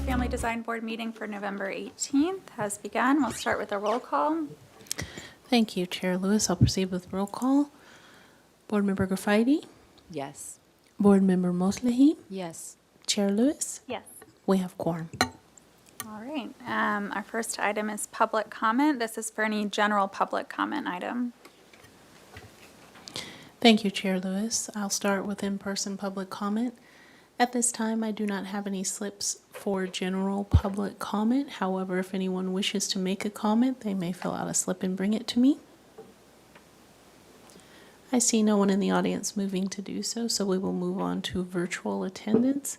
Family Design Board meeting for November 18th has begun. We'll start with a roll call. Thank you, Chair Lewis. I'll proceed with roll call. Board Member Graffiti, Yes. Board Member Moslahi, Yes. Chair Lewis. Yes. We have quorum. All right. Our first item is public comment. This is for any general public comment item. Thank you, Chair Lewis. I'll start with in-person public comment. At this time, I do not have any slips for general public comment. However, if anyone wishes to make a comment, they may fill out a slip and bring it to me. I see no one in the audience moving to do so, so we will move on to virtual attendance.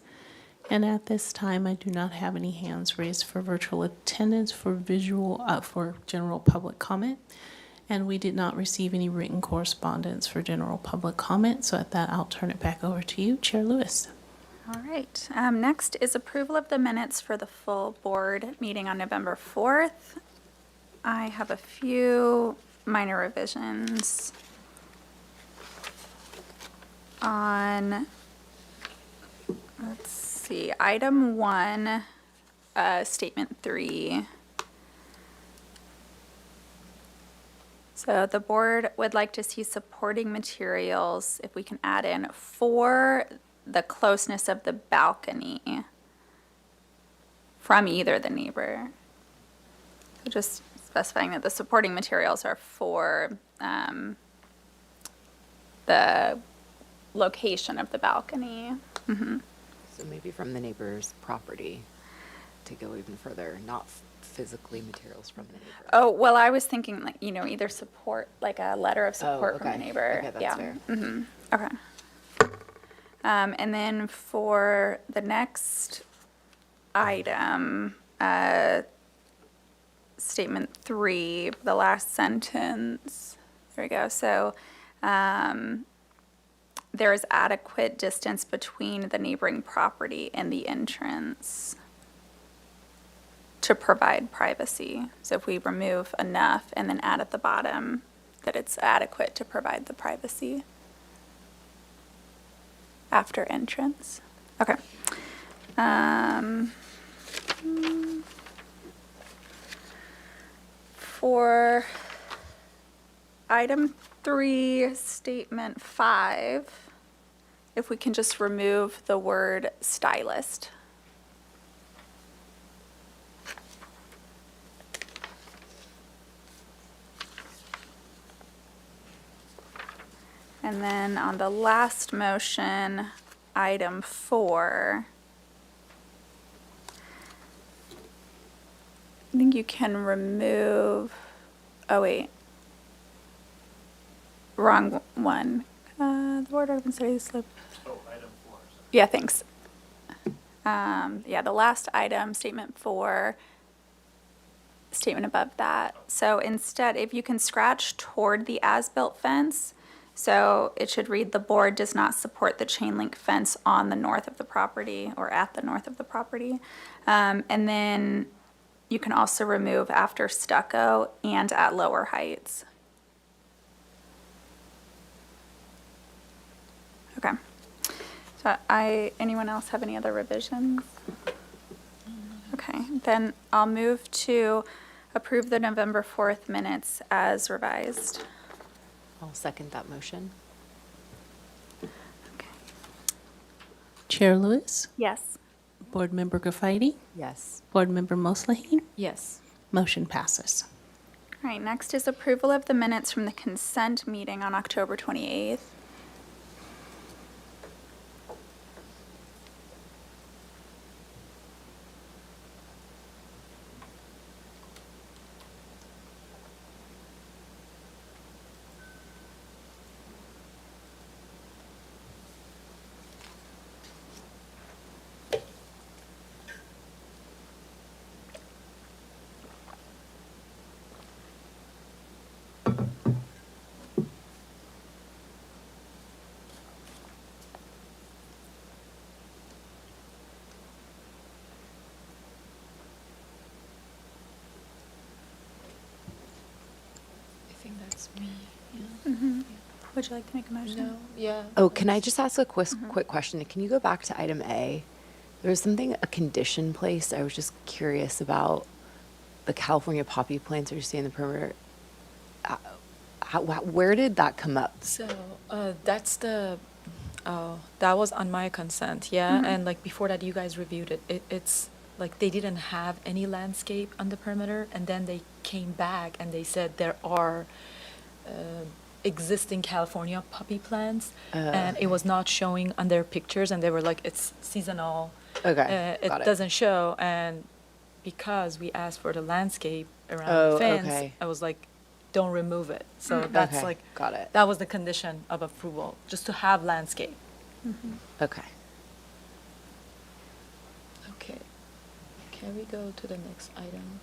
And at this time, I do not have any hands raised for virtual attendance for general public comment. And we did not receive any written correspondence for general public comment. So at that, I'll turn it back over to you, Chair Lewis. All right. Next is approval of the minutes for the full board meeting on November 4th. I have a few minor revisions on, let's see, item 1, statement 3. So the board would like to see supporting materials, if we can add in, for the closeness of the balcony from either the neighbor. So just specifying that the supporting materials are for the location of the balcony. So maybe from the neighbor's property to go even further, not physically materials from the neighbor. Oh, well, I was thinking like, either support, like a letter of support from the okay. neighbor. Okay, that's Yeah. fair. Okay. And then for the next item, statement 3, the last sentence, there we go. So there is adequate distance between the neighboring property and the entrance to provide privacy. So if we remove enough and then add at the bottom that it's adequate to provide the privacy after entrance. Okay. For item 3, statement 5, if we can just remove the word stylist. And then on the last motion, item 4, I think you can remove, oh wait, wrong one. The board open study slip. Oh, item 4. Sorry. Yeah, thanks. Yeah, the last item, statement 4, statement above that. So instead, if you can scratch toward the as-built fence, so it should read, the board does not support the chain link fence on the north of the property or at the north of the property. And then you can also remove after stucco and at lower heights. Okay. So anyone else have any other revisions? Okay, then I'll move to approve the November 4th minutes as revised. I'll second that motion. Okay. Chair Lewis, Yes. Board Member Graffiti, Yes. Board Member Moslahi, Yes. motion passes. All right, next is approval of the minutes from the consent meeting on October 28th. think that's me. Would you like to make a motion? Yeah. Oh, can I just ask a quick question? Can you go back to item A? There was something, a condition placed. I was just curious about the California poppy plants you see in the perimeter. Where did that come up? So that's that was on my consent, yeah. And like before that, you guys reviewed it. It's like they didn't have any landscape on the perimeter, and then they came back and they said there are existing California poppy plants, and it was not showing on their pictures, and they were like, it's seasonal. Okay, It got it. doesn't show, and because we asked for the landscape around Oh, the fence, okay. I was like, don't remove it. So that's Okay, like, got it. that was the condition of approval, just to have landscape. Okay. Okay. Can we go to the next item?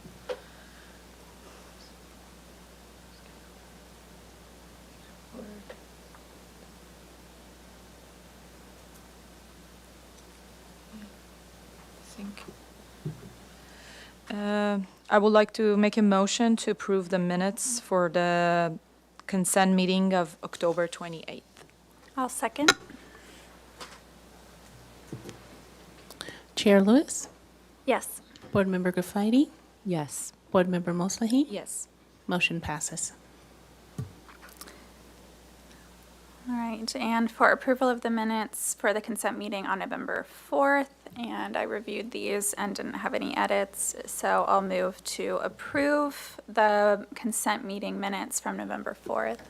I would like to make a motion to approve the minutes for the consent meeting of October 28th. I'll second. Chair Lewis, Yes. Board Member Gaffidy, Yes. Board Member Moslahi. Yes. Motion passes. All right, and for approval of the minutes for the consent meeting on November 4th, and I reviewed these and didn't have any edits, so I'll move to approve the consent meeting minutes from November 4th.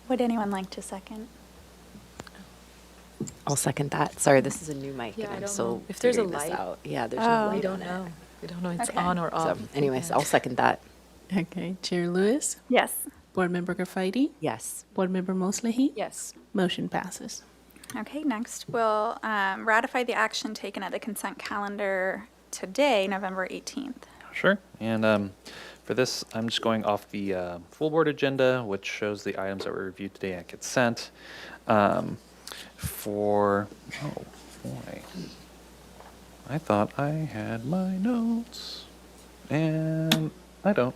Would anyone like to second? I'll second that. Sorry, this is a new mic Yeah, and I I'm don't still know. If there's a figuring this light. out. Yeah, there's Oh. no We light don't on it. know. We don't know it's Okay. on or So off. anyways, Yeah. I'll second that. Okay, Chair Lewis, Yes. Board Member Gaffidy, Yes. Board Member Moslahi. Yes. Motion passes. Okay, next we'll ratify the action taken at the consent calendar today, November 18th. Sure. And for this, I'm just going off the full board agenda, which shows the items that were reviewed today at consent. Oh boy, I thought I had my notes, and I don't.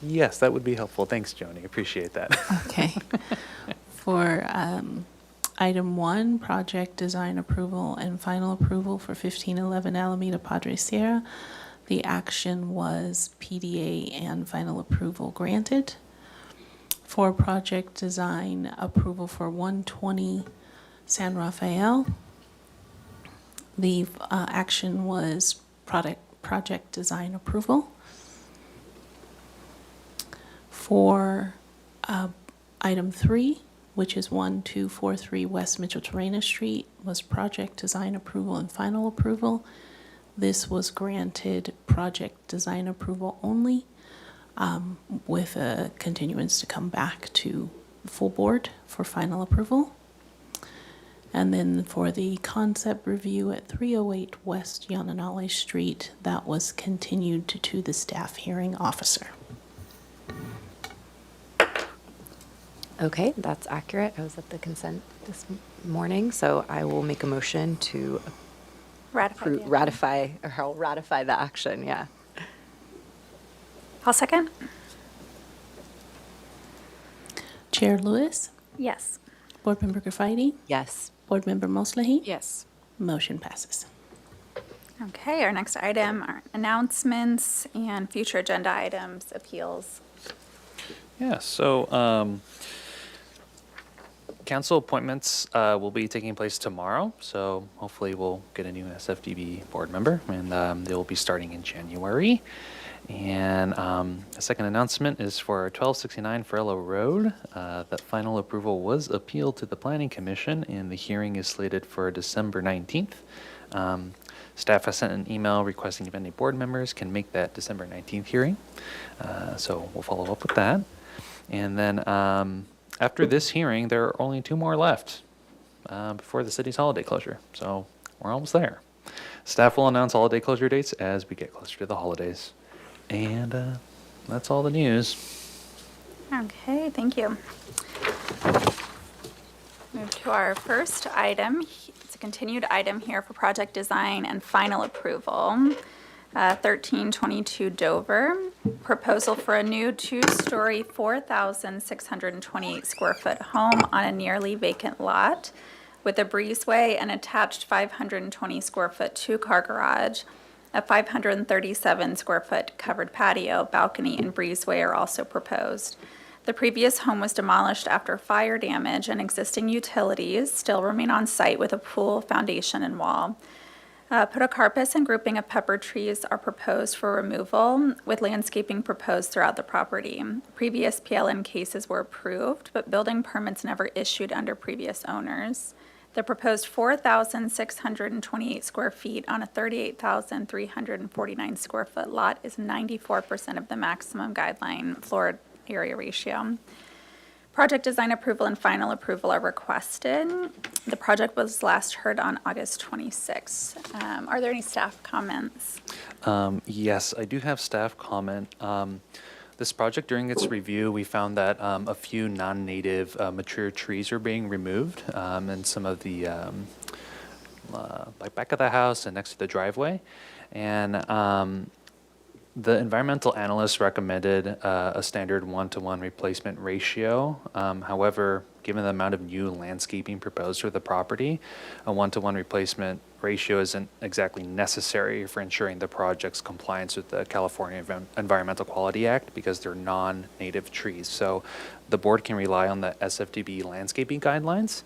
Yes, that would be helpful. Thanks, Joni. Appreciate that. Okay. For item 1, project design approval and final approval for 1511 Alameda Padre Sierra, the action was PDA and final approval granted. For project design approval for 120 San Rafael, the action was project design approval. For item 3, which is 1243 West Mitchell Terrena Street, was project design approval and final approval. This was granted project design approval only, with a continuance to come back to the full board for final approval. And then for the concept review at 308 West Yananale Street, that was continued to the staff hearing officer. Okay, that's accurate. I was at the consent this morning, so I will make a motion to Ratify. the action. I'll ratify the action, yeah. I'll second. Chair Lewis, Yes. Board Member Gaffidy, Yes. Board Member Moslahi. Yes. Motion passes. Okay, our next item are announcements and future agenda items, appeals. Yeah, so council appointments will be taking place tomorrow, so hopefully we'll get a new SFDB board member, and they will be starting in January. And a second announcement is for 1269 Farello Road. That final approval was appealed to the Planning Commission, and the hearing is slated for December 19th. Staff has sent an email requesting if any board members can make that December 19th hearing. So we'll follow up with that. And then after this hearing, there are only 2 more left before the city's holiday closure. So we're almost there. Staff will announce holiday closure dates as we get closer to the holidays. And that's all the news. Okay, thank you. Move to our first item. It's a continued item here for project design and final approval. 1322 Dover, proposal for a new two-story, 4,628 square foot home on a nearly vacant lot with a breezeway and attached 520 square foot two-car garage. A 537 square foot covered patio, balcony, and breezeway are also proposed. The previous home was demolished after fire damage, and existing utilities still remain on site with a pool, foundation, and wall. Podocarpus and grouping of pepper trees are proposed for removal, with landscaping proposed throughout the property. Previous PLN cases were approved, but building permits never issued under previous owners. The proposed 4,628 square feet on a 38,349 square foot lot is 94% of the maximum guideline floor area ratio. Project design approval and final approval are requested. The project was last heard on August 26th. Are there any staff comments? Yes, I do have staff comment. This project, during its review, we found that a few non-native mature trees are being removed, and some of the like back of the house and next to the driveway. And the environmental analyst recommended a standard 1-to-1 replacement ratio. However, given the amount of new landscaping proposed for the property, a 1-to-1 replacement ratio isn't exactly necessary for ensuring the project's compliance with the California Environmental Quality Act because they're non-native trees. So the board can rely on the SFDB landscaping guidelines.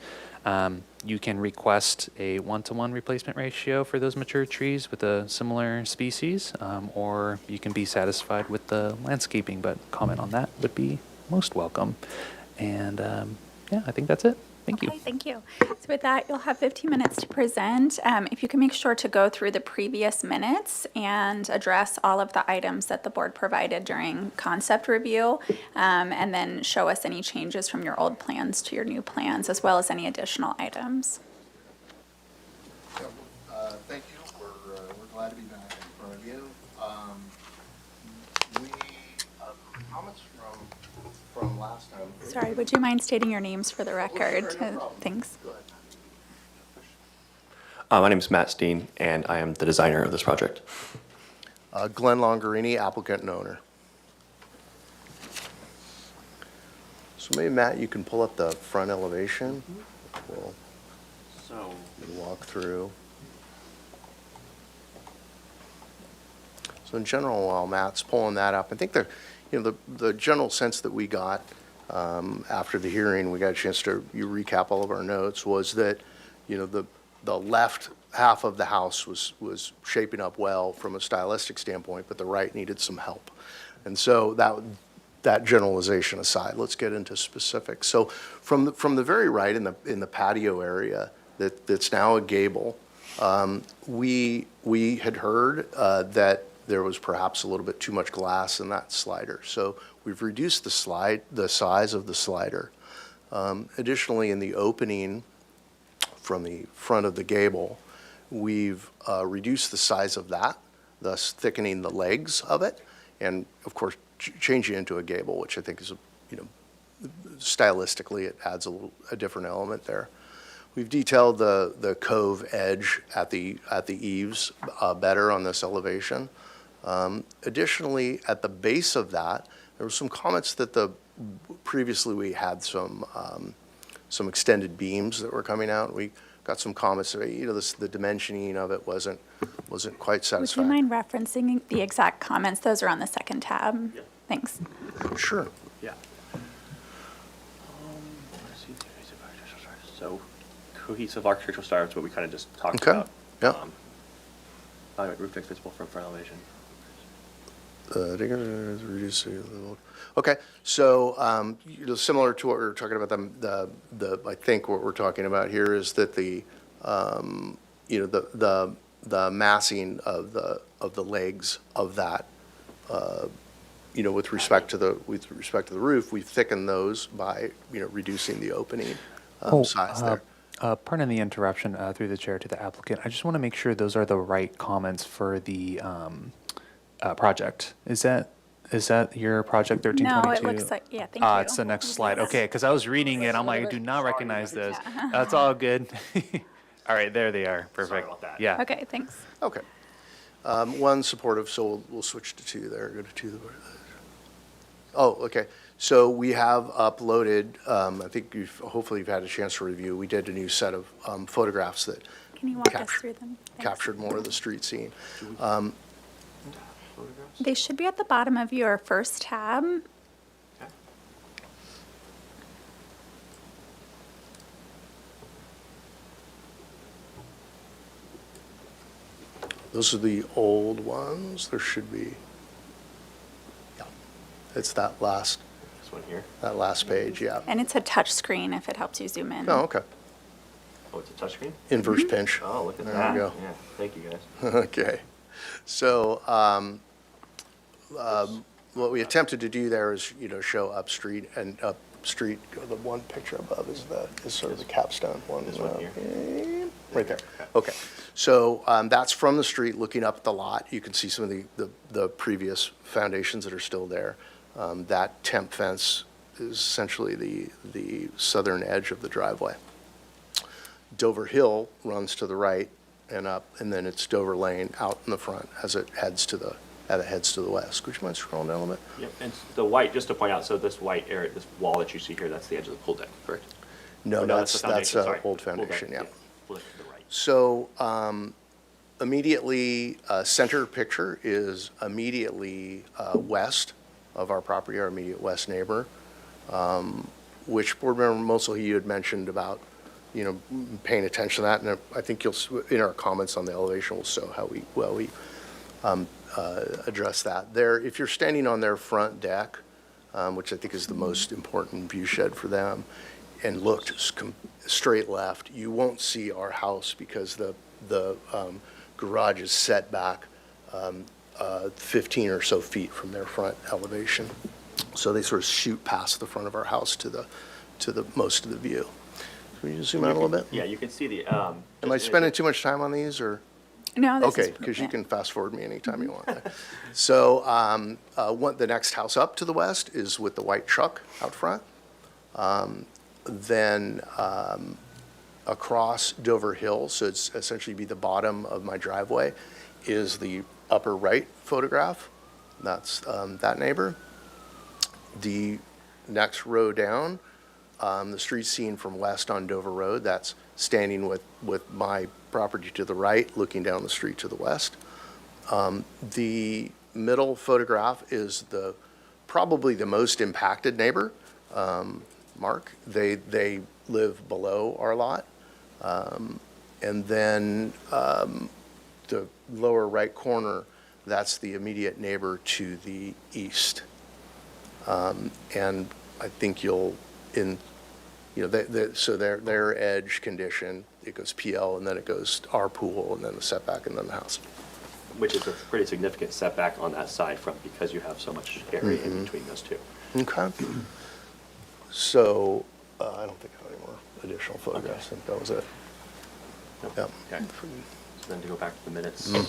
You can request a 1-to-1 replacement ratio for those mature trees with a similar species, or you can be satisfied with the landscaping, but comment on that would be most welcome. And yeah, I think that's it. Thank you. Okay, thank you. So with that, you'll have 15 minutes to present. If you can make sure to go through the previous minutes and address all of the items that the board provided during concept review, and then show us any changes from your old plans to your new plans, as well as any additional items. Thank you. We're glad to be back in front of you. Comments from last time. Sorry, would you mind stating your names for the record? Sure, no problem. Thanks. Go ahead. My name is Matt Steen, and I am the designer of this project. Glenn Longarini, applicant and owner. So maybe, Matt, you can pull up the front elevation. We'll walk through. So in general, while Matt's pulling that up, I think the general sense that we got after the hearing, we got a chance to recap all of our notes, was that the left half of the house was shaping up well from a stylistic standpoint, but the right needed some help. And so that generalization aside, let's get into specifics. So from the very right in the patio area that's now a gable, we had heard that there was perhaps a little bit too much glass in that slider. So we've reduced the size of the slider. Additionally, in the opening from the front of the gable, we've reduced the size of that, thus thickening the legs of it, and of course changing it into a gable, which I think is, stylistically it adds a different element there. We've detailed the cove edge at the eaves better on this elevation. Additionally, at the base of that, there were some comments that previously we had some extended beams that were coming out. We got some comments that, the dimensioning of it wasn't quite Would satisfactory. you mind referencing the exact comments? Those are on the second tab. Yep. Thanks. Sure. Yeah. So cohesive architectural style is what we kind of just talked Okay. about. Yeah. Roof mix visible from front elevation. Okay, so similar to what we were talking about, I think what we're talking about here is that the massing of the legs of that, with respect to the roof, we thicken those by reducing the opening size there. Pardon the interruption through the chair to the applicant. I just want to make sure those are the right comments for the project. Is that your project 1322? No, it looks like, yeah, thank you. It's the next slide. Okay, because I was reading it. I'm like, I do not recognize this. That's all good. All right, there they are. Perfect. about that. Yeah. Okay, thanks. Okay. One supportive, so we'll switch to two there, go to two. Oh, okay. So we have uploaded, I think hopefully you've had a chance to review, we did a new set of photographs that Can you walk us captured- through them? Thanks. captured more of the street scene. They should be at the bottom of your first tab. Okay. Those are the old ones. There should be, yeah, it's that last This one here. page, yeah. And it's a touch screen if it helps you zoom in. Oh, okay. Oh, it's a touchscreen? Inverse pinch. Oh, look at There that. we go. Yeah, thank you, guys. Okay. So what we attempted to do there is, show upstreet and upstreet. The one picture above is sort of the capstone one. This one here? Right there. Okay. So that's from the street looking up at the lot. You can see some of the previous foundations that are still there. That temp fence is essentially the southern edge of the driveway. Dover Hill runs to the right and up, and then it's Dover Lane out in the front as it heads to the west. Would you mind scrolling down a little bit? Yep, and the white, just to point out, so this white area, this wall that you see here, that's the edge of the pool deck, correct? No, Oh, that's the foundation, an sorry. old Pool deck, foundation, yeah. Pool deck to the right. So immediately, center picture is immediately west of our property, our immediate west neighbor, which Board Member Mosley, you had mentioned about, paying attention to that. And I think in our comments on the elevation, we'll show how we address that. If you're standing on their front deck, which I think is the most important view shed for them, and looked straight left, you won't see our house because the garage is set back 15 or so feet from their front elevation. So they sort of shoot past the front of our house to the most of the view. Can you just zoom out a little bit? Yeah, you can see the. Am I spending too much time on these, or? No, this is. Okay, because you can fast forward me anytime you want. So the next house up to the west is with the white truck out front. Then across Dover Hill, so it's essentially be the bottom of my driveway, is the upper right photograph. That's that neighbor. The next row down, the street scene from west on Dover Road, that's standing with my property to the right, looking down the street to the west. The middle photograph is probably the most impacted neighbor, Mark. They live below our lot. And then the lower right corner, that's the immediate neighbor to the east. And I think so their edge condition, it goes PL, and then it goes our pool, and then the setback, and then the house. Which is a pretty significant setback on that side because you have so much area in between those two. Okay. So I don't think I have any more additional photographs. I think that was it. Nope. Yep. Okay. So then to go back to the minutes, make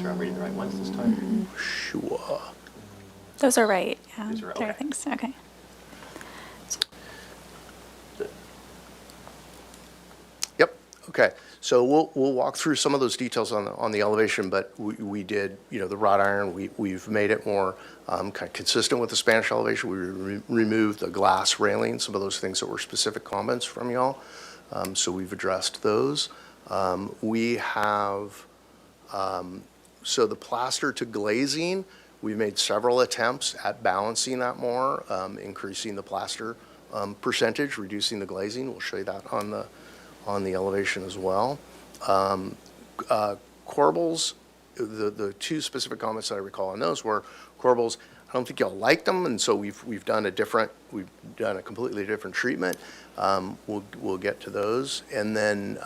sure I'm reading the right ones this time. Sure. Those are right, yeah. These are There are okay. things, okay. Yep, okay. So we'll walk through some of those details on the elevation, but we did, the wrought iron, we've made it more kind of consistent with the Spanish elevation. We removed the glass railing, some of those things that were specific comments from y'all. So we've addressed those. We have, so the plaster to glazing, we've made several attempts at balancing that more, increasing the plaster percentage, reducing the glazing. We'll show you that on the elevation as well. Corbels, the two specific comments that I recall on those were corbels. I don't think y'all liked them, and so we've done a completely different treatment. We'll get to those, and then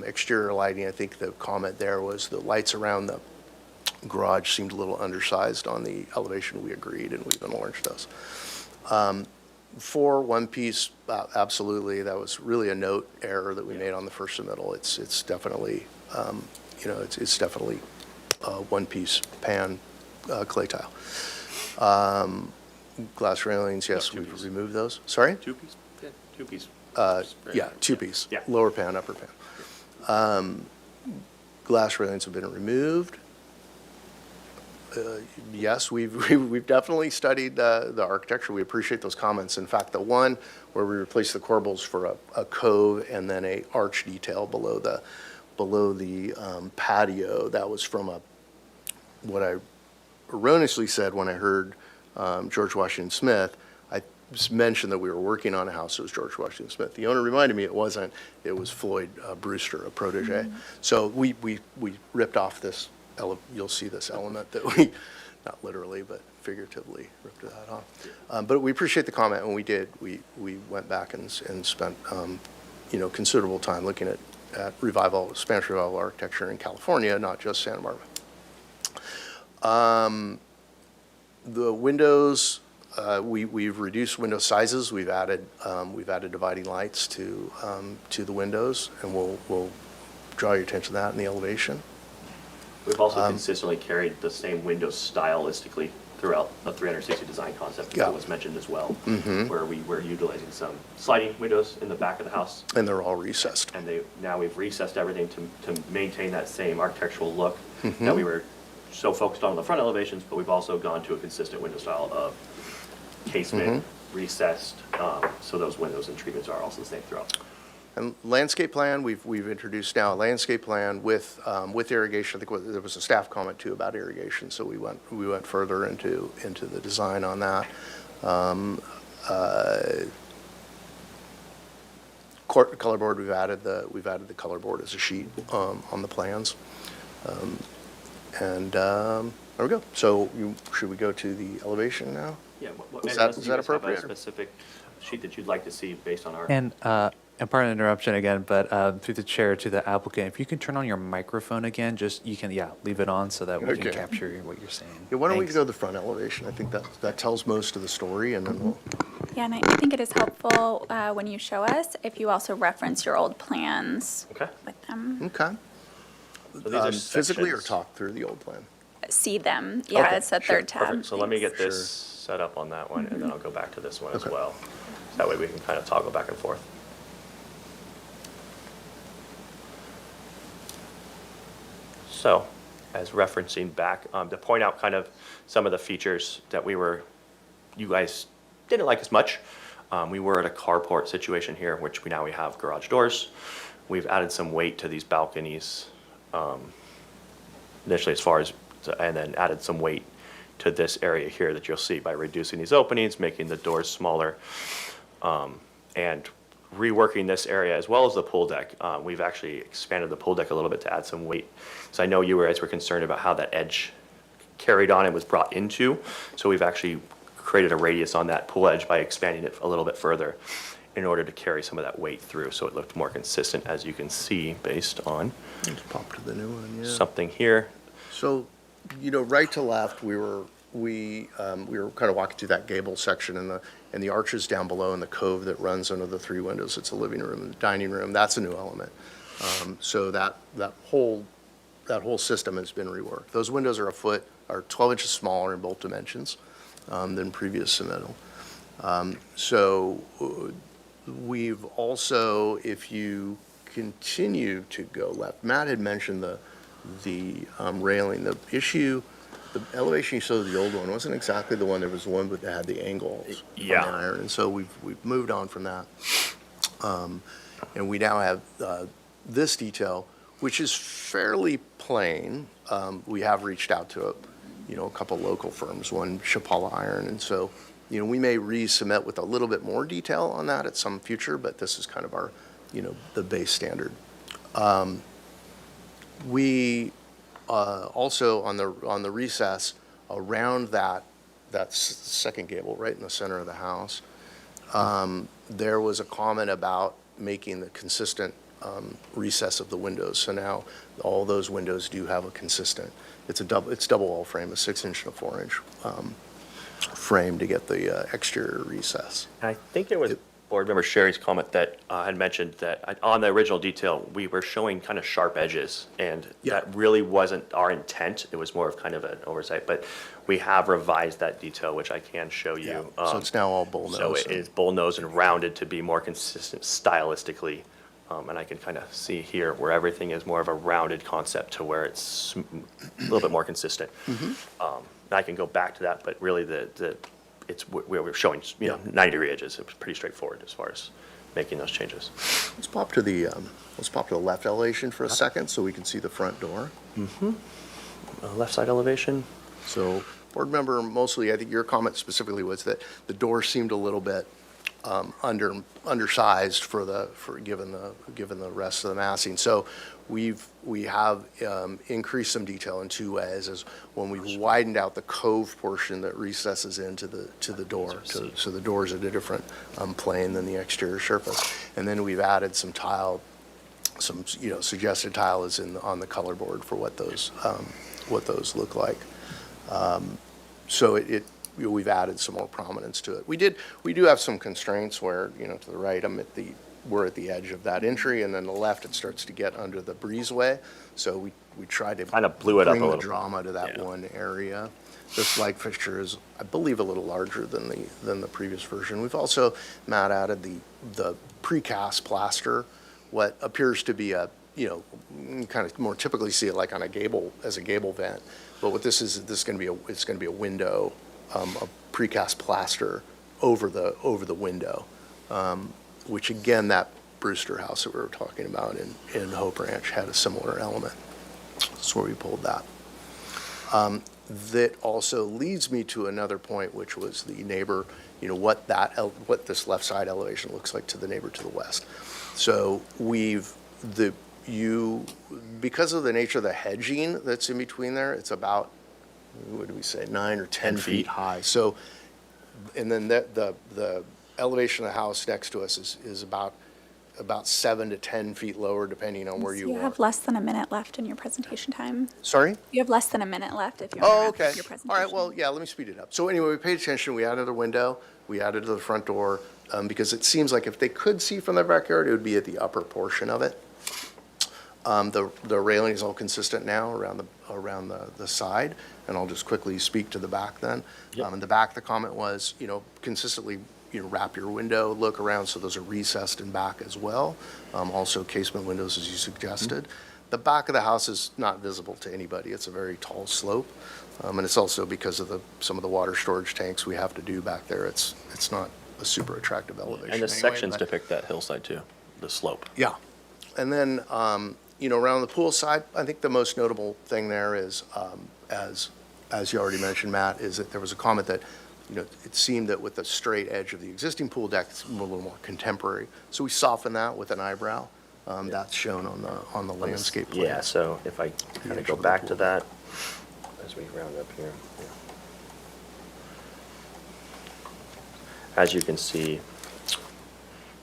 exterior lighting. I think the comment there was the lights around the garage seemed a little undersized on the elevation. We agreed, and we've enlarged those. For one piece, absolutely, that was really a note error that we made on the first submittal. It's definitely, it's definitely one piece pan clay tile. Glass railings, yes, No, two we've piece. removed those. Sorry? Two-piece? Yeah, two-piece. Yeah, two piece. Yeah. Lower pan, upper pan. Glass railings have been removed. Yes, we've definitely studied the architecture. We appreciate those comments. In fact, the one where we replaced the corbels for a cove and then a arch detail below the patio, that was from what I erroneously said when I heard George Washington Smith. I just mentioned that we were working on a house that was George Washington Smith. The owner reminded me it wasn't. It was Floyd Brewster, a protege. So we ripped off this. You'll see this element that we, not literally, but figuratively ripped that off. But we appreciate the comment, and we did. We went back and spent, considerable time looking at Spanish Revival architecture in California, not just Santa Barbara. The windows, we've reduced window sizes. We've added dividing lights to the windows, and we'll draw your attention to that in the elevation. We've also consistently carried the same windows stylistically throughout the 360 design concept Yeah. that was mentioned as well, where we were utilizing some sliding windows in the back of the house. And they're all recessed. And now we've recessed everything to maintain that same architectural look that we were so focused on the front elevations, but we've also gone to a consistent window style of casement, recessed, so those windows and treatments are also the same throughout. And landscape plan, we've introduced now a landscape plan with irrigation. I think there was a staff comment too about irrigation, so we went further into the design on that. Color board, we've added the color board as a sheet on the plans. There we go. So should we go to the elevation now? Yeah, Is that appropriate? A specific sheet that you'd like to see based on our. And pardon the interruption again, but through the chair to the applicant, if you can turn on your microphone again, leave it on so that we can Okay. capture what you're saying. Yeah, why don't we Thanks. go to the front elevation? I think that tells most of the story, and then we'll. Yeah, and I think it is helpful when you show us if you also reference your old plans Okay. with them. Okay. So these are Physically or sections. talk through the old plan? See them. Yeah, Okay, it's the sure, third tab. Perfect. So let me Thanks. get this set up on that one, and then I'll go back to this one as Okay. well. So that way we can kind of toggle back and forth. So, as referencing back, to point out kind of some of the features that you guys didn't like as much. We were at a carport situation here, which we have garage doors. We've added some weight to these balconies, initially and then added some weight to this area here that you'll see by reducing these openings, making the doors smaller, and reworking this area as well as the pool deck. We've actually expanded the pool deck a little bit to add some weight. So I know you guys were concerned about how that edge carried on and was brought into. So we've actually created a radius on that pool edge by expanding it a little bit further in order to carry some of that weight through. So it looked more consistent, as you can see, based on Let's pop to the new one, yeah. something here. So, right to left, we were kind of walking through that gable section and the arches down below and the cove that runs under the three windows. It's a living room and dining room. That's a new element. So that whole system has been reworked. Those windows are 12 inches smaller in both dimensions than previous submittal. So we've also, if you continue to go left, Matt had mentioned the railing. The elevation you showed the old one wasn't exactly the one. There was one that had the angles Yeah. on the iron, and so we've moved on from that. And we now have this detail, which is fairly plain. We have reached out to a couple local firms, one Chapala Iron, and so we may resubmit with a little bit more detail on that at some future, but this is kind of our the base standard. We also on the recess around that second gable right in the center of the house, there was a comment about making the consistent recess of the windows. So now all those windows do have a consistent. It's double wall frame, a 6-inch and a 4-inch frame to get the exterior recess. And I think it was Board Member Sherry's comment that had mentioned that on the original detail, we were showing kind of sharp edges, and Yeah. that really wasn't our intent. It was more of kind of an oversight, but we have revised that detail, which I can show you. So it's now all bull So nose. it is bull nose and rounded to be more consistent stylistically And I can kind of see here where everything is more of a rounded concept to where it's a little bit more consistent. And I can go back to that, but really it's where we're showing, 90-degree edges. It was pretty straightforward as far as making those changes. Let's pop to the left elevation for a second so we can see the front door. Left side elevation. So, board member Mosley, I think your comment specifically was that the door seemed a little bit undersized given the rest of the massing. So we have increased some detail in two ways. Is when we've widened out the cove portion that recesses into the door, so the door's at a different plane than the exterior surface, and then we've added some tile, some suggested tile is on the color board for what those look like. So we've added some more prominence to it. We do have some constraints where, to the right, we're at the edge of that entry, and then the left, it starts to get under the breezeway. So we tried to Kind of blew it up a bring the little. drama to that Yeah. one area. This light fixture is, I believe, a little larger than the previous version. We've also, Matt, added the precast plaster, what appears to be you kind of more typically see it like on a gable vent. But what this is going to be it's going to be a window, a precast plaster over the window, which again, that Brewster house that we were talking about in Hope Ranch had a similar element. That's where we pulled that. That also leads me to another point, which was the neighbor, what this left side elevation looks like to the neighbor to the west. So because of the nature of the hedging that's in between there, it's about, what do we say, 9 or 10 feet high. So, and then the elevation of the house next to us is about 7 to 10 feet lower, depending on where you You are. have less than a minute left in your presentation time. Sorry? You have less than a minute left if you Oh, want to okay. wrap up your presentation. All right, well, yeah, let me speed it up. So anyway, we paid attention, we added a window, we added to the front door, because it seems like if they could see from their backyard, it would be at the upper portion of it. The railing is all consistent now around the side, and I'll just quickly speak to the back then. In the back, the comment was, consistently, wrap your window, look around, so those are recessed in back as well. Also casement windows, as you suggested. The back of the house is not visible to anybody. It's a very tall slope, and it's also because of some of the water storage tanks we have to do back there. It's not a super attractive elevation. And the anyway, sections but- depict that hillside too, the slope. Yeah. And then, around the pool side, I think the most notable thing there is, as you already mentioned, Matt, is that there was a comment that, it seemed that with the straight edge of the existing pool deck, it's a little more contemporary. So we softened that with an eyebrow. That's shown on the landscape plan. Yeah, so if I kind of go back to that, as we round up here. yeah. As you can see,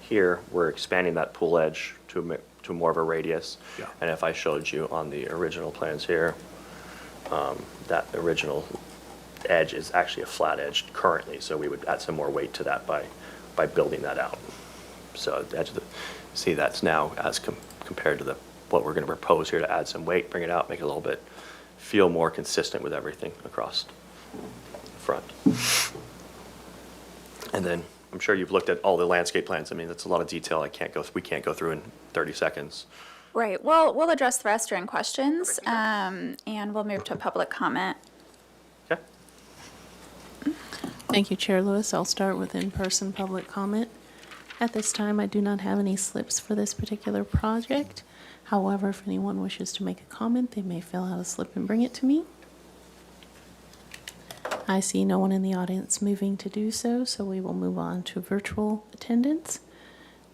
here, we're expanding that pool edge to more of a radius. Yeah. And if I showed you on the original plans here, that original edge is actually a flat edge currently, so we would add some more weight to that by building that out. So the edge of see, that's now as compared to what we're going to propose here to add some weight, bring it out, make it a little bit, feel more consistent with everything across the front. And then, I'm sure you've looked at all the landscape plans. I mean, that's a lot of detail we can't go through in 30 seconds. Right, well, we'll address the rest during questions, and we'll move to public comment. Okay? Thank you, Chair Lewis. I'll start with in-person public comment. At this time, I do not have any slips for this particular project. However, if anyone wishes to make a comment, they may fill out a slip and bring it to me. I see no one in the audience moving to do so, so we will move on to virtual attendance.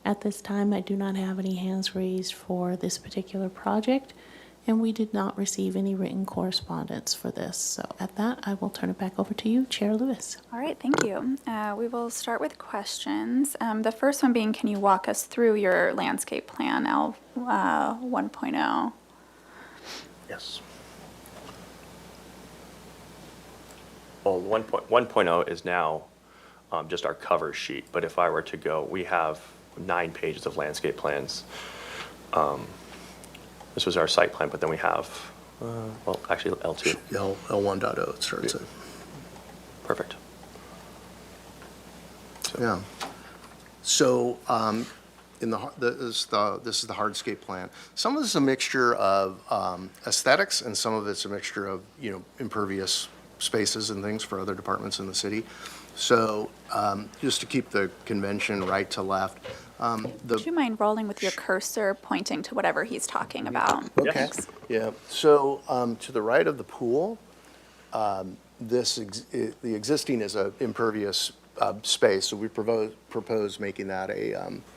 At this time, I do not have any hands raised for this particular project, and we did not receive any written correspondence for this. So at that, I will turn it back over to you, Chair Lewis. All right, thank you. We will start with questions. The first one being, can you walk us through your landscape plan, L 1.0? Yes. Well, 1.0 is now just our cover sheet, but if I were to go, we have 9 pages of landscape plans. This was our site plan, but then we have, well, actually L2. L1.0 it starts at. Perfect. Yeah. So this is the hardscape plan. Some of this is a mixture of aesthetics, and some of it's a mixture of, impervious spaces and things for other departments in the city. So just to keep the convention right to left, Would you mind rolling with your cursor pointing to whatever he's talking about? Okay. Thanks. Yeah, so to the right of the pool, the existing is a impervious space, so we propose making that it's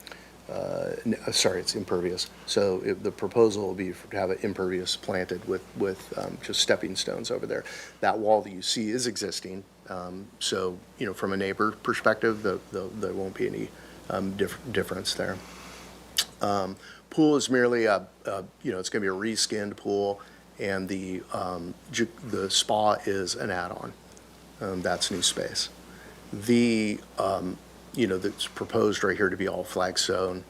impervious. So the proposal will be to have it impervious planted with just stepping stones over there. That wall that you see is existing, so, from a neighbor perspective, there won't be any difference there. Pool is merely it's going to be a reskinned pool, and the spa is an add-on. That's new space. That's proposed right here to be all flagstone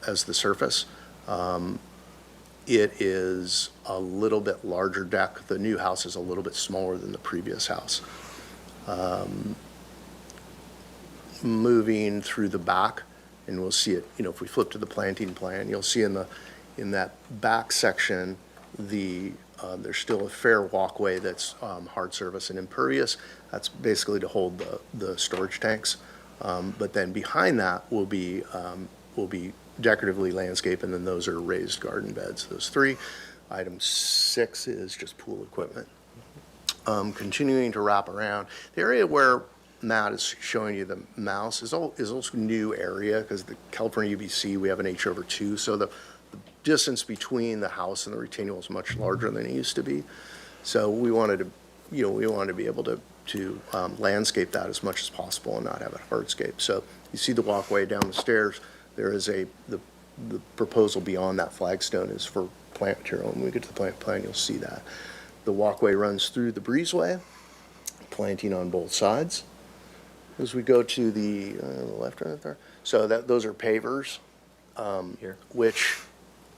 as the surface. It is a little bit larger deck. The new house is a little bit smaller than the previous house. Moving through the back, and we'll see it, if we flip to the planting plan, you'll see in that back section, there's still a fair walkway that's hard surface and impervious. That's basically to hold the storage tanks. But then behind that will be decoratively landscaped, and then those are raised garden beds. Those three. Item 6 is just pool equipment. Continuing to wrap around, the area where Matt is showing you the mouse is also a new area, because the California UBC, we have an H/2, so the distance between the house and the retaining wall is much larger than it used to be. So we wanted to be able to landscape that as much as possible and not have it hardscape. So you see the walkway down the stairs. There is the proposal beyond that flagstone is for plant material. When we get to the plant plan, you'll see that. The walkway runs through the breezeway, planting on both sides. As we go to the left right there, so those are pavers, Here. which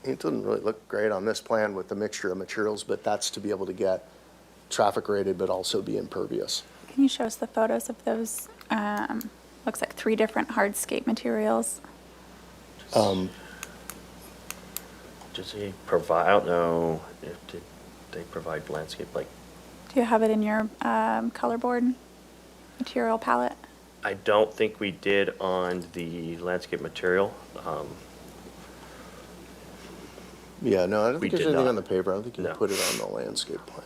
it doesn't really look great on this plan with the mixture of materials, but that's to be able to get traffic rated, but also be impervious. Can you show us the photos of those? Looks like 3 different hardscape materials. Does he provide, I don't know if they provide landscape, like, Do you have it in your color board material palette? I don't think we did on the landscape material. Yeah, no, I don't We think there's did anything not. on the paper. I don't think you No. put it on the landscape plan.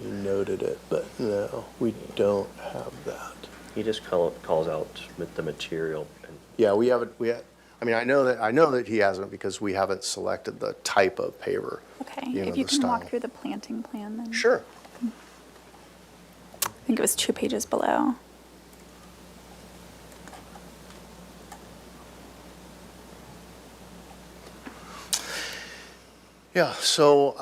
You noted it, but no, we don't have that. He just calls out the material. And Yeah, we haven't, I mean, I know that he hasn't, because we haven't selected the type of paver. Okay, if the you can walk style. through the planting plan then. Sure. I think it was 2 pages below. Yeah, so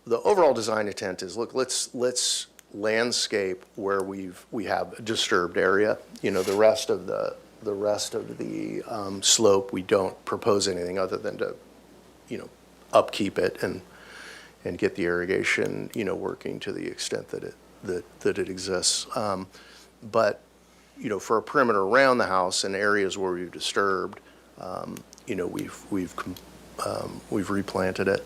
the overall design intent is, look, let's landscape where we have a disturbed area. The rest of the slope, we don't propose anything other than to, upkeep it and get the irrigation, working to the extent that it exists. But, for a perimeter around the house and areas where we've disturbed, we've replanted it.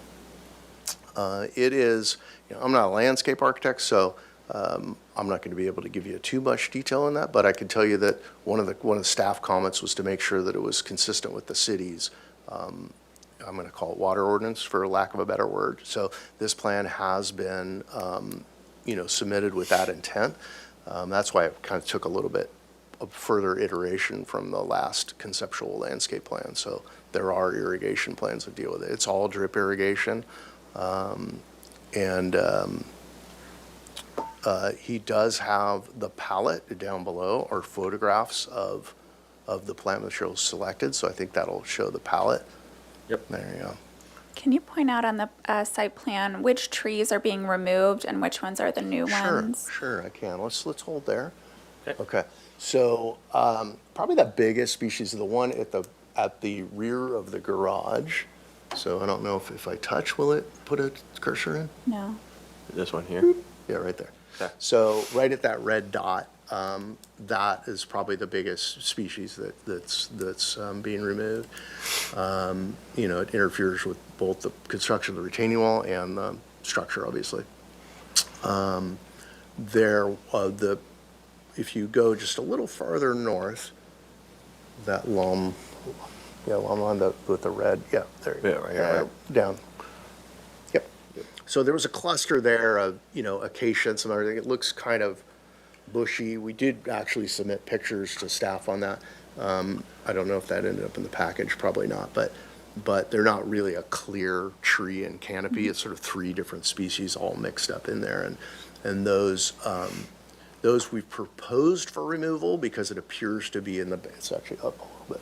It is, I'm not a landscape architect, so I'm not going to be able to give you too much detail on that, but I can tell you that one of the staff comments was to make sure that it was consistent with the city's, I'm going to call it water ordinance, for lack of a better word. So this plan has been, submitted with that intent. That's why it kind of took a little bit of further iteration from the last conceptual landscape plan. So there are irrigation plans that deal with it. It's all drip irrigation. He does have the palette down below, or photographs of the plant materials selected. So I think that'll show the palette. Yep. There you go. Can you point out on the site plan which trees are being removed and which ones are the new ones? Sure, I can. Let's hold there. Okay. Okay. So probably the biggest species is the one at the rear of the garage. So I don't know if I touch, will it put a cursor in? No. This one here. Yeah, right there. Okay. So right at that red dot, that is probably the biggest species that's being removed. You know, it interferes with both the construction of the retaining wall and the structure, obviously. If you go just a little farther north, that lum on with the red, yeah, there you go. Yeah, right here, right? Down. Yep. So there was a cluster there of, you know, acacia and some other thing. It looks kind of bushy. We did actually submit pictures to staff on that. I don't know if that ended up in the package, probably not, but they're not really a clear tree and canopy. It's sort of three different species all mixed up in there. And those we've proposed for removal because it appears to be it's actually up a little bit.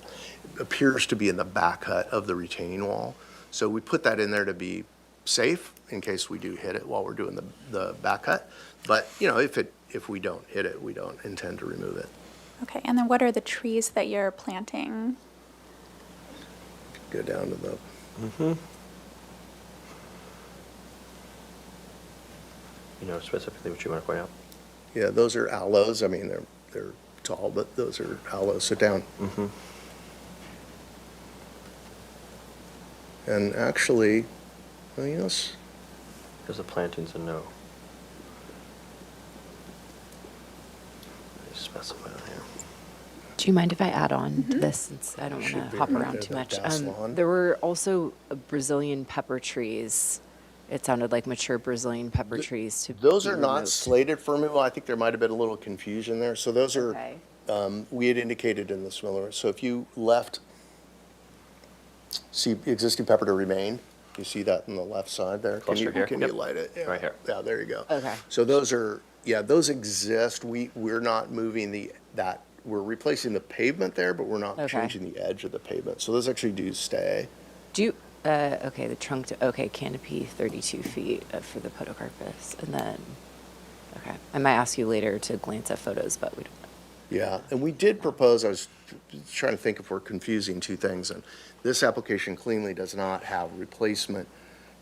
It appears to be in the back cut of the retaining wall. So we put that in there to be safe in case we do hit it while we're doing the back cut. But, you know, if we don't hit it, we don't intend to remove it. Okay, and then what are the trees that you're planting? Go down to the, You know specifically what you want to point out? yeah, those are aloes. I mean, they're tall, but those are aloes. Sit down. And actually, well, you know, Because the plantings and no. They specify on here. Do you mind if I add on to this, since I don't want Should to be hop right around there, too the much? gas lawn. There were also Brazilian pepper trees. It sounded like mature Brazilian pepper trees to those be are not removed. slated for removal. I think there might have been a little confusion there. So those are, Okay. we had indicated in the Swiller. So if you left, see existing pepper to remain, you see that on the left side there? Cluster here? Can you Yep. light it? Yeah. Right here. Yeah, there you go. Okay. So those are, yeah, those exist. We're not moving we're replacing the pavement there, but we're not Okay. changing the edge of the pavement. So those actually do stay. Do you, okay, the trunk, okay, canopy 32 feet for the podocarpus, and then, okay. I might ask you later to glance at photos, but we don't. Yeah, and we did propose, I was trying to think if we're confusing two things, and this application cleanly does not have replacement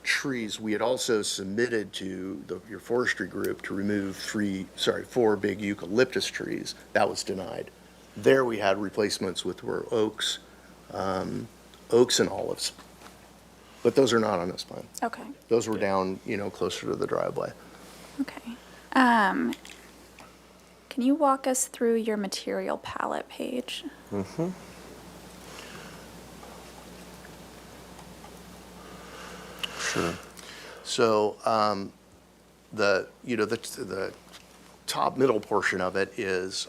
trees. We had also submitted to your forestry group to remove 4 big eucalyptus trees. That was denied. There we had replacements with were oaks and olives. But those are not on this plan. Okay, Those were down, you know, closer to the driveway. okay. Can you walk us through your material palette page? Sure. So, the top middle portion of it is,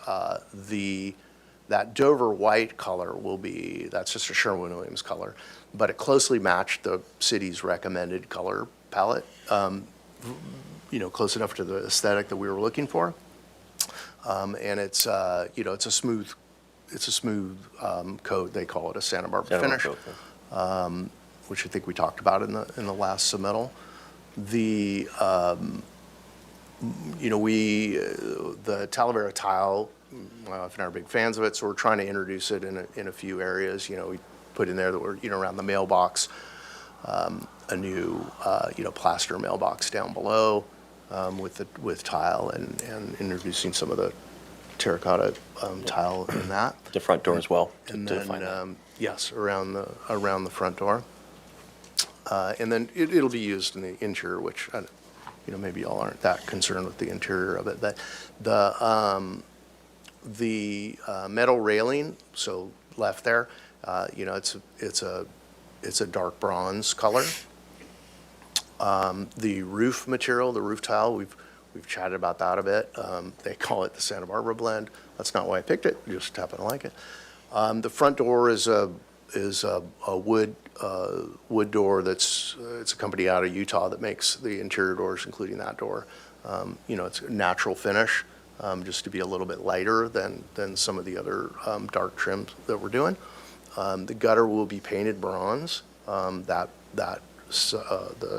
that Dover white color that's just a Sherwin-Williams color, but it closely matched the city's recommended color palette, you know, close enough to the aesthetic that we were looking for. And it's, you know, it's a smooth coat. They call it a Santa Barbara Santa finish. Barbara, okay. Which I think we talked about in the last submittal. The Talavera tile, my wife and I are big fans of it, so we're trying to introduce it in a few areas. You know, we put in there that we're, you know, around the mailbox, a new, you know, plaster mailbox down below with tile and introducing some of the terracotta tile in that. The front door as well, to And define that. then, yes, around the front door. And then it'll be used in the interior, which, you know, maybe y'all aren't that concerned with the interior of it, but the metal railing, so left there, you know, it's a dark bronze color. The roof material, the roof tile, we've chatted about that a bit. They call it the Santa Barbara blend. That's not why I picked it, just happen to like it. The front door is a wood door it's a company out of Utah that makes the interior doors, including that door. You know, it's a natural finish, just to be a little bit lighter than some of the other dark trims that we're doing. The gutter will be painted bronze, the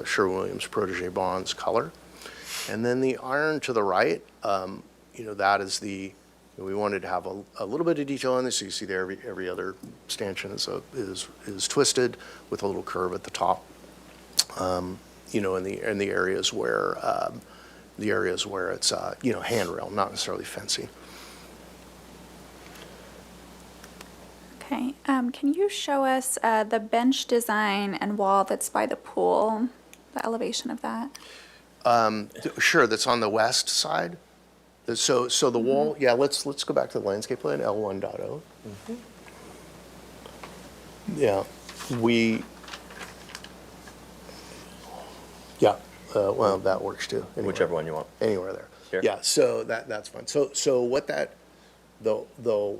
Sherwin-Williams Protege bronze color. And then the iron to the right, you know, that is we wanted to have a little bit of detail on this. So you see there, every other stanchion is twisted with a little curve at the top. You know, in the areas where the areas where it's, you know, handrail, not necessarily fencing. Okay, can you show us the bench design and wall that's by the pool, the elevation of that? Sure, that's on the west side. So the wall, yeah, let's go back to the landscape plan, L1.0. Yeah, yeah, well, that works too. Anywhere. Whichever one you want. Anywhere there. Here? Yeah, so that's fine. So what the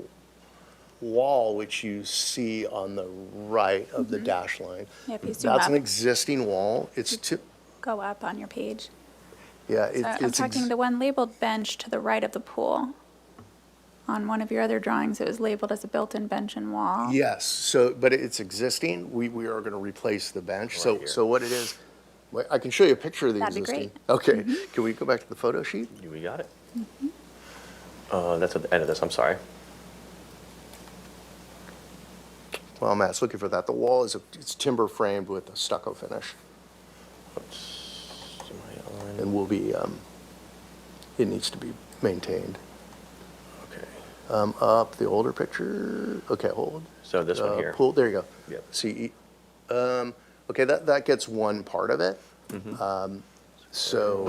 wall which you see on the right of the dash line, Yeah, if you zoom that's up. an existing wall. It's Go up on your page. yeah, So I'm talking the one labeled bench to the right of the pool. On one of your other drawings, it was labeled as a built-in bench and wall. Yes, so, but it's existing. We are going to replace the bench. Right here. So what it is, well, I can show you a picture of the That'd be existing. great. Okay, can we go back to the photo sheet? We got it. That's at the end of this, I'm sorry. Well, Matt's looking for that. The wall it's timber framed with a stucco finish Oops. Am I on? and will be, it needs to be maintained. Okay. Up the older picture. Okay, hold. So this one here. Pool, there you go. Yep. See, okay, that gets one part of it. So.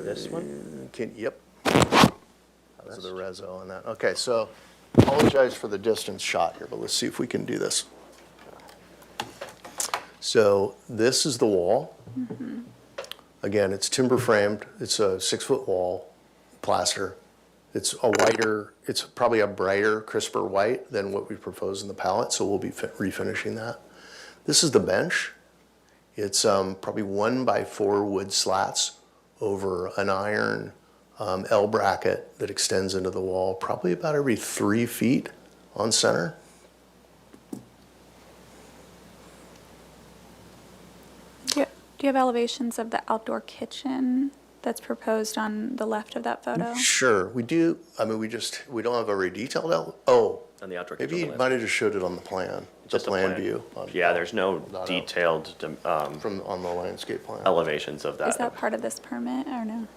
This one? Yep. That's the reso on that. Okay, so apologize for the distance shot here, but let's see if we can do this. So this is the wall. Again, it's timber framed. It's a 6-foot wall, plaster. It's it's probably a brighter, crisper white than what we propose in the palette, so we'll be refinishing that. This is the bench. It's probably 1x4 wood slats over an iron L bracket that extends into the wall, probably about every 3 feet on center. Do you have elevations of the outdoor kitchen that's proposed on the left of that photo? Sure, we do. I mean, we don't have a very detailed, oh, On the outdoor maybe kitchen you plan. might have just showed it on the plan, the Just a plan view. Yeah, there's no Not out. detailed On the landscape plan. elevations of that. Is that part of this permit or no?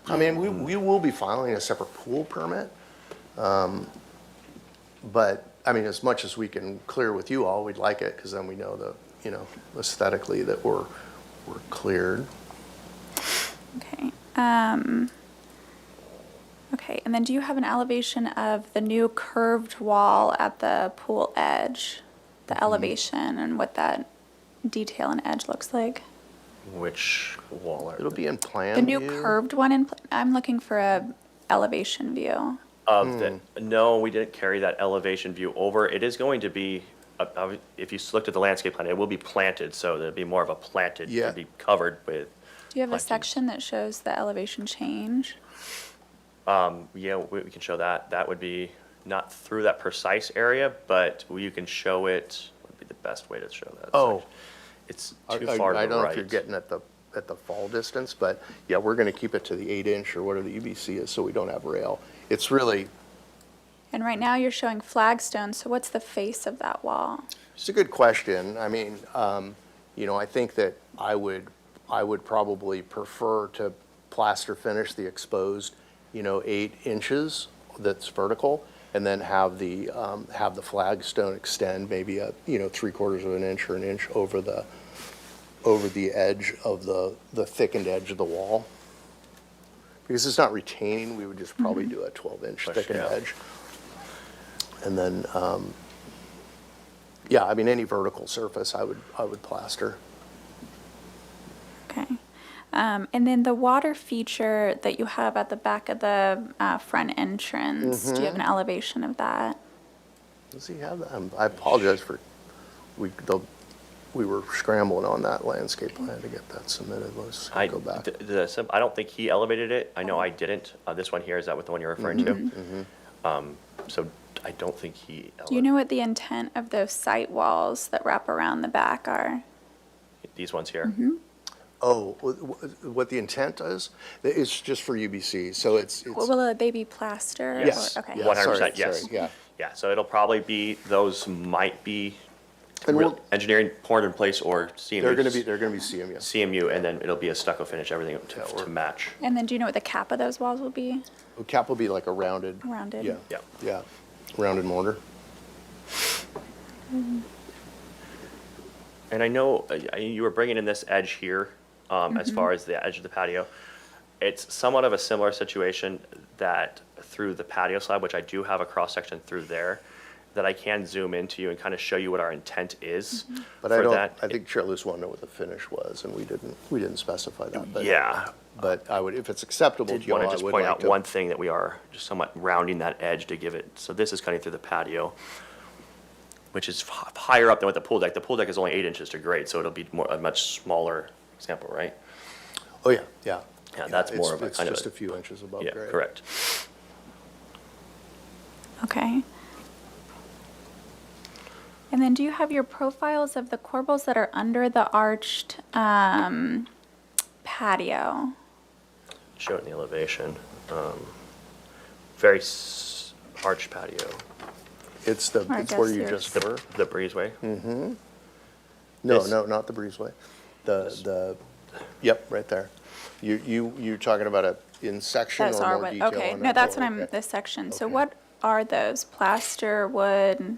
I mean, we will be filing a separate pool permit. But, I mean, as much as we can clear with you all, we'd like it, because then we know aesthetically that we're cleared. Okay. Okay, and then do you have an elevation of the new curved wall at the pool edge? The elevation and what that detail and edge looks like? Which wall are It'll be in plan The new view. curved one, I'm looking for a elevation view. of the, no, we didn't carry that elevation view over. It is going to be, if you looked at the landscape plan, it will be planted, so there'll be more of a planted, Yeah. to be covered with. Do you have a plantings. section that shows the elevation change? Yeah, we can show that. That would be not through that precise area, but you can show it, would be the best way to show that. Oh. section. It's too far to I the don't know if you're right. getting at the fall distance, but yeah, we're going to keep it to the 8-inch or whatever the UBC is, so we don't have rail. It's really, And right now you're showing flagstones, so what's the face of that wall? it's a good question. I mean, I think that I would probably prefer to plaster finish the exposed, 8 inches that's vertical, and then have the flagstone extend maybe a, 3/4 of an inch or an inch over the edge of the thickened edge of the wall. Because it's not retaining, we would just probably do a 12-inch Push, thickened yeah. edge. And then, yeah, I mean, any vertical surface I would plaster. Okay. And then the water feature that you have at the back of the front entrance, do you have an elevation of that? Does he have that? I apologize for, we were scrambling on that landscape plan to get that submitted. Let's I, go back. I don't think he elevated it. I know I didn't. This one here, is that what the one you're referring to? So I don't think he Do you know what the intent of those site walls that wrap around the back are? These ones here. Oh, what the intent is? It's just for UBC, so it's. Will they be plaster? or- Yes. Okay. Yeah, 100%, sorry, yes. sorry, yeah. Yeah, so it'll probably be, those might be And we'll, engineering poured in place or CMU? they're gonna be CMU. CMU, and then it'll be a stucco finish, everything Yeah, or- to match. And then do you know what the cap of those walls will be? The cap will be like a rounded. Rounded. Yeah. Yeah. Yeah, rounded mortar. And I know you were bringing in this edge here, as far as the edge of the patio. It's somewhat of a similar situation that through the patio side, which I do have a cross-section through there, that I can zoom into you and kind of show you what our intent is But I for don't, that. I think Chair Lewis wanted to know what the finish was, and we didn't specify that, but. Yeah. But I would, if it's acceptable to Did you all, want I to just would point like out to. one thing that we are just somewhat rounding that edge to give it, so this is cutting through the patio, which is higher up than with the pool deck. The pool deck is only 8 inches to grade, so it'll be a much smaller example, right? Oh, yeah, yeah. Yeah, that's more of a It's kind of just a- a few inches above Yeah, grade. correct. Okay. And then do you have your profiles of the corbels that are under the arched patio? Show it in the elevation. Very arched patio, It's I it's where guess you here's- just were. the breezeway. No, This- no, not the breezeway. Yep, right there. You're talking about in section Those or are more what, detail okay, on no, that? that's Oh, what I'm, okay. this section. So Okay. what are those? Plaster, wood?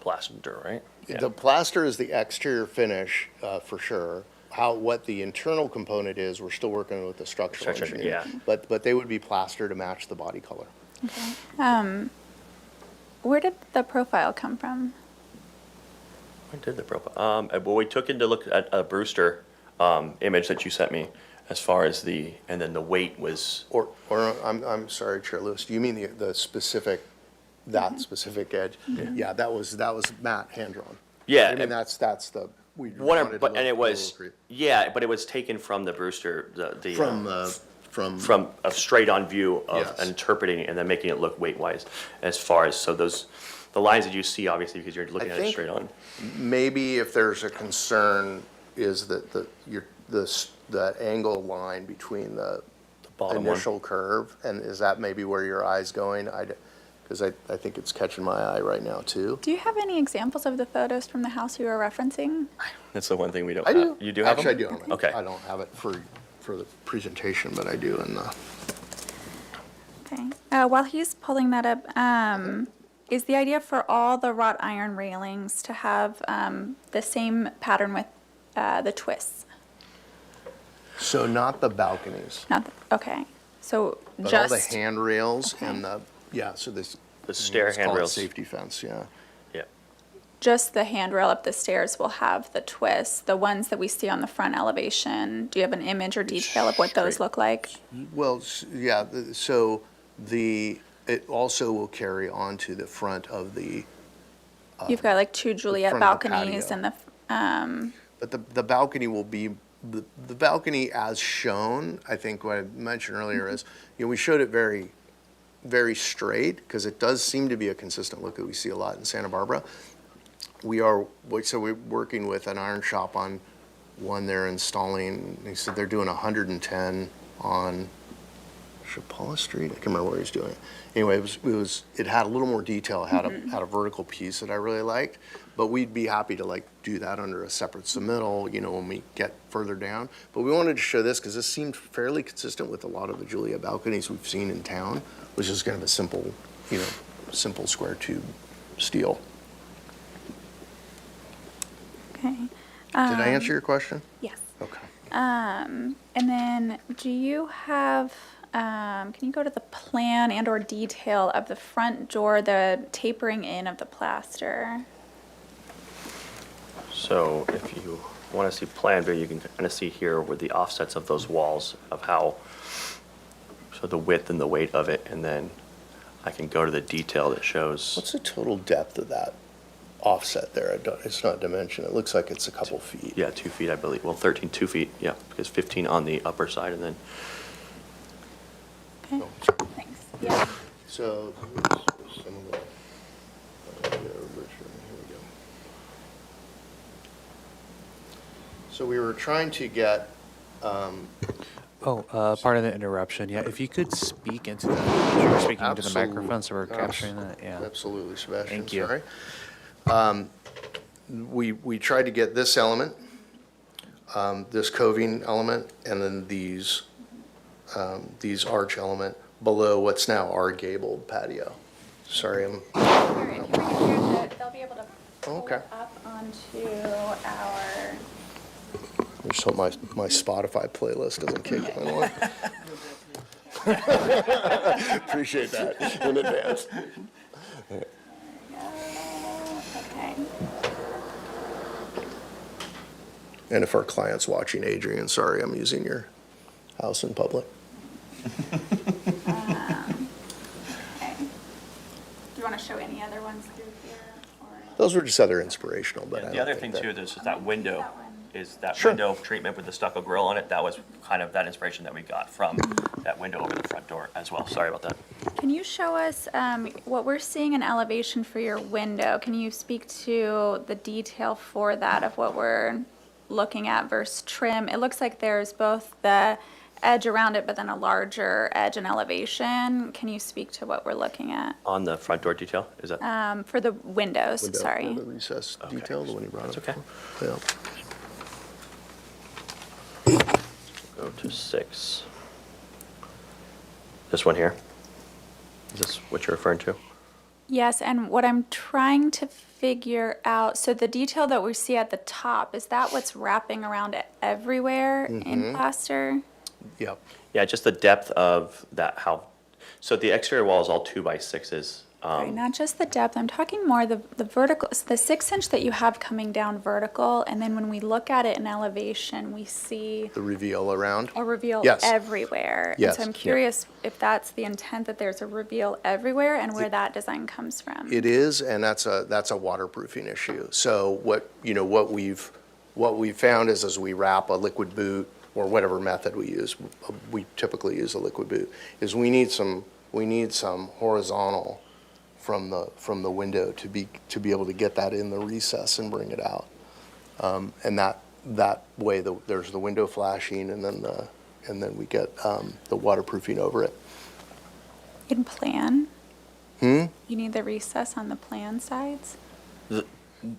Plaster, right? The plaster is the exterior finish, for sure. What the internal component is, we're still working with the structural Structure, engineer. yeah. But they would be plaster to match the body color. Where did the profile come from? Where did the profile? Well, we took into look at a Brewster image that you sent me, as far as and then the weight was. Or I'm sorry, Chair Lewis, do you mean the specific, that specific edge? Yeah, that was Matt hand-drawn. Yeah, I mean, that's we wanted Whatever, to but look and a it was little cre- yeah, but it was taken from the Brewster From a straight-on view of Yes. interpreting and then making it look weight-wise, as far as the lines that you see, obviously, because you're looking at it think- straight on. maybe if there's a concern is that that angle line between the bottom one. initial curve, and is that maybe where your eye's going? Because I think it's catching my eye right now, too. Do you have any examples of the photos from the house you were referencing? That's the one thing we don't I have. do. You do have Actually, them? I do. Okay. I don't have it for the presentation, but I do in the. Okay. While he's pulling that up, is the idea for all the wrought iron railings to have the same pattern with the twists? So not the balconies, Not the, okay. So but all the just handrails Okay. and so this. The stair let's call it handrails. Safety fence, yeah. Yeah. just the handrail up the stairs will have the twists. The ones that we see on the front elevation. Do you have an image or detail of what those straight. look like? Well, yeah, so it also will carry on to the front of the, You've got like two Juliet front of the balconies patio. and the but the balcony will be, the balcony as shown, I think what I mentioned earlier is, we showed it very, very straight, because it does seem to be a consistent look that we see a lot in Santa Barbara. We're working with an iron shop on one they're installing. They said they're doing 110 on Chapala Street. I can't remember where he's doing it. Anyway, it had a little more detail. It had a vertical piece that I really liked. But we'd be happy to do that under a separate submittal, when we get further down. But we wanted to show this because this seemed fairly consistent with a lot of the Julia balconies we've seen in town, which is kind of a simple, simple square tube steel. okay. Did I answer your question? Yes. Okay. And then do you have, can you go to the plan and or detail of the front door, the tapering in of the plaster? So if you want to see plan view, you can kind of see here where the offsets of those walls of so the width and the weight of it, and then I can go to the detail that shows. What's the total depth of that offset there? It's not dimension. It looks like it's a couple feet. Yeah, 2 feet, I believe. Well, 2 feet, yeah, because 15 on the upper side, and then Okay, Oh, thanks. Yeah. So, some of the, here we go. So we were trying to get, Pardon the interruption. Yeah, if you could speak into the, you're speaking into the Absolute- microphone, so we're capturing that. Yeah. Absolutely, Sebastian, Thank you. sorry. we tried to get this element, this coving element, and then these arch element below what's now our gabled patio. Sorry, I'm, Here, if you bring it here, they'll be able to pull Okay. it up onto our, I just hope my Spotify playlist doesn't kick in. Appreciate that in advance. okay. And if our client's watching, Adrian, sorry, I'm using your house in public. Okay. Do you want to show any other ones through here? Or? Those were just other inspirational, but I The don't other think thing that- too, there's just that window, That one. is that Sure. window treatment with the stucco grill on it. That was kind of that inspiration that we got from that window over the front door as well. Sorry about that. Can you show us what we're seeing in elevation for your window? Can you speak to the detail for that of what we're looking at versus trim? It looks like there's both the edge around it, but then a larger edge and elevation. Can you speak to what we're looking at? On the front door detail, is that? For the windows, window, sorry. The recess detail, the one you brought up. That's okay. Yeah. Go to 6. This one here? Is this what you're referring to? Yes, and what I'm trying to figure out, so the detail that we see at the top, is that what's wrapping around it everywhere in plaster? Yep. Yeah, just the depth of that, so the exterior wall is all 2x6s. Right, not just the depth, I'm talking more the vertical, the 6-inch that you have coming down vertical, and then when we look at it in elevation, we see The reveal around. a reveal Yes. everywhere. Yes. And so I'm curious if that's the intent, that there's a reveal everywhere, and where that design comes from. It is, and that's a waterproofing issue. So what we've found is as we wrap a liquid boot or whatever method we use, we typically use a liquid boot, is we need some horizontal from the window to be able to get that in the recess and bring it out. And that way there's the window flashing and then we get the waterproofing over it. In plan? You need the recess on the plan sides?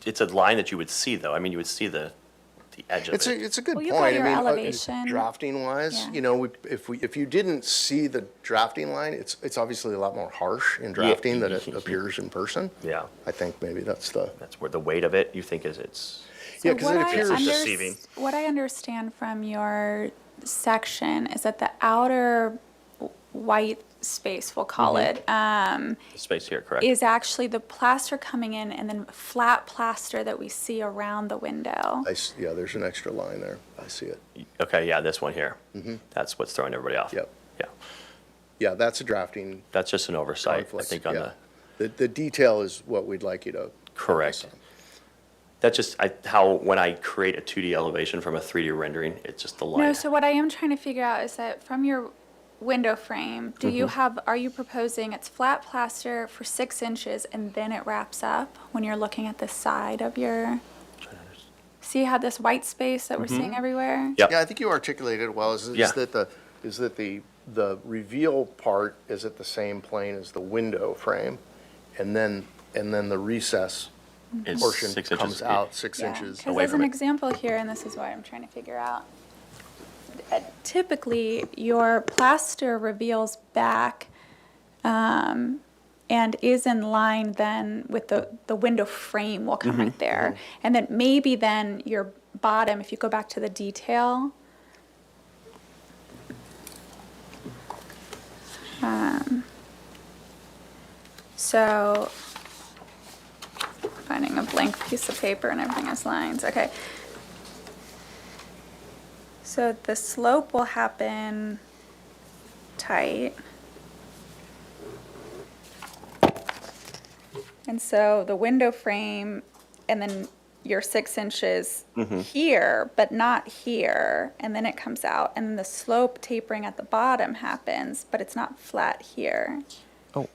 It's a line that you would see, though. I mean, you would see the edge of it. It's a good Well, point. you've got I your mean, elevation. drafting wise, Yeah. if you didn't see the drafting line, it's obviously a lot more harsh in drafting than it appears in person. Yeah, I think maybe that's that's where the weight of it, you think it's, yeah, So because it what I appears deceiving. What I understand from your section is that the outer white space, we'll call it, the space here, correct? is actually the plaster coming in and then flat plaster that we see around the window. Yeah, there's an extra line there. I see it. Okay, yeah, this one here. That's what's throwing everybody off. Yep. Yeah, Yeah, that's a drafting that's just an oversight, I conflict. think, on Yeah. the, The detail is what we'd like you to. correct. focus on. That's just how, when I create a 2D elevation from a 3D rendering, it's just the line. No, so what I am trying to figure out is that from your window frame, are you proposing it's flat plaster for 6 inches and then it wraps up when you're looking at the side of your, see how this white space that we're seeing everywhere? Yep. Yeah, I think you articulated it well. Yeah. Is that the reveal part is at the same plane as the window frame, and then the recess It's portion 6 inches. comes out 6 Yeah, inches. because away as from an it. example here, and this is why I'm trying to figure out, typically your plaster reveals back and is in line then with the window frame will come right there. And then maybe then your bottom, if you go back to the detail, so finding a blank piece of paper and everything has lines, okay. So the slope will happen tight. And so the window frame and then your 6 inches here, but not here, and then it comes out. And then the slope tapering at the bottom happens, but it's not flat here. Oh,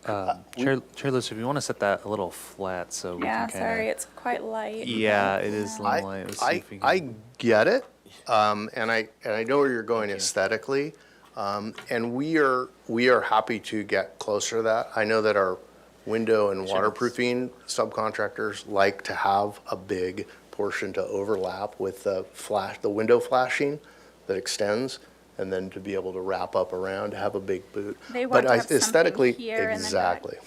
Chair Lewis, if you want to set that a little flat so we Yeah, can kind of. sorry, it's quite light. Yeah, it is a I, little light. Let's see if we can- I get it, and I know where you're going aesthetically, and we are happy to get closer to that. I know that our window and waterproofing subcontractors like to have a big portion to overlap with the window flashing that extends, and then to be able to wrap up around, to have a big boot. They But want to have something aesthetically, here and then back. exactly.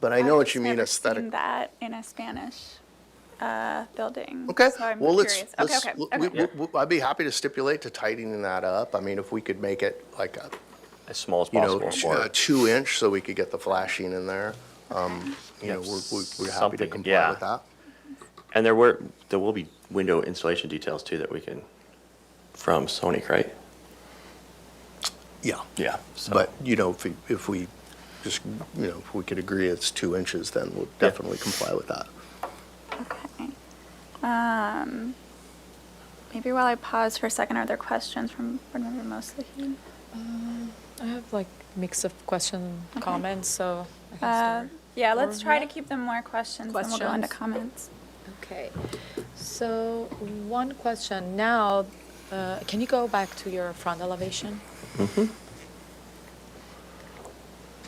But I know what you mean I've aesthetic. seen that in a Spanish building. Okay, So I'm well, curious. Okay. I'd be happy to stipulate to tightening that up. I mean, if we could make it like a, As small as you know, possible. a 2-inch so we could get the flashing in there. You know, we're happy to Something, comply yeah. with that. And there will be window installation details too that we can, from Sonic, right? Yeah. Yeah. So- But, you know, if we just, you know, if we could agree it's 2 inches, then we'll definitely comply with that. Okay. Maybe while I pause for a second, are there questions from board member Mosley? I have like mix of question, Okay. comments, so I can start. Yeah, let's Or try to not? keep them more questions, then we'll go into Questions? comments. Okay, so one question now, can you go back to your front elevation?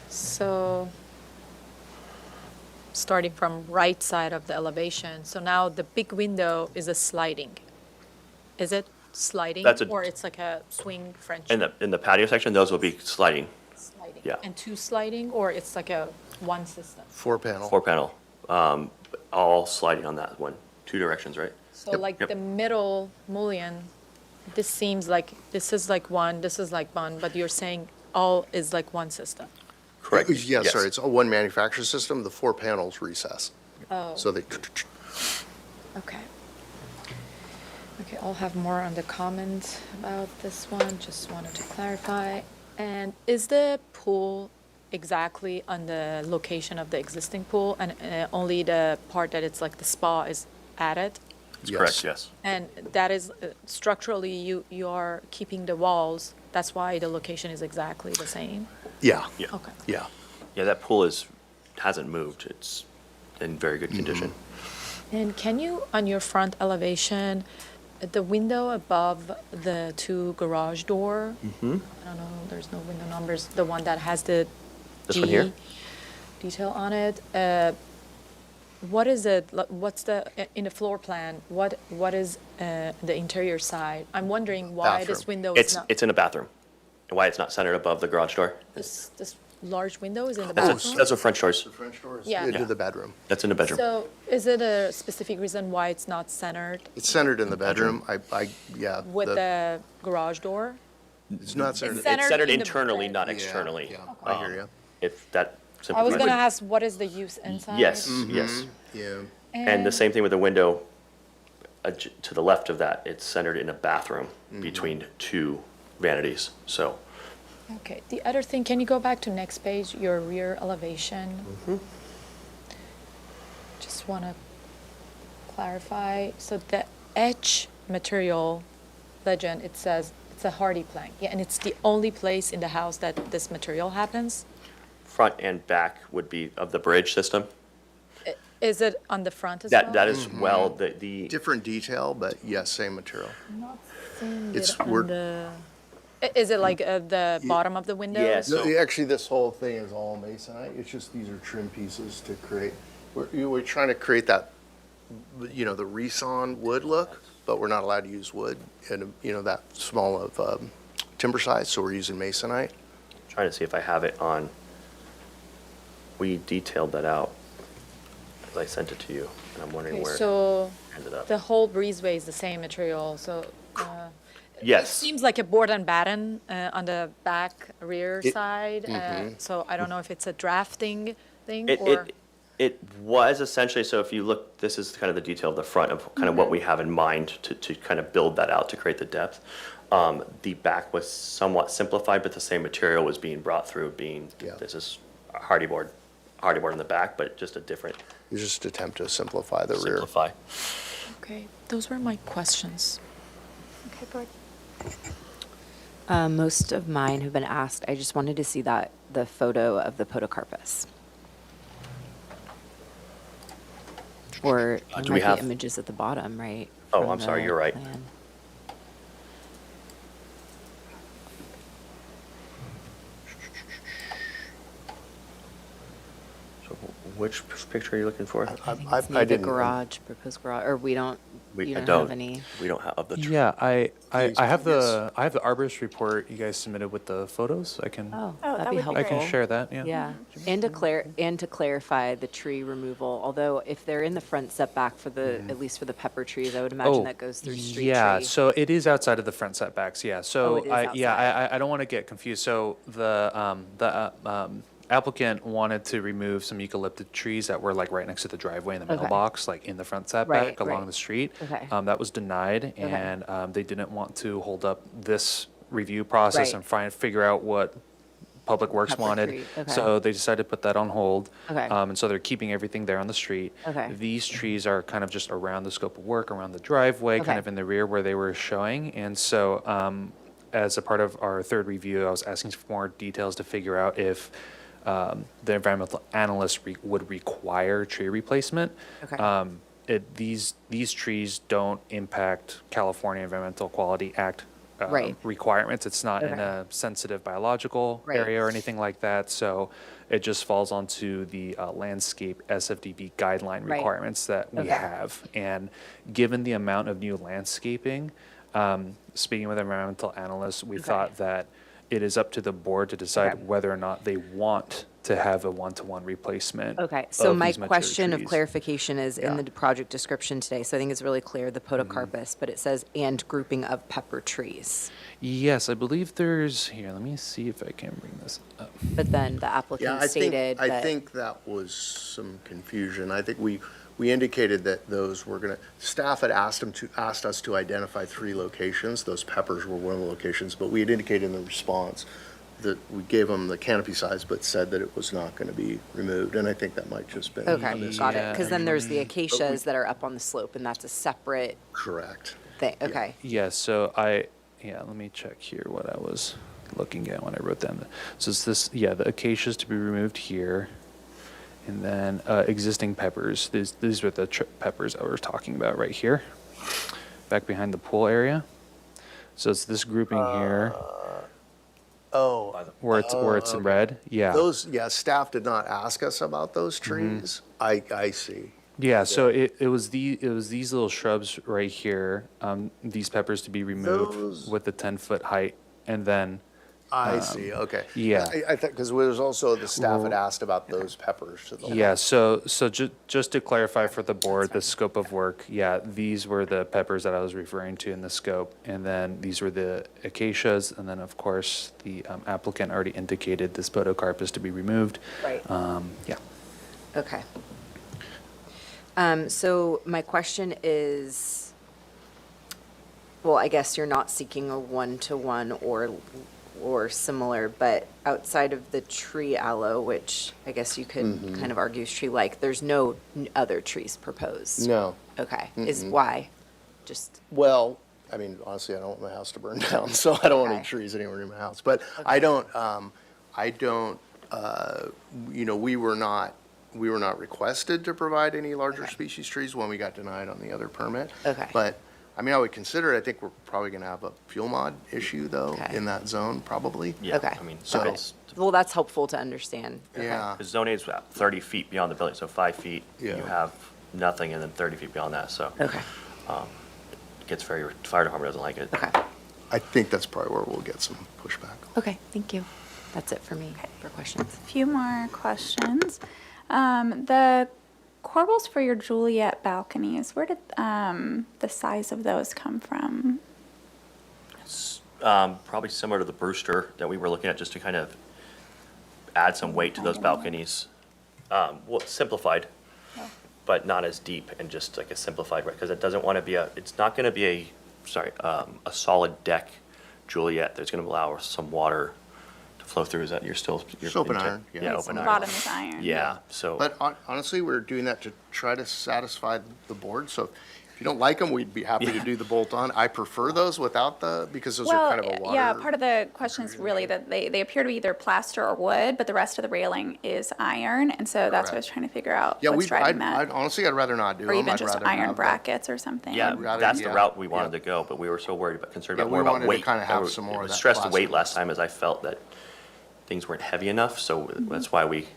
So, starting from right side of the elevation, so now the big window is a sliding. Is it sliding? That's a- Or it's like a swing French? In the patio section, those will be sliding, Sliding. yeah. And two sliding, or it's like a one system? 4-panel. 4-panel, all sliding on that one, 2 directions, right? So Yep. like Yep. the middle mullion, this seems like, this is like one, this is like one, but you're saying all is like one system? Correct. Yes, sorry, it's a one manufacturer system, the 4 panels recess. Oh. So they, Okay. Okay, I'll have more on the comment about this one, just wanted to clarify. And is the pool exactly on the location of the existing pool, and only the part that it's like the spa is added? That's correct, yes. And that is structurally, you are keeping the walls, that's why the location is exactly the same? yeah, Yeah. Okay. yeah. Yeah, that pool hasn't moved. It's in very good condition. And can you, on your front elevation, the window above the 2 garage door? I don't know, there's no window numbers, the one that has the This one here? D detail on it. What is it, what's the, in the floor plan, what is the interior side? I'm wondering why this Bathroom. window is not, It's in a bathroom. And why it's not centered above the garage door? this large window is in the That's bathroom? what French doors. The French door is Yeah. into the bedroom. That's in the bedroom. So is it a specific reason why it's not centered It's centered in the bedroom. Yeah. with the garage door? It's not centered. It's centered It's centered in the internally, bed. not Yeah, externally. Yeah, I hear you. If that I simplifies. was gonna ask, what is the use inside? Yes, yes. Yeah. And the same thing with the window to the left of that, it's centered in a bathroom between 2 vanities, so. Okay, the other thing, can you go back to next page, your rear elevation? Just want to clarify, so the edge material legend, it says it's a hardy plank, yeah, and it's the only place in the house that this material happens? Front and back would be of the bridge system. Is it on the front as well? That is well, the, Different detail, but yes, same material. I'm not seeing It's- it on we're- the, is it like the bottom of the window? Yes. No, So- actually, this whole thing is all masonite. It's just these are trim pieces to create, we're trying to create that, you know, the resawn wood look, but we're not allowed to use wood and, you know, that small of timber size, so we're using masonite. trying to see if I have it on, we detailed that out. I sent it to you, and I'm wondering Okay, where it so ended up. the whole breezeway is the same material, so. It Yes, seems like a board and batten on the back rear It- side, so I don't know if it's a drafting thing it, or. it was essentially, so if you look, this is kind of the detail of the front of kind of what we have in mind to kind of build that out to create the depth. The back was somewhat simplified, but the same material was being brought through, Yeah. this is hardy board on the back, but just a different You just attempt to simplify the rear. simplify. Okay, those were my questions. Okay, board. Most of mine have been asked. I just wanted to see the photo of the podocarpus. Or there do we might have- be images at the bottom, right? Oh, from I'm sorry, the you're right. plan. So Which picture are you looking for? I think I it's near the didn't- garage, proposed garage, or you I don't have any? We don't have the. Yeah, I have Yes. the arborist report you guys submitted with the photos. I can Oh, that that'd be would be helpful. I can share that. Yeah. Yeah, and to clarify the tree removal, although if they're in the front setback for at least for the pepper trees, I would imagine that goes through street yeah. tree. So it is outside of the front setbacks. Yeah. So it is I don't want to get confused. So the applicant wanted to remove some eucalyptus trees that were like right next to the driveway in the Okay. mailbox, like in the front setback along right. the street. Okay. That was denied, and they didn't want to hold up this review process Right. and figure out what Public Works Pepper wanted. tree, okay. So they decided to put that on hold. Okay. And so they're keeping everything there on the street. Okay. These trees are kind of just around the scope of work, around the driveway, Okay. kind of in the rear where they were showing. And so as a part of our third review, I was asking for more details to figure out if the environmental analyst would require tree replacement. Okay. These trees don't impact California Environmental Quality Act Right. requirements. It's not in Okay. a sensitive biological Right. area or anything like that. So it just falls onto the landscape SFDB guideline Right. requirements that we Okay. have. And given the amount of new landscaping, speaking with environmental analysts, we thought that it is up to the board to decide Okay. whether or not they want to have a one-to-one replacement. Okay, so of my these mature question of trees. clarification is in Yeah. the project description today, so I think it's really clear, the podocarpus, but it says, and grouping of pepper trees. Yes, I believe there's, here, let me see if I can bring this up. But then the Yeah, applicant stated I that, think that was some confusion. I think we indicated that those were gonna, staff had asked us to identify 3 locations. Those peppers were one of the locations, but we had indicated in the response that we gave them the canopy size, but said that it was not gonna be removed, and I think that might just been. a okay, got it, Yeah, because then there's the But we- acacias that are up on the slope, and that's a separate Correct. thing, okay. Yeah, so let me check here what I was looking at when I wrote down. So it's this, yeah, the acacias to be removed here. And then existing peppers, these were the peppers I was talking about right here, back behind the pool area. So it's this grouping here, Oh, where it's in red, yeah. those, yeah, staff did not ask us about those trees. I see. Yeah, so it was these little shrubs right here, these peppers to be removed Those- with the 10-foot height, and then I see, okay. yeah. I think, because there was also, the staff had asked about those peppers to the left. yeah, so just to clarify for the board, the scope of work, yeah, these were the peppers that I was referring to in the scope, and then these were the acacias, and then of course the applicant already indicated this podocarpus to be removed. Right. Yeah. Okay. So my question is, well, I guess you're not seeking a one-to-one or similar, but outside of the tree aloe, which I guess you could kind of argue is tree-like, there's no other trees proposed? No. Okay, is why? Just, Well, I mean, honestly, I don't want my house to burn down, so I don't want any Okay. trees anywhere near my house. But I don't, we were not requested to provide any larger Okay. species trees when we got denied on the other permit. Okay. But, I mean, I would consider it. I think we're probably gonna have a fuel mod issue, though, Okay. in that zone, probably. Yeah, Okay. I mean, So- okay. Well, that's helpful to understand. Okay. Yeah. the zoning is about 30 feet beyond the building, so 5 feet, Yeah. you have nothing, and then 30 feet beyond that, so. Okay, It gets fire department doesn't like it. okay, I think that's probably where we'll get some pushback. okay, thank you. That's it for me for questions. A few more questions. The corbels for your Juliet balconies, where did the size of those come from? Probably similar to the Brewster that we were looking at, just to kind of add some weight to those balconies. Well, simplified, but not as deep, and just like a simplified, right? Because it doesn't want to be it's not going to be a solid deck Juliet that's going to allow some water to flow through. Is that you're It's open iron, yeah. Yeah, It's open iron. Bottom is iron. Yeah, so. But honestly, we're doing that to try to satisfy the board, so if you don't like them, we'd be happy to do the bolt-on. I prefer those without because those are kind of a water. Yeah, part of the question is really that they appear to be either plaster or wood, but the rest of the railing is iron, and so that's what I was trying to figure out Yeah, what's driving I'd that. honestly, I'd rather not do them. Or even I'd just rather iron have the- brackets or something. Yeah, rather- that's the yeah, route we wanted yeah. to go, but we were so concerned Yeah, about we more about wanted to weight. kinda have We- some more of that Stressed the weight plastic. last time, as I felt that things weren't heavy enough, so that's why we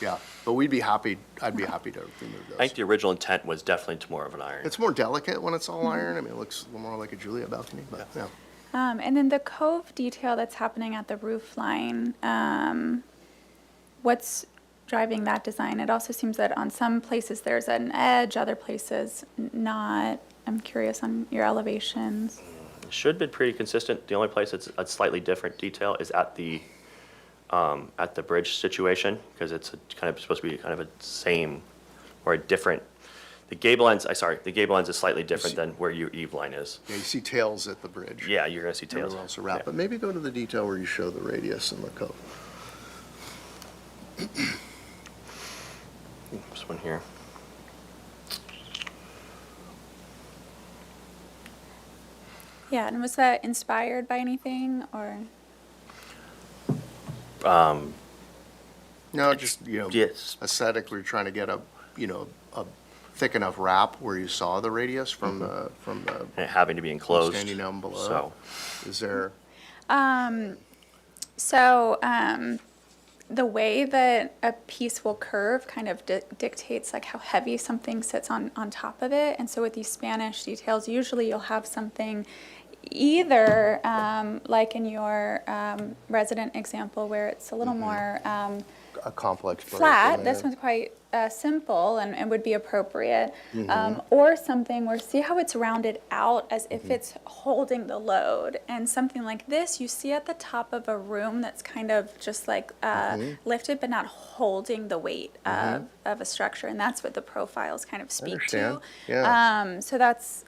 Yeah, but I'd be happy to remove I think those. the original intent was definitely to more of an iron. It's more delicate when it's all iron. I mean, it looks a little more like a Julia balcony, but yeah. And then the cove detail that's happening at the roof line, what's driving that design? It also seems that on some places there's an edge, other places not. I'm curious on your elevations. Should have been pretty consistent. The only place that's a slightly different detail is at the bridge situation, because it's kind of supposed to be kind of a same or a different. The gable ends is slightly different than where your eave line is. Yeah, you see tails at the bridge. Yeah, you're gonna see tails. Everywhere else around, Yeah. but maybe go to the detail where you show the radius and the cove. This one here. Yeah, and was that inspired by anything or? No, just, Yes. aesthetic, we're trying to get a thick enough wrap where you saw the radius from the And it having to be enclosed. standing down below. So, Is there, The way that a piece will curve kind of dictates like how heavy something sits on top of it. And so with these Spanish details, usually you'll have something either like in your resident example where it's a little more a complex break flat. in This there? one's quite simple and would be appropriate. Or something where see how it's rounded out as if it's holding the load. And something like this you see at the top of a room that's kind of just like lifted but not holding the weight of a structure. And that's what the profiles kind of speak to. understand. Yeah. So that's,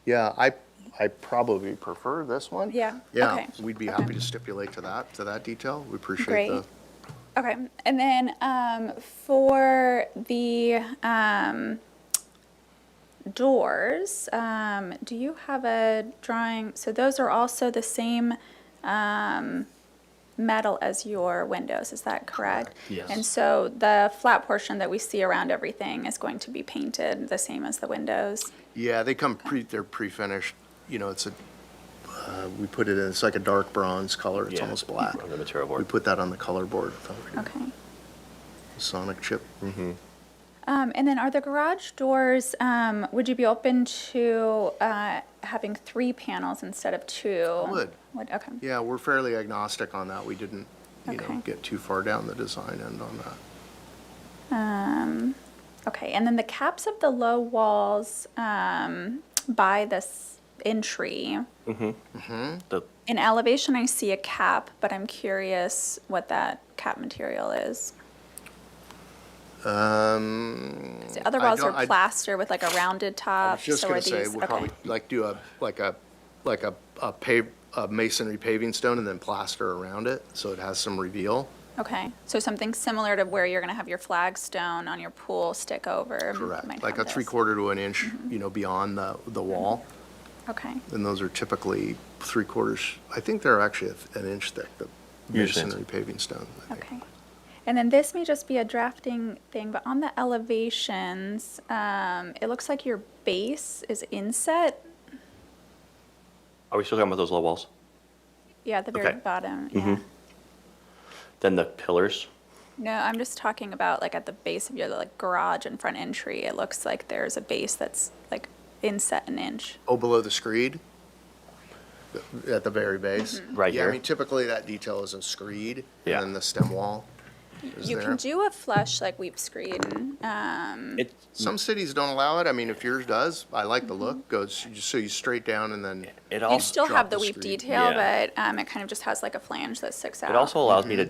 Yeah, I probably prefer this one. Yeah, Yeah, okay, we'd be okay. happy to stipulate to that detail. We appreciate Great. the. okay. And then for the doors, do you have a drawing? So those are also the same metal as your windows, is that correct? Yes. And so the flat portion that we see around everything is going to be painted the same as the windows? Yeah, they're pre-finished. It's we put it in, it's like a dark bronze color. It's Yeah, almost black. on the material board. We put that on the color board. Okay. Sonic chip. And then are the garage doors, would you be open to having 3 panels instead of 2? Would. Okay. Yeah, we're fairly agnostic on that. We didn't, Okay. get too far down the design end on that. Okay, and then the caps of the low walls by this entry. The, In elevation, I see a cap, but I'm curious what that cap material is. The other I walls don't- are plaster with like a rounded I top. was just so gonna are say, these, we'll okay. probably do a masonry paving stone and then plaster around it, so it has some reveal. Okay, so something similar to where you're gonna have your flagstone on your pool stick over. Correct. might Like have a this. 3/4 to an inch, beyond the wall. Okay, And those are typically 3/4, I think they're actually an inch thick, the Usually it's- masonry paving stone. I think. okay. And then this may just be a drafting thing, but on the elevations, it looks like your base is inset. are we still talking about those low walls? Yeah, at the very Okay. bottom, yeah. Then the pillars? No, I'm just talking about like at the base of your like garage and front entry, it looks like there's a base that's like inset an inch. Oh, below the screed? At the very base? Right Yeah, I here? mean, typically that detail is a screed, and Yeah. then the stem wall is You there. can do a flush like weep screen. It, Some cities don't allow it. I mean, if yours does, I like the look. Goes, so you straight down and then, it You also, still drop have the the weep screen. detail, Yeah. but it kind of just has like a flange that sticks out. it also allows me to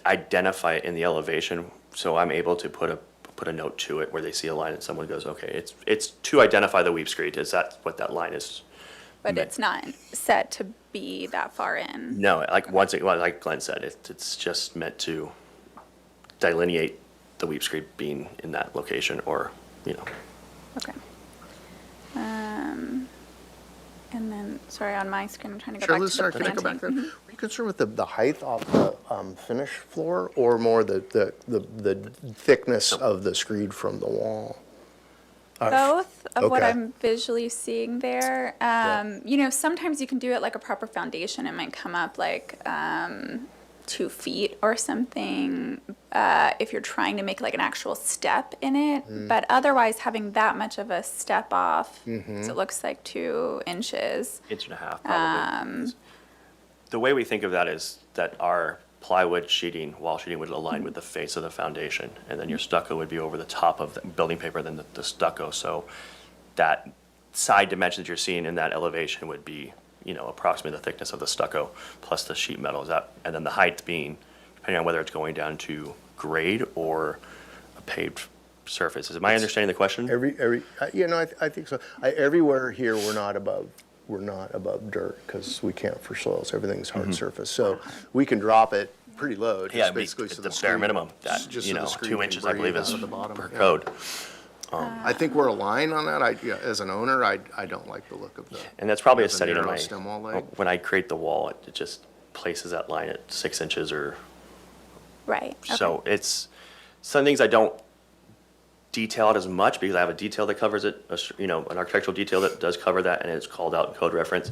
identify it in the elevation, so I'm able to put a note to it where they see a line and someone goes, okay, it's to identify the weep screed. Is that what that line is? But it's not set to be that far in. No, like like Glenn said, it's just meant to delineate the weep screed being in that location, or, Okay. And then, sorry, on my screen, I'm trying to go sure, back let's to start, the can I go back planting. there? Were you concerned with the height of the finished floor or more the thickness of the screed from the wall? Both of what Okay. I'm visually seeing there. Sometimes you can do it like a proper foundation. It might come up like 2 feet or something, if you're trying to make like an actual step in it. But otherwise, having that much of a step off, so it looks like 2 inches. Inch and a half, probably. The way we think of that is that our plywood sheeting, wall sheeting would align with the face of the foundation, and then your stucco would be over the top of the building paper, then the stucco. So that side dimension that you're seeing in that elevation would be, approximately the thickness of the stucco plus the sheet metal. Is that, and then the height being, depending on whether it's going down to grade or a paved surface. Is my understanding the question? I think so. Everywhere here, we're not above dirt because we can't for soils. Everything's hard surface. So we can drop it pretty low. Yeah, just basically it's so the the bare screen- minimum, that, just so the screen 2 can inches, I breathe believe, out is of the bottom, per yeah. code. I think we're aligned on that. As an owner, I don't like the look of the. And that's probably a the setting in narrow my, stem wall leg. when I create the wall, it just places that line at 6 inches or, Right. Okay. so it's, some things I don't detail it as much because I have a detail that covers it, an architectural detail that does cover that, and it's called out in code reference.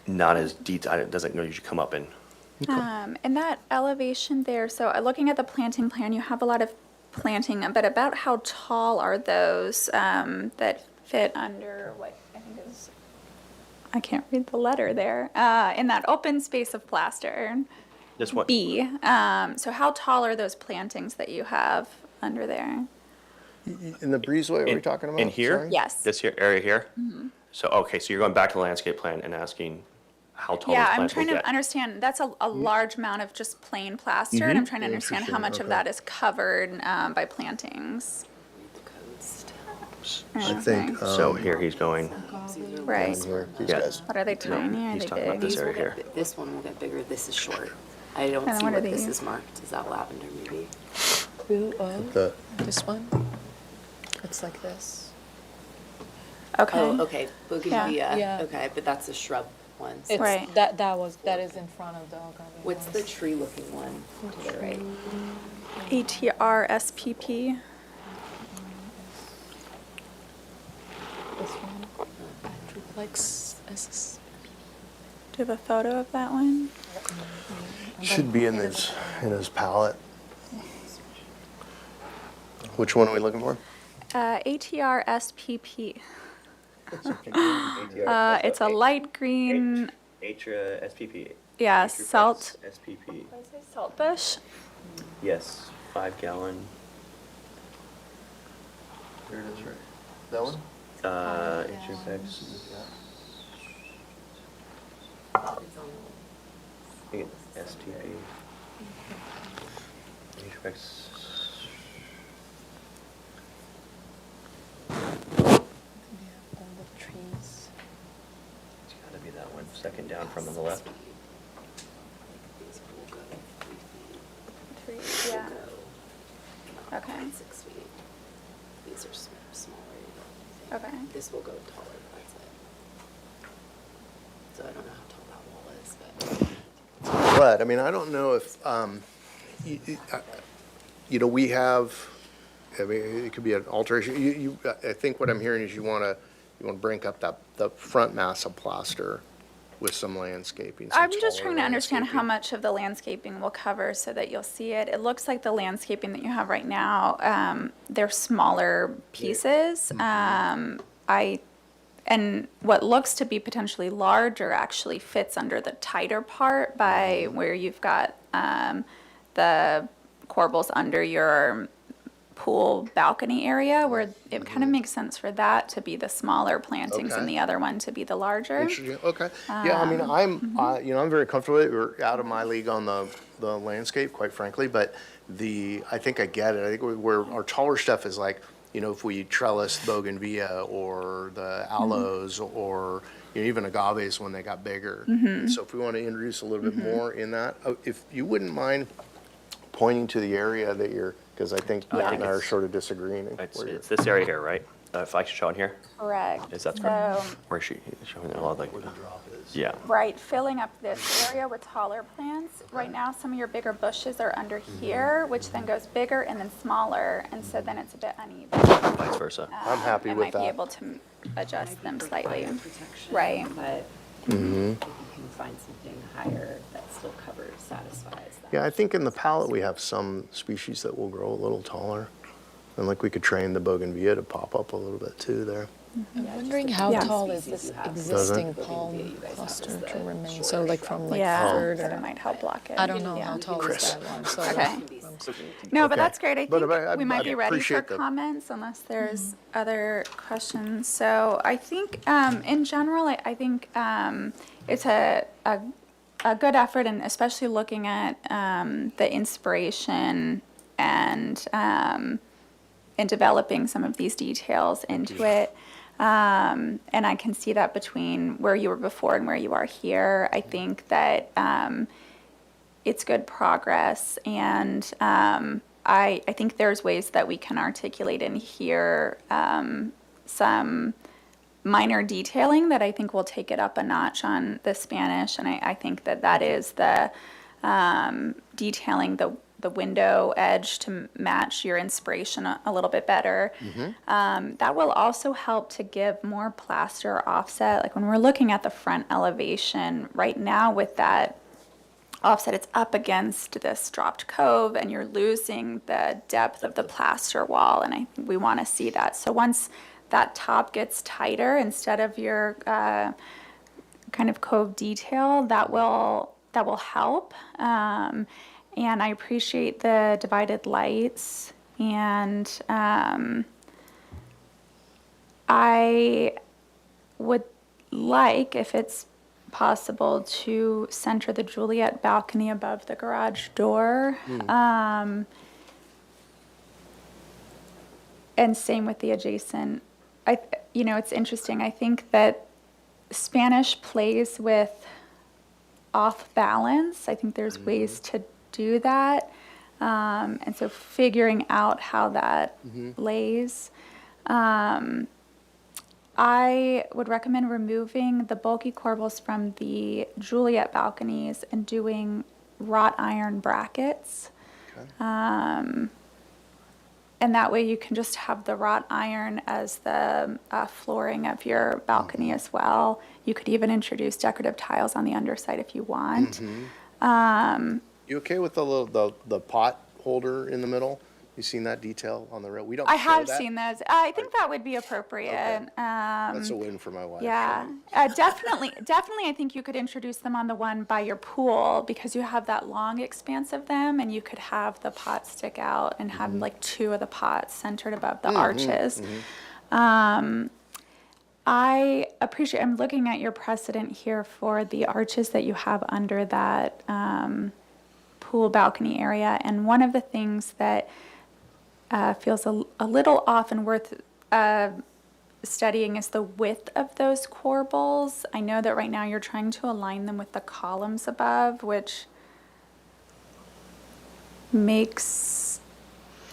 Not as detailed, it doesn't usually come up in. And that elevation there, so looking at the planting plan, you have a lot of planting, but about how tall are those that fit under what I think is, I can't read the letter there, in that open space of plaster, This one, B. So how tall are those plantings that you have under there? In the breezeway, are we talking about? in here? Sorry? Yes. This here, area here? So, okay, so you're going back to the landscape plan and asking how tall those Yeah, I'm plants will trying to get. understand, that's a large amount of just plain plaster, and I'm trying to understand how much of that is covered by plantings. I think. So here he's going, Right. Here, these Yeah. guys. What are they, tiny? Are he's they talking about big? this These will area here. get, this one will get bigger, this is short. I don't And see what are what this these? is marked, is that lavender maybe? The- This one? It's like this. Okay. Oh, okay, bougainvillea, Yeah. okay, but that's a shrub one. So It's, Right. that is in front of the garden. what's the tree looking one to the right? ATR SPP. This one. Duplex, Do you have a photo of that one? Should be in his palette. Which one are we looking for? ATR SPP. It's a light green, SPP. yeah, salt. SPP. What is it, salt bush? Yes, 5 gallon, There it is, right. That one? Atrifex, I think it's STP. Atrifex. all the trees. It's gotta be that one, second down from on the left. These will go 3 feet. Tree, yeah. Go Okay. 6 feet. These are smaller. Okay. This will go taller, that's it. So I don't know how tall that wall is, but. But, I mean, I don't know if, we have, I mean, it could be an alteration. I think what I'm hearing is you want to break up the front mass of plaster with some landscaping. some I'm just taller trying to understand how landscaping. much of the landscaping will cover so that you'll see it. It looks like the landscaping that you have right now, they're smaller pieces. And what looks to be potentially larger actually fits under the tighter part by where you've got the corbels under your pool balcony area, where it kind of makes sense for that to be the smaller plantings Okay. and the other one to be the larger. Interesting, okay. Yeah, I mean, I'm very comfortable with it. We're out of my league on the landscape, quite frankly, but I think I get it. I think where our taller stuff is like, if we trellis bougainvillea or the aloes or even agaves when they got bigger. So if we want to introduce a little bit more in that, if you wouldn't mind pointing to the area that because I think Matt and I are sort of disagreeing. It's this area here, right? If I can show in here, Correct. is that So, correct? Where is she showing a lot like, yeah. right, filling up this area with taller plants. Right now, some of your bigger bushes are under here, which then goes bigger and then smaller, and so then it's a bit uneven. Vice versa. I'm happy I with might be that. able to adjust them slightly. Fire protection, Right. But if you can find something higher that still covers satisfies that. Yeah, I think in the palette, we have some species that will grow a little taller. And like we could train the bougainvillea to pop up a little bit too there. I'm wondering how Yeah. tall is this existing Bougainvillea palm you guys have cluster is to the remain? So shorter like shrub. from like Yeah, third that or, it might help block it. I don't know Yeah. how tall is Chris. that one, so. Okay. No, but Okay. that's great. I But think I we might be ready for appreciate the- comments unless there's other questions. So I think, in general, I think it's a good effort, and especially looking at the inspiration and in developing some of these details into it. And I can see that between where you were before and where you are here. I think that it's good progress, and I think there's ways that we can articulate in here some minor detailing that I think will take it up a notch on the Spanish, and I think that that is the detailing the window edge to match your inspiration a little bit better. That will also help to give more plaster offset. Like when we're looking at the front elevation right now with that offset, it's up against this dropped cove and you're losing the depth of the plaster wall, and I think we want to see that. So once that top gets tighter instead of your kind of cove detail, that will help. And I appreciate the divided lights, and I would like, if it's possible, to center the Juliet balcony above the garage door. And same with the adjacent. It's interesting. I think that Spanish plays with off balance. I think there's ways to do that. And so figuring out how that lays. I would recommend removing the bulky corbels from the Juliet balconies and doing wrought iron brackets. And that way you can just have the wrought iron as the flooring of your balcony as well. You could even introduce decorative tiles on the underside if you want. You okay with the pot holder in the middle? You seen that detail on the road? We don't I show have that. seen those. I think that would be appropriate. Okay. That's a win for my wife. Yeah, definitely. I think you could introduce them on the one by your pool because you have that long expanse of them, and you could have the pot stick out and have like two of the pots centered above the arches. I appreciate. I'm looking at your precedent here for the arches that you have under that pool balcony area, and one of the things that feels a little off and worth studying is the width of those corbels. I know that right now you're trying to align them with the columns above, which makes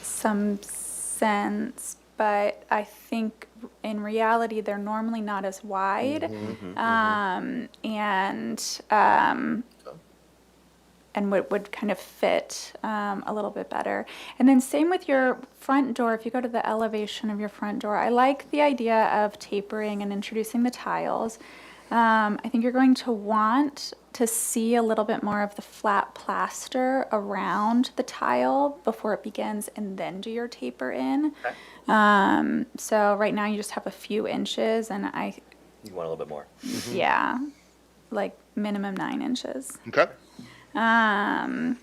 some sense, but I think in reality they're normally not as wide. And would kind of fit a little bit better. And then same with your front door. If you go to the elevation of your front door, I like the idea of tapering and introducing the tiles. I think you're going to want to see a little bit more of the flat plaster around the tile before it begins, and then do your taper in. So right now you just have a few inches, and You want a little bit more. yeah, like minimum 9 inches. Okay. I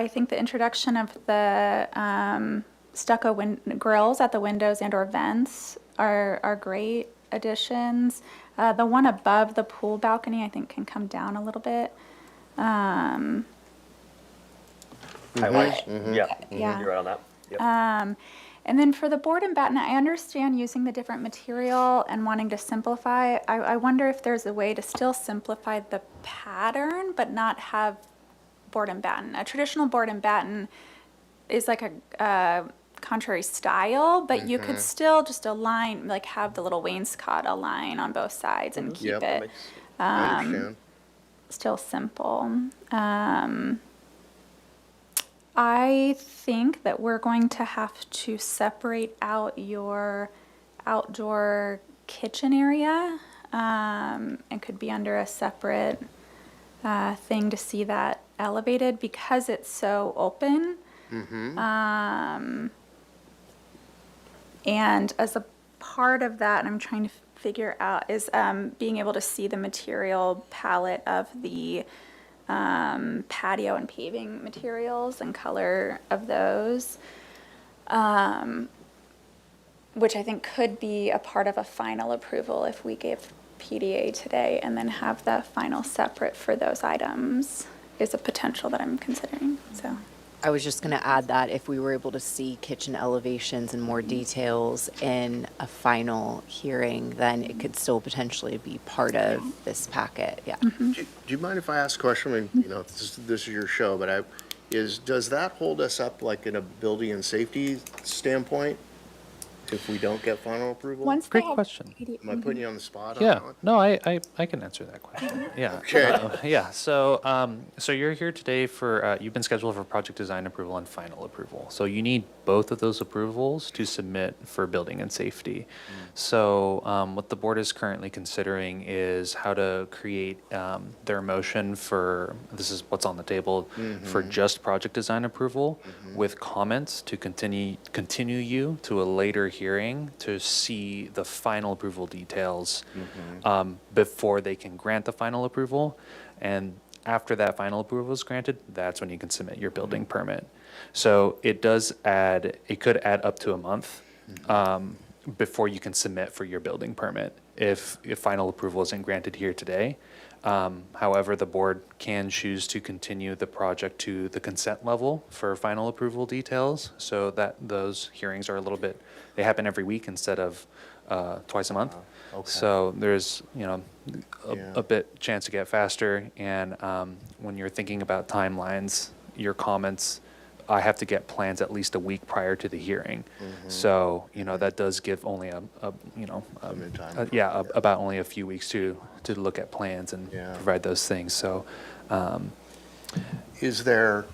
think the introduction of the stucco grills at the windows and or vents are great additions. The one above the pool balcony I think can come down a little bit. Height-wise, yeah, Yeah. you're right on that. Yep. And then for the board and batten, I understand using the different material and wanting to simplify. I wonder if there's a way to still simplify the pattern, but not have board and batten. A traditional board and batten is like a contrary style, but you could still just align, like have the little wainscot align on both sides and keep Yep. it I understand. still simple. I think that we're going to have to separate out your outdoor kitchen area. It could be under a separate thing to see that elevated because it's so open. And as a part of that, I'm trying to figure out, is being able to see the material palette of the patio and paving materials and color of those, which I think could be a part of a final approval if we gave PDA today and then have the final separate for those items is a potential that I'm considering, so. I was just going to add that if we were able to see kitchen elevations and more details in a final hearing, then it could still potentially be part of this packet, yeah. Do you mind if I ask a question? I mean, you know, this is your show, but does that hold us up like in a building and safety standpoint if we don't get final approval? Once they Great have question. Am I putting you on the spot on Yeah, that one? no, I can answer that question. Yeah. Okay. Yeah, so, so you're here today for, you've been scheduled for project design approval and final approval. So you need both of those approvals to submit for building and safety. So, what the board is currently considering is how to create, their motion for, this is what's on the table, for just project design approval with comments to continue you to a later hearing to see the final approval details before they can grant the final approval. And after that final approval is granted, that's when you can submit your building permit. So it could add up to a month before you can submit for your building permit if final approval isn't granted here today. However, the board can choose to continue the project to the consent level for final approval details, so that those hearings are they happen every week instead of twice a month. Okay. So there's, Yeah. a bit chance to get faster, and when you're thinking about timelines, your comments, I have to get plans at least a week prior to the hearing. So, that does give only Limited time. about only a few weeks to look at plans and Yeah. provide those things. So, Is there,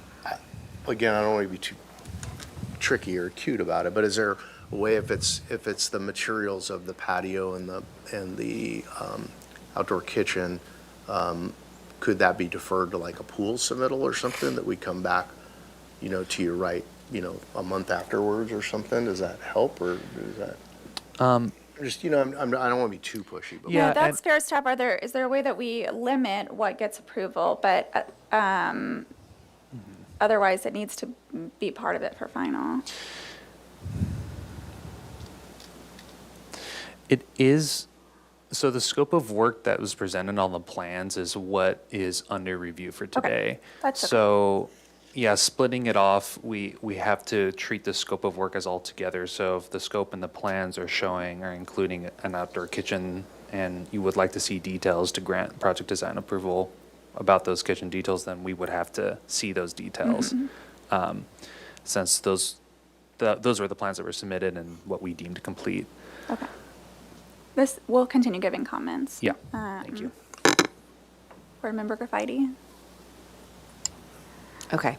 again, I don't want to be too tricky or cute about it, but is there a way if it's the materials of the patio and the outdoor kitchen, could that be deferred to like a pool submittal or something that we come back, to your right, a month afterwards or something? Does that help or does that? Just, I don't want to be too pushy, but. Yeah, No, that's and- fair stuff. Is there a way that we limit what gets approval, but otherwise it needs to be part of it for final? It is, so the scope of work that was presented on the plans is what is under review for today. That's okay. So, yeah, splitting it off, we have to treat the scope of work as all together. So if the scope and the plans are including an outdoor kitchen, and you would like to see details to grant project design approval about those kitchen details, then we would have to see those details. Since those were the plans that were submitted and what we deemed complete. Okay. We'll continue giving comments. Yeah, thank you. Board Member Graffiti? Okay.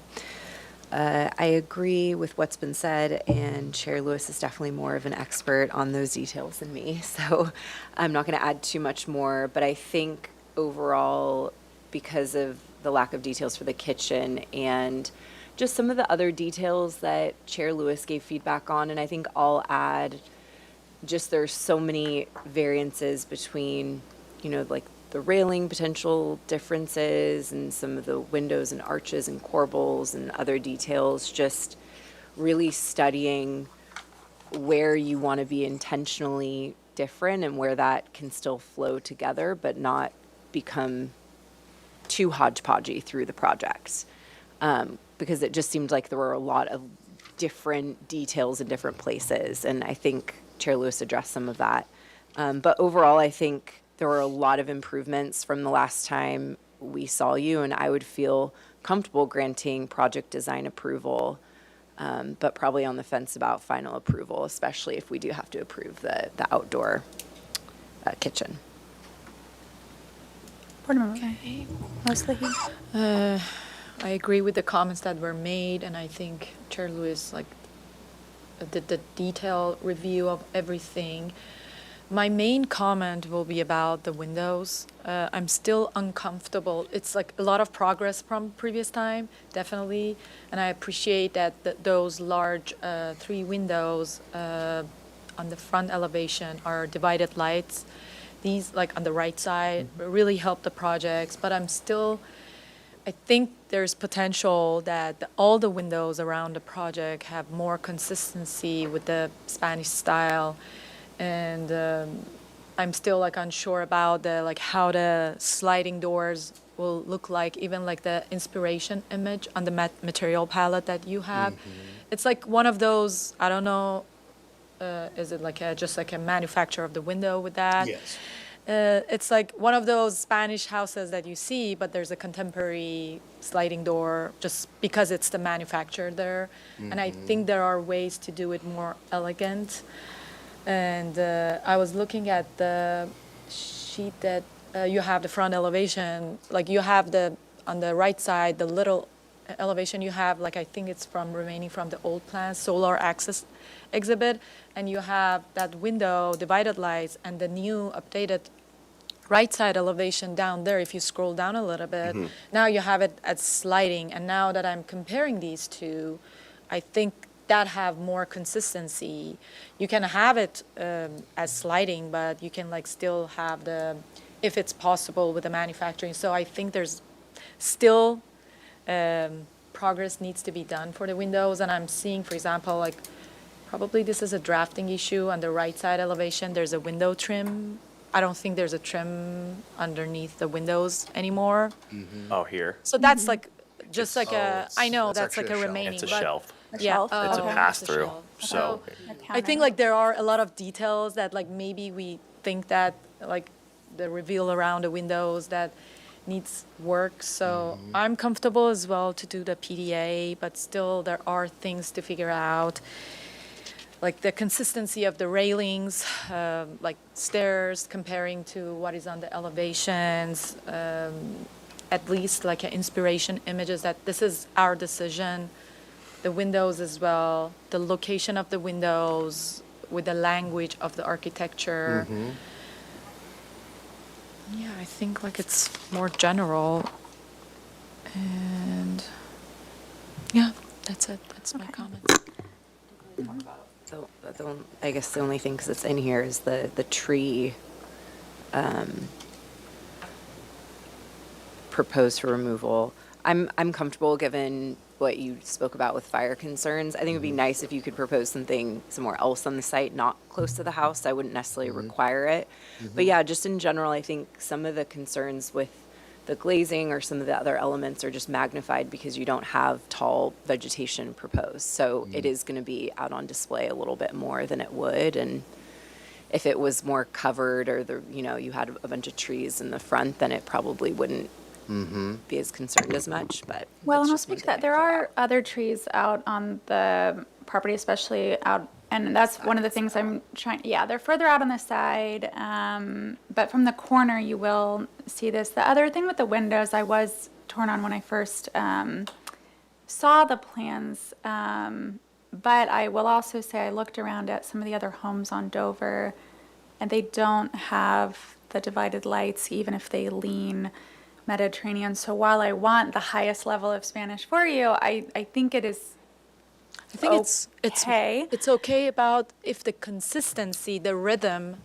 I agree with what's been said, and Chair Lewis is definitely more of an expert on those details than me, so I'm not going to add too much more, but I think overall, because of the lack of details for the kitchen and just some of the other details that Chair Lewis gave feedback on, and I think I'll add, just there's so many variances between, like the railing potential differences and some of the windows and arches and corbels and other details, just really studying where you want to be intentionally different and where that can still flow together but not become too hodgepodgey through the projects. Because it just seemed like there were a lot of different details in different places, and I think Chair Lewis addressed some of that. But overall, I think there were a lot of improvements from the last time we saw you, and I would feel comfortable granting project design approval, but probably on the fence about final approval, especially if we do have to approve the outdoor kitchen. Board Member Leslie? I agree with the comments that were made, and I think Chair Lewis did the detailed review of everything. My main comment will be about the windows. I'm still uncomfortable. It's like a lot of progress from previous time, definitely. And I appreciate that those large 3 windows on the front elevation are divided lights. These, like on the right side, really help the projects. But I think there's potential that all the windows around the project have more consistency with the Spanish style. And I'm still like unsure about how the sliding doors will look like, even like the inspiration image on the material palette that you have. It's like one of those, I don't know, is it like just like a manufacture of the window with that? Yes. It's like one of those Spanish houses that you see, but there's a contemporary sliding door just because it's the manufacturer there. And I think there are ways to do it more elegant. And I was looking at the sheet that you have the front elevation, like you have on the right side, the little elevation you have, like I think it's remaining from the old plan, solar access exhibit, and you have that window, divided lights, and the new updated right side elevation down there, if you scroll down a little bit, now you have it as sliding. And now that I'm comparing these two, I think that have more consistency. You can have it as sliding, but you can like still have if it's possible with the manufacturing. So I think there's still progress needs to be done for the windows. And I'm seeing, for example, like probably this is a drafting issue on the right side elevation. There's a window trim. I don't think there's a trim underneath the windows anymore. Oh, here. So that's like just like I know that's that's like actually a a shelf. remaining. It's a but- shelf. Yeah. It's a okay. pass-through, shelf. so. I think like there are a lot of details that like maybe we think that like the reveal around the windows that needs work. So I'm comfortable as well to do the PDA, but still there are things to figure out. Like the consistency of the railings, like stairs comparing to what is on the elevations, at least like an inspiration images that this is our decision. The windows as well, the location of the windows with the language of the architecture. Yeah, I think like it's more general. And yeah, that's it. That's my comment. So I guess the only thing, because it's in here, is the tree proposed for removal. I'm comfortable given what you spoke about with fire concerns. I think it'd be nice if you could propose something somewhere else on the site, not close to the house. I wouldn't necessarily require it. But yeah, just in general, I think some of the concerns with the glazing or some of the other elements are just magnified because you don't have tall vegetation proposed. So it is going to be out on display a little bit more than it would. And if it was more covered or you had a bunch of trees in the front, then it probably wouldn't be as concerned as much. But Well, that's and I'll just speak one to that. thing There I thought are out. other trees out on the property, especially out, and that's one of the things I'm trying, yeah, they're further out on the side, but from the corner, you will see this. The other thing with the windows, I was torn on when I first saw the plans, but I will also say I looked around at some of the other homes on Dover, and they don't have the divided lights, even if they lean Mediterranean. So while I want the highest level of Spanish for you, I think it is I think okay. it's okay about if the consistency, the rhythm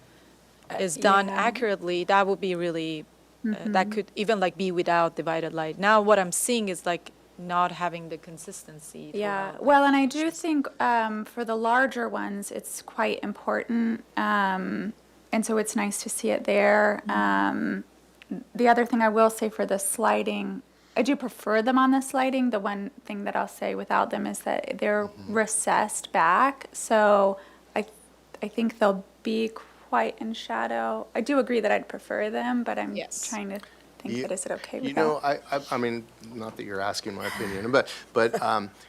is done yeah. accurately, that would be really, that could even like be without divided light. Now what I'm seeing is like not having the consistency. Yeah, throughout. well, and I do think for the larger ones, it's quite important. And so it's nice to see it there. The other thing I will say for the sliding, I do prefer them on the sliding. The one thing that I'll say without them is that they're recessed back. So I think they'll be quite in shadow. I do agree that I'd prefer them, but I'm trying to think that is it okay with You know, I mean, not that you're asking my opinion, but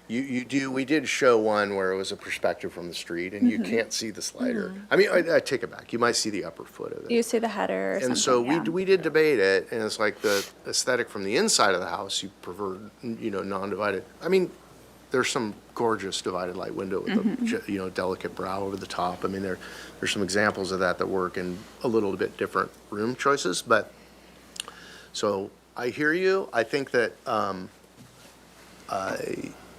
we did show one where it was a perspective from the street and you can't see the slider. I mean, I take it back. You might see the upper foot of it. You see the header or something, And so yeah. we did debate it, and it's like the aesthetic from the inside of the house, you prefer, non-divided. I mean, there's some gorgeous divided light window with a, you know, delicate brow over the top. I mean, there's some examples of that work in a little bit different room choices, but, so I hear you. I think that,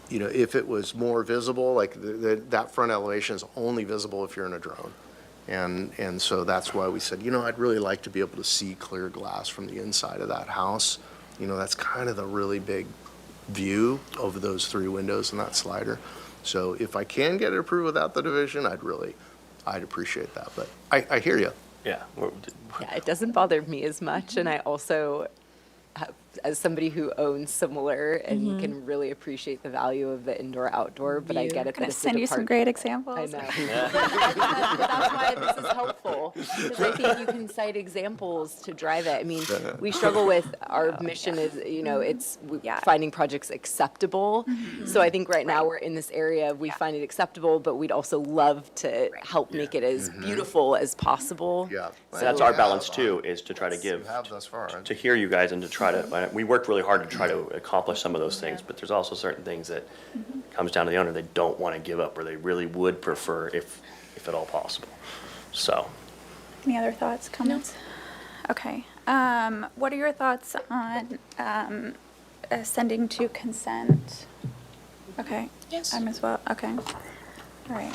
you know, if it was more visible, like that front elevation is only visible if you're in a drone. And so that's why we said, you know, I'd really like to be able to see clear glass from the inside of that house. You know, that's kind of the really big view of those 3 windows and that slider. So if I can get it approved without the division, I'd appreciate that. But I hear you. Yeah. Yeah, it doesn't bother me as much, and I also, as somebody who owns similar and can really appreciate the value of the indoor-outdoor, but I View. get it that Gonna it's a send you some depart- great I examples. know. But that's why this is helpful, because I think you can cite examples to drive it. I mean, we struggle with, our mission is, you know, it's Yeah. finding projects acceptable. So I think right now we're in this area, we find it acceptable, but we'd also love to help make it as beautiful as possible. Yeah. So that's our balance too, is to try to You give, have thus far. to hear you guys and to try to, we worked really hard to try to accomplish some of those things, but there's also certain things that comes down to the owner, they don't want to give up, or they really would prefer if at all possible. So, Any other thoughts, comments? Okay. What are your thoughts on sending to consent? Okay. Yes. I'm as well. Okay. All right.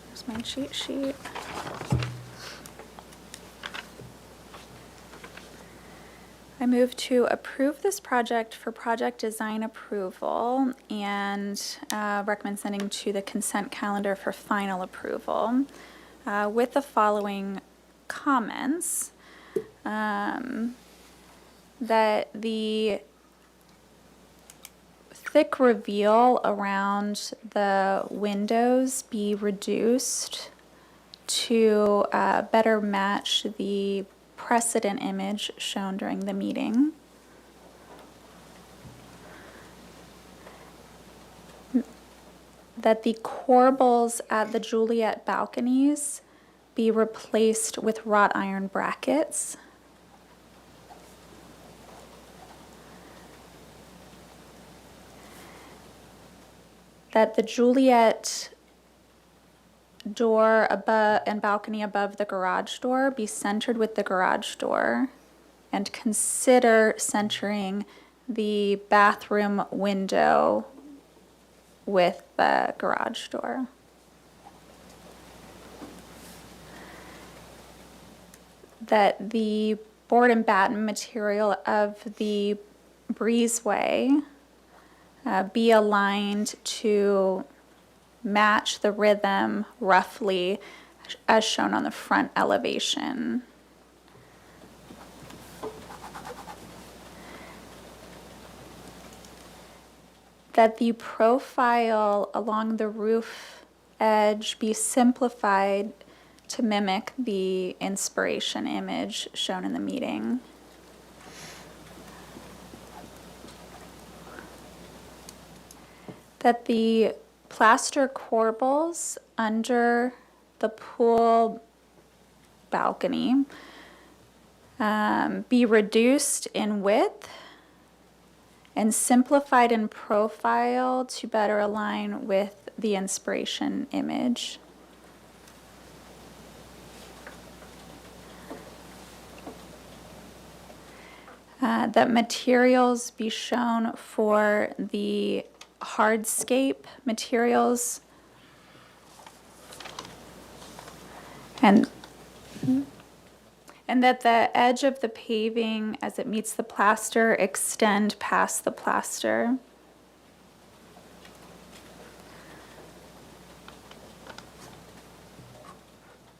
Here's my cheat sheet. I move to approve this project for project design approval and recommend sending to the consent calendar for final approval with the following comments. That the thick reveal around the windows be reduced to better match the precedent image shown during the meeting. That the corbels at the Juliet balconies be replaced with wrought iron brackets. That the Juliet door above and balcony above the garage door be centered with the garage door, and consider centering the bathroom window with the garage door. That the board and batten material of the breezeway be aligned to match the rhythm roughly as shown on the front elevation. That the profile along the roof edge be simplified to mimic the inspiration image shown in the meeting. That the plaster corbels under the pool balcony be reduced in width and simplified in profile to better align with the inspiration image. That materials be shown for the hardscape materials and that the edge of the paving as it meets the plaster extend past the plaster.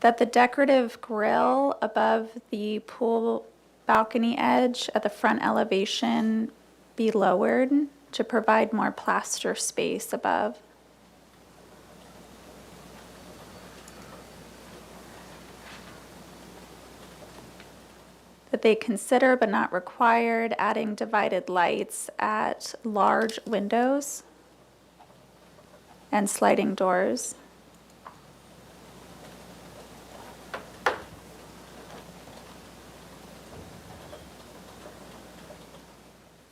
That the decorative grille above the pool balcony edge at the front elevation be lowered to provide more plaster space above. That they consider but not required adding divided lights at large windows and sliding doors.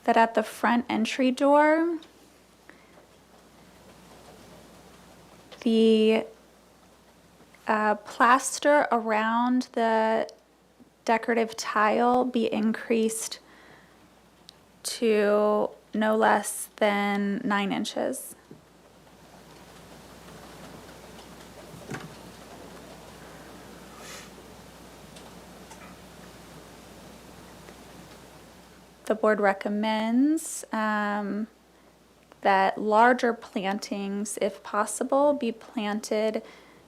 that at the front entry door, the plaster around the decorative tile be increased to no less than 9 inches. The board recommends that larger plantings, if possible, be planted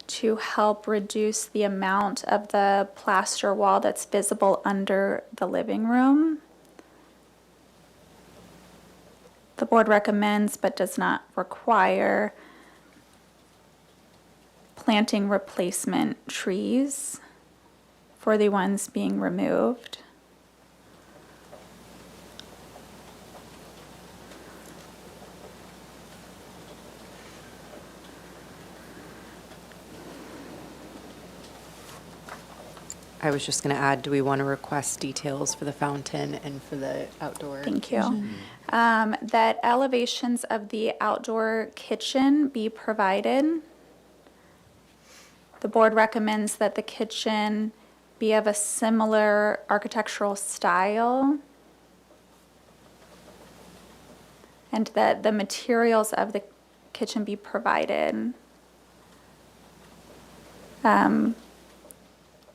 to help reduce the amount of the plaster wall that's visible under the living room. The board recommends but does not require planting replacement trees for the ones being removed. I was just going to add, do we want to request details for the fountain and for the outdoor? Thank you. That elevations of the outdoor kitchen be provided. The board recommends that the kitchen be of a similar architectural style and that the materials of the kitchen be provided.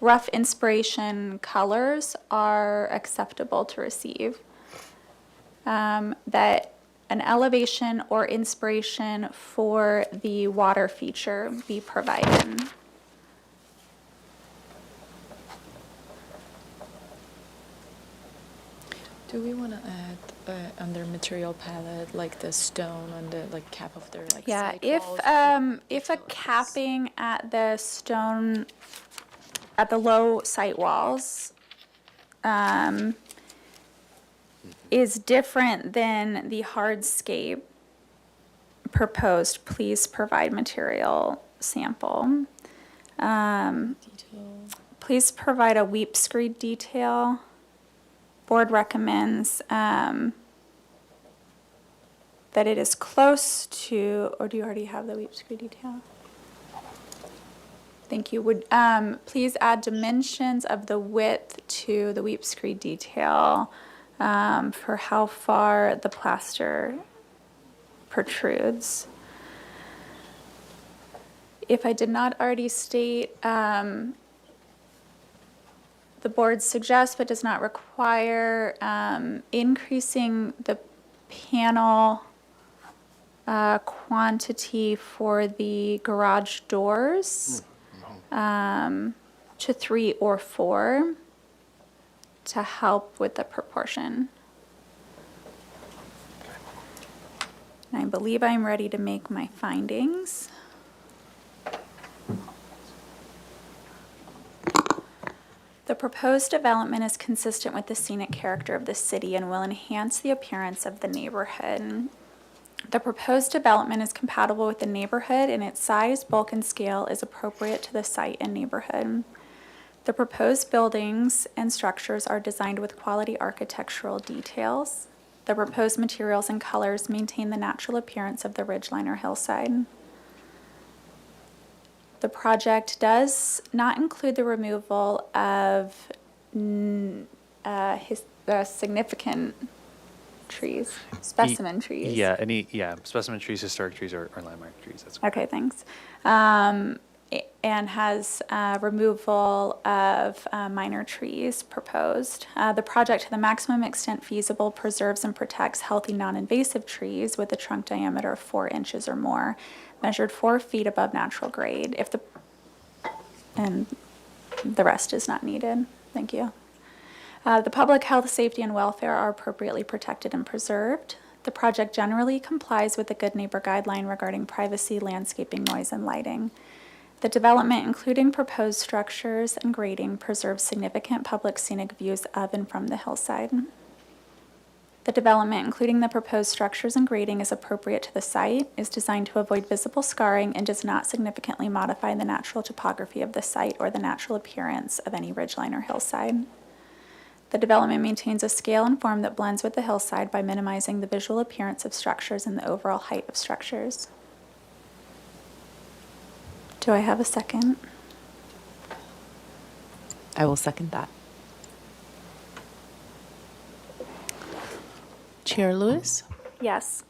Rough inspiration colors are acceptable to receive. That an elevation or inspiration for the water feature be provided. Do we want to add under material palette, like the stone on the like cap of their like Yeah, side if walls? if a capping at the stone, at the low site walls, is different than the hardscape proposed, please provide material sample. Detail. Please provide a weep screed detail. Board recommends that it is close to, or do you already have the weep screed detail? Thank you. Would please add dimensions of the width to the weep screed detail for how far the plaster protrudes. If I did not already state, the board suggests but does not require increasing the panel quantity for the garage doors to 3 or 4 to help with the proportion. And I believe I'm ready to make my findings. The proposed development is consistent with the scenic character of the city and will enhance the appearance of the neighborhood. The proposed development is compatible with the neighborhood and its size, bulk, and scale is appropriate to the site and neighborhood. The proposed buildings and structures are designed with quality architectural details. The proposed materials and colors maintain the natural appearance of the ridgeline or hillside. The project does not include the removal of significant trees, specimen trees. Yeah, specimen trees, historic trees, or landmark trees. That's Okay, thanks. And has removal of minor trees proposed. The project, to the maximum extent feasible, preserves and protects healthy non-invasive trees with a trunk diameter of 4 inches or more, measured 4 feet above natural grade. And the rest is not needed. Thank you. The public health, safety, and welfare are appropriately protected and preserved. The project generally complies with the Good Neighbor Guideline regarding privacy, landscaping, noise, and lighting. The development, including proposed structures and grading, preserves significant public scenic views of and from the hillside. The development, including the proposed structures and grading, is appropriate to the site, is designed to avoid visible scarring, and does not significantly modify the natural topography of the site or the natural appearance of any ridgeline or hillside. The development maintains a scale and form that blends with the hillside by minimizing the visual appearance of structures and the overall height of structures. Do I have a second? I will second that. Chair Lewis, Yes.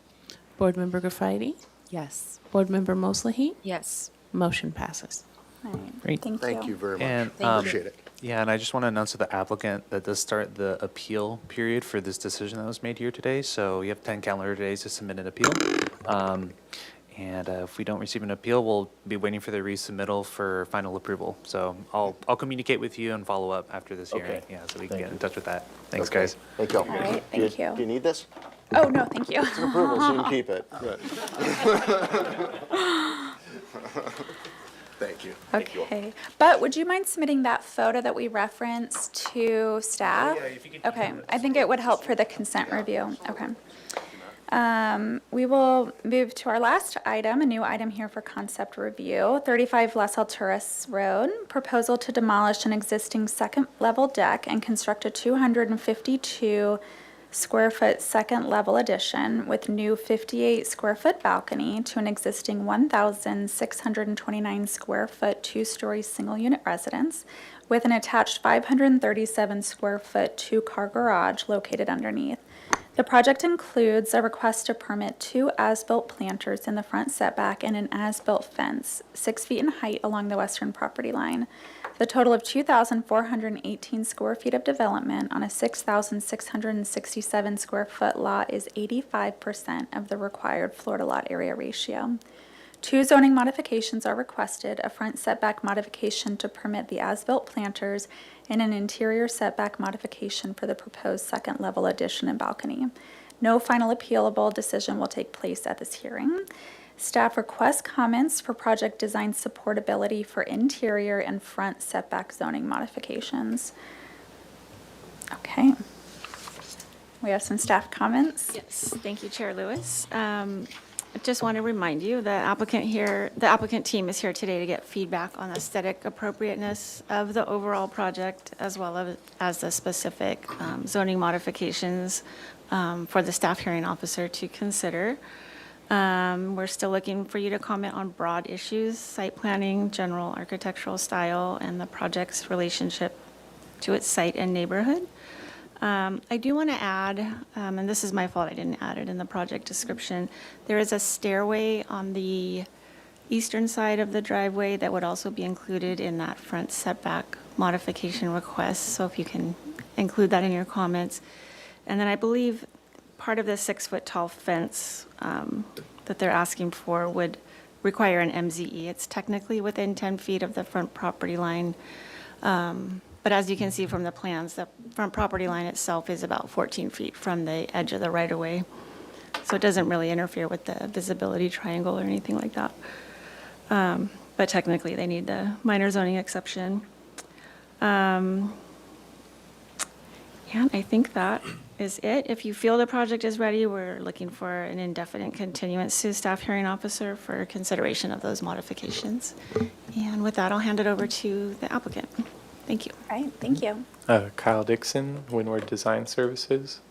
Board Member Graffiti, Yes. Board Member Mosley, Yes. motion passes. All right. Great. Thank you. Thank you very much. And, Appreciate it. Yeah, and I just want to announce to the applicant that does start the appeal period for this decision that was made here today. So you have 10 calendar days to submit an appeal. And if we don't receive an appeal, we'll be waiting for the resubmittal for final approval. So I'll communicate with you and follow up after this hearing. Okay. Yeah, so we can Thank get in you. touch with that. Thanks, Okay. guys. Thank you. All right, thank you. Do you need this? Oh, no, thank you. Approval, so you can keep it. Good. Thank you. Okay, but would you mind submitting that photo that we referenced to staff? yeah, if you could Okay, email it. I think it would help for the consent review. Okay. We will move to our last item, a new item here for concept review, 35 Las Alturas Road, proposal to demolish an existing second-level deck and construct a 252 square foot second level addition with new 58 square foot balcony to an existing 1,629 square foot two-story single unit residence with an attached 537 square foot two-car garage located underneath. The project includes a request to permit 2 as-built planters in the front setback and an as-built fence, 6 feet in height along the western property line. The total of 2,418 square feet of development on a 6,667 square foot lot is 85% of the required floor to lot area ratio. 2 zoning modifications are requested, a front setback modification to permit the as-built planters and an interior setback modification for the proposed second-level addition and balcony. No final appealable decision will take place at this hearing. Staff requests comments for project design supportability for interior and front setback zoning modifications. Okay. We have some staff comments. Yes, thank you, Chair Lewis. I just want to remind you, the applicant team is here today to get feedback on aesthetic appropriateness of the overall project, as well as the specific zoning modifications for the staff hearing officer to consider. We're still looking for you to comment on broad issues, site planning, general architectural style, and the project's relationship to its site and neighborhood. I do want to add, and this is my fault, I didn't add it in the project description, there is a stairway on the eastern side of the driveway that would also be included in that front setback modification request, so if you can include that in your comments. And then I believe part of the 6-foot-tall fence that they're asking for would require an MZE. It's technically within 10 feet of the front property line. But as you can see from the plans, the front property line itself is about 14 feet from the edge of the right-of-way. So it doesn't really interfere with the visibility triangle or anything like that. But technically, they need the minor zoning exception. And I think that is it. If you feel the project is ready, we're looking for an indefinite continuance to staff hearing officer for consideration of those modifications. And with that, I'll hand it over to the applicant. Thank you. All right, thank you. Kyle Dixon, Windward Design Services.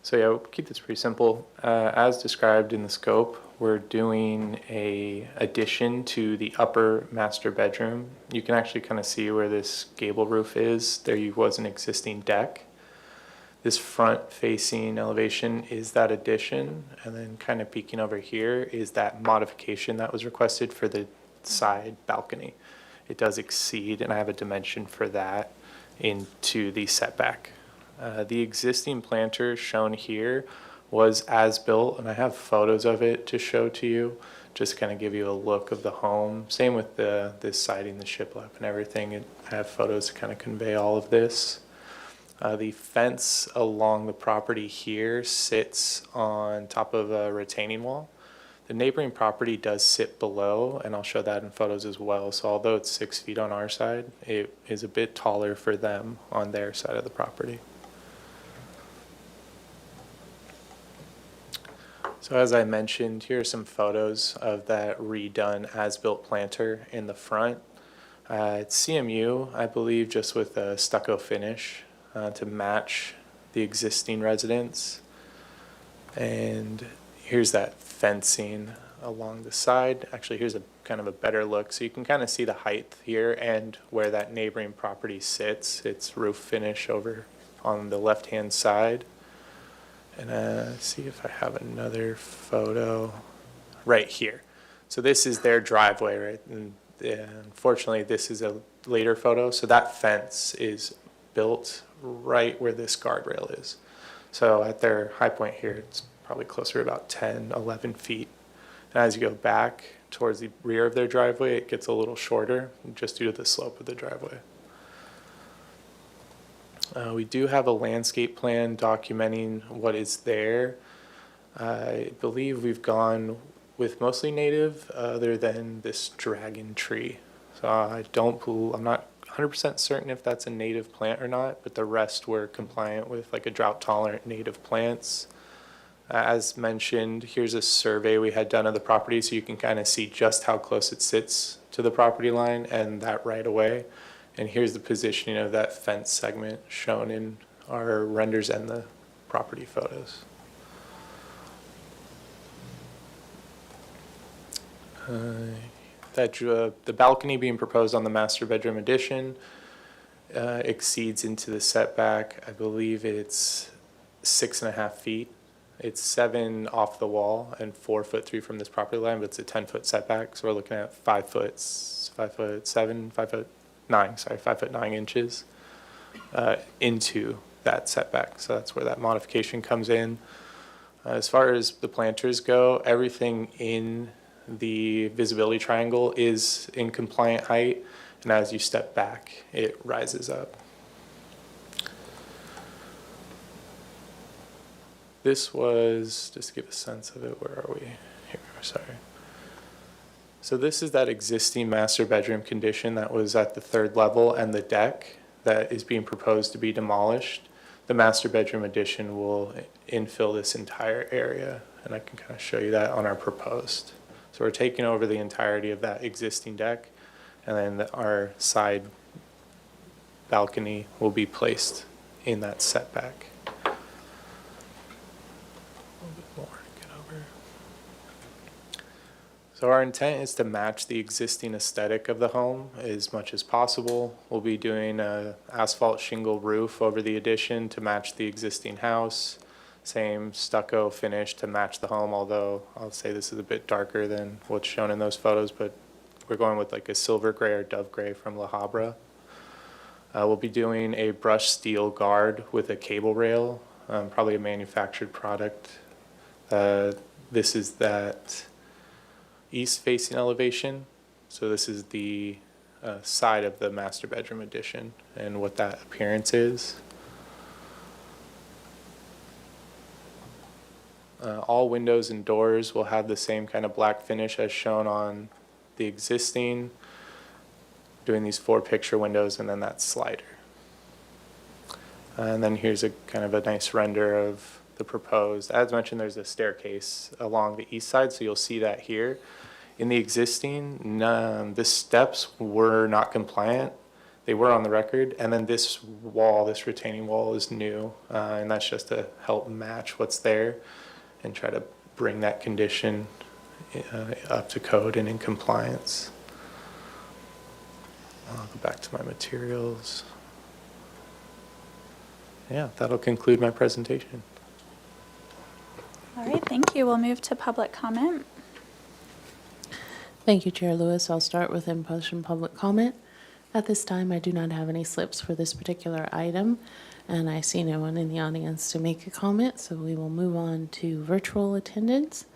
So yeah, we'll keep this pretty simple. As described in the scope, we're doing a addition to the upper master bedroom. You can actually kind of see where this gable roof is. There was an existing deck. This front facing elevation is that addition, and then kind of peeking over here is that modification that was requested for the side balcony. It does exceed, and I have a dimension for that into the setback. The existing planter shown here was as built, and I have photos of it to show to you, just to kind of give you a look of the home. Same with this siding, the shiplap and everything. I have photos to kind of convey all of this. The fence along the property here sits on top of a retaining wall. The neighboring property does sit below, and I'll show that in photos as well. So although it's 6 feet on our side, it is a bit taller for them on their side of the property. So as I mentioned, here are some photos of that redone as-built planter in the front. It's CMU, I believe, just with a stucco finish. to match the existing residence. And here's that fencing along the side. Actually, here's a kind of a better look. So you can kind of see the height here and where that neighboring property sits. It's roof finish over on the left-hand side. And see if I have another photo right here. So this is their driveway, right? And unfortunately, this is a later photo. So that fence is built right where this guardrail is. So at their high point here, it's probably closer to about 10, 11 feet. And as you go back towards the rear of their driveway, it gets a little shorter just due to the slope of the driveway. We do have a landscape plan documenting what is there. I believe we've gone with mostly native other than this dragon tree. So I'm not 100% certain if that's a native plant or not, but the rest were compliant with like a drought tolerant native plants. As mentioned, here's a survey we had done of the property so you can kind of see just how close it sits to the property line and that right away. And here's the positioning of that fence segment shown in our renders and the property photos. The balcony being proposed on the master bedroom addition exceeds into the setback. I believe it's 6.5 feet. It's 7 off the wall and 4'3" from this property line, but it's a 10-foot setback. So we're looking at 5'9" inches into that setback. So that's where that modification comes in. As far as the planters go, everything in the visibility triangle is in compliant height, and as you step back, it rises up. This was, just to give a sense of it, where are we? Here we are, sorry. So this is that existing master bedroom condition that was at the 3rd level and the deck that is being proposed to be demolished. The master bedroom addition will infill this entire area, and I can kind of show you that on our proposed. So we're taking over the entirety of that existing deck, and then our side balcony will be placed in that setback. A little bit more to get over. So our intent is to match the existing aesthetic of the home as much as possible. We'll be doing an asphalt shingle roof over the addition to match the existing house. Same stucco finish to match the home, although I'll say this is a bit darker than what's shown in those photos, but we're going with like a silver gray or dove gray from La Habra. We'll be doing a brushed steel guard with a cable rail, probably a manufactured product. This is that east-facing elevation. So this is the side of the master bedroom addition and what that appearance is. All windows and doors will have the same kind of black finish as shown on the existing, doing these 4 picture windows and then that slider. And then here's a kind of a nice render of the proposed. As mentioned, there's a staircase along the east side, so you'll see that here. In the existing, the steps were not compliant. They were on the record, and then this wall, this retaining wall is new, and that's just to help match what's there and try to bring that condition up to code and in compliance. I'll go back to my materials. Yeah, that'll conclude my presentation. All right, thank you. We'll move to public comment. Thank you, Chair Lewis. I'll start with in-person public comment. At this time, I do not have any slips for this particular item, and I see no one in the audience to make a comment, so we will move on to virtual attendance.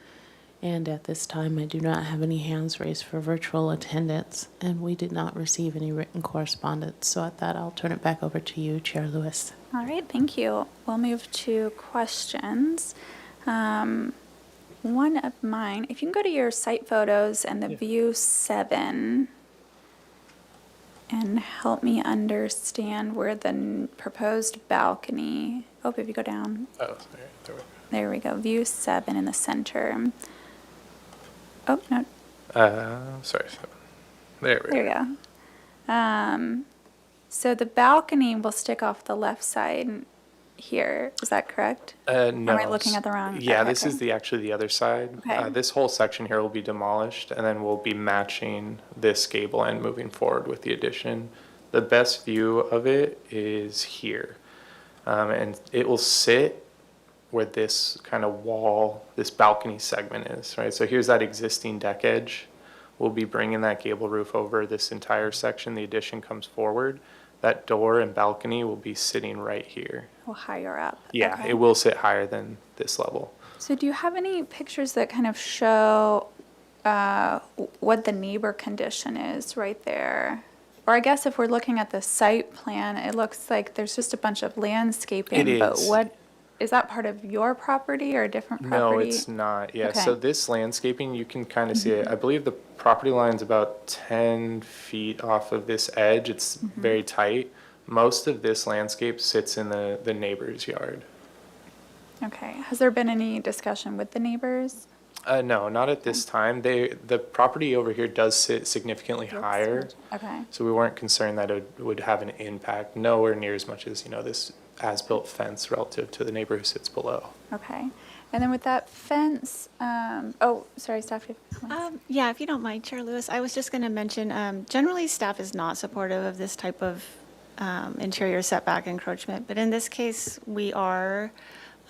And at this time, I do not have any hands raised for virtual attendance, and we did not receive any written correspondence. So at that, I'll turn it back over to you, Chair Lewis. All right, thank you. We'll move to questions. One of mine, if you can go to your site photos and the view 7 and help me understand where the proposed balcony, oh, if you go down. Oh, sorry, there we go. There we go, view 7 in the center. Oh, no, Sorry. There we go. there we go. So the balcony will stick off the left side here. Is that correct? No. Am I looking at the wrong? Yeah, okay, this is actually the other side. Okay. This whole section here will be demolished, and then we'll be matching this gable end moving forward with the addition. The best view of it is here. And it will sit where this kind of wall, this balcony segment is, right? So here's that existing deck edge. We'll be bringing that gable roof over this entire section. The addition comes forward. That door and balcony will be sitting right here. Well, higher up. Yeah, Okay. it will sit higher than this level. So do you have any pictures that kind of show what the neighbor condition is right there? Or I guess if we're looking at the site plan, it looks like there's just a bunch of landscaping. It But is. what, is that part of your property or a different No, property? it's not. Yeah, Okay. so this landscaping, you can kind of see it. I believe the property line's about 10 feet off of this edge. It's very tight. Most of this landscape sits in the neighbor's yard. Okay. Has there been any discussion with the neighbors? No, not at this time. The property over here does sit significantly higher, Okay. so we weren't concerned that it would have an impact, nowhere near as much as, this as-built fence relative to the neighbor who sits below. Okay. And then with that fence, oh, sorry, staff. you have comments? Yeah, if you don't mind, Chair Lewis, I was just going to mention, generally staff is not supportive of this type of interior setback encroachment, but in this case, we are,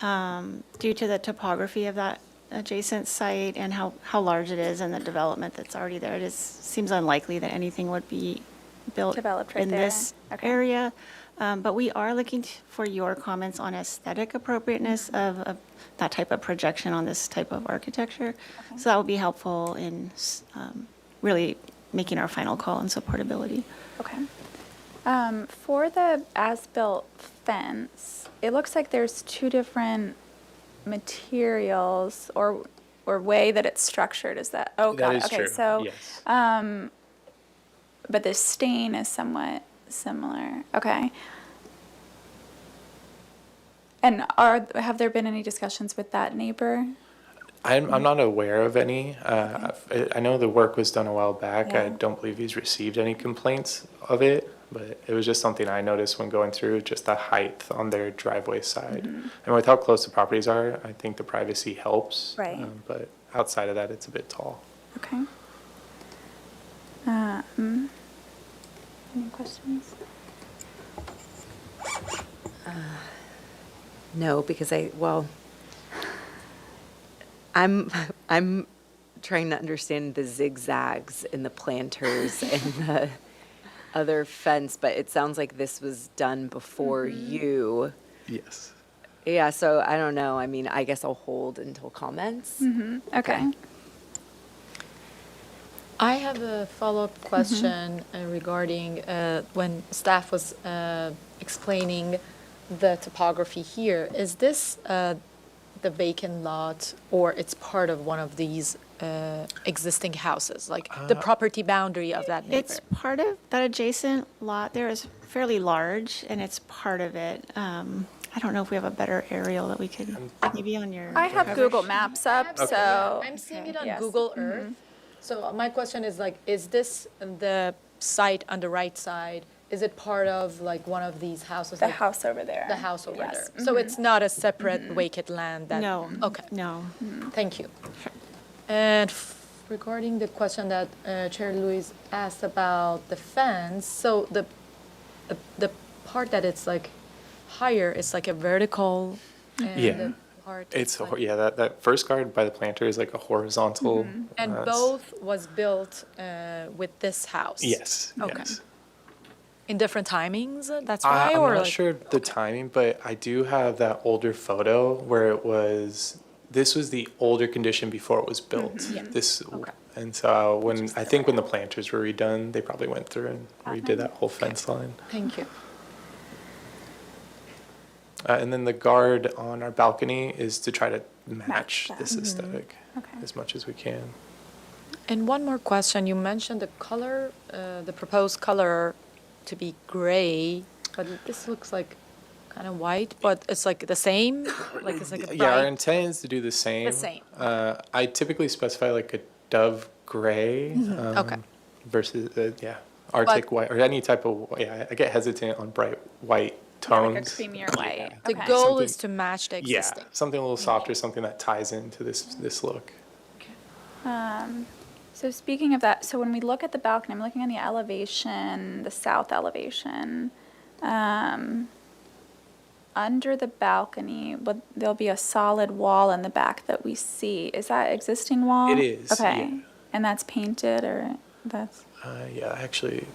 due to the topography of that adjacent site and how large it is and the development that's already there, seems unlikely that anything would be built Developed right in there. this Okay. area. But we are looking for your comments on aesthetic appropriateness of that type of projection on this type of architecture. So that would be helpful in really making our final call on supportability. Okay. For the as-built fence, it looks like there's two different materials or way that it's structured. Is that? Oh, got That it. is Okay, true, so, yes. but the stain is somewhat similar. Okay. And have there been any discussions with that neighbor? I'm not aware of any. I know the work was done a while back. I Yeah. don't believe he's received any complaints of it, but it was just something I noticed when going through, just the height on their driveway side. And with how close the properties are, I think the privacy helps. Right. But outside of that, it's a bit tall. Okay. Any questions? No, because I'm trying to understand the zigzags in the planters and the other fence, but it sounds like this was done before you. Yes. Yeah, so I don't know. I mean, I guess I'll hold until comments. Okay. I have a follow-up question regarding when staff was explaining the topography here. Is this the vacant lot, or it's part of one of these existing houses, like the property boundary of that neighbor? It's part of that adjacent lot there is fairly large, and it's part of it. I don't know if we have a better aerial that we could, maybe on your. I have cover Google sheet. Maps up, Absolutely. so. I'm seeing it on Yes. Google Earth. So my question is like, is this the site on the right side? Is it part of like one of these houses? The like house over there. The house over Yes. there. So it's not a separate vacant land that? No. Okay. No. Thank you. And regarding the question that Chair Louise asked about the fence, so the part that it's like higher is like a vertical, and Yeah. the part It's, is like, that first guard by the planter is like a horizontal. and both was built with this house. Yes, Okay. yes. In different timings. That's why, I'm or not like, sure the timing, but I do have that older photo where this was the older condition before it was built. This, and so I think when the planters were redone, they probably went through and redid that whole fence line. Thank you. And then the guard on our balcony is to try to match that. this aesthetic Okay. as much as we can. And one more question. You mentioned the color, the proposed color to be gray, but this looks like kind of white, but it's like the same, like it's like a Yeah, our bright. intent is to do the same. same. I typically specify like a dove gray. Okay. Versus, Arctic white or any type of, yeah, I get hesitant on bright white Yeah, like a tones. creamier white. The Okay. goal Something- is to match the Yeah, existing. something a little softer, something that ties into this look. So speaking of that, so when we look at the balcony, I'm looking at the elevation, the south elevation. Under the balcony, there'll be a solid wall in the back that we see. Is that existing wall? It is, Okay. yeah. And that's painted or that's, Yeah, actually,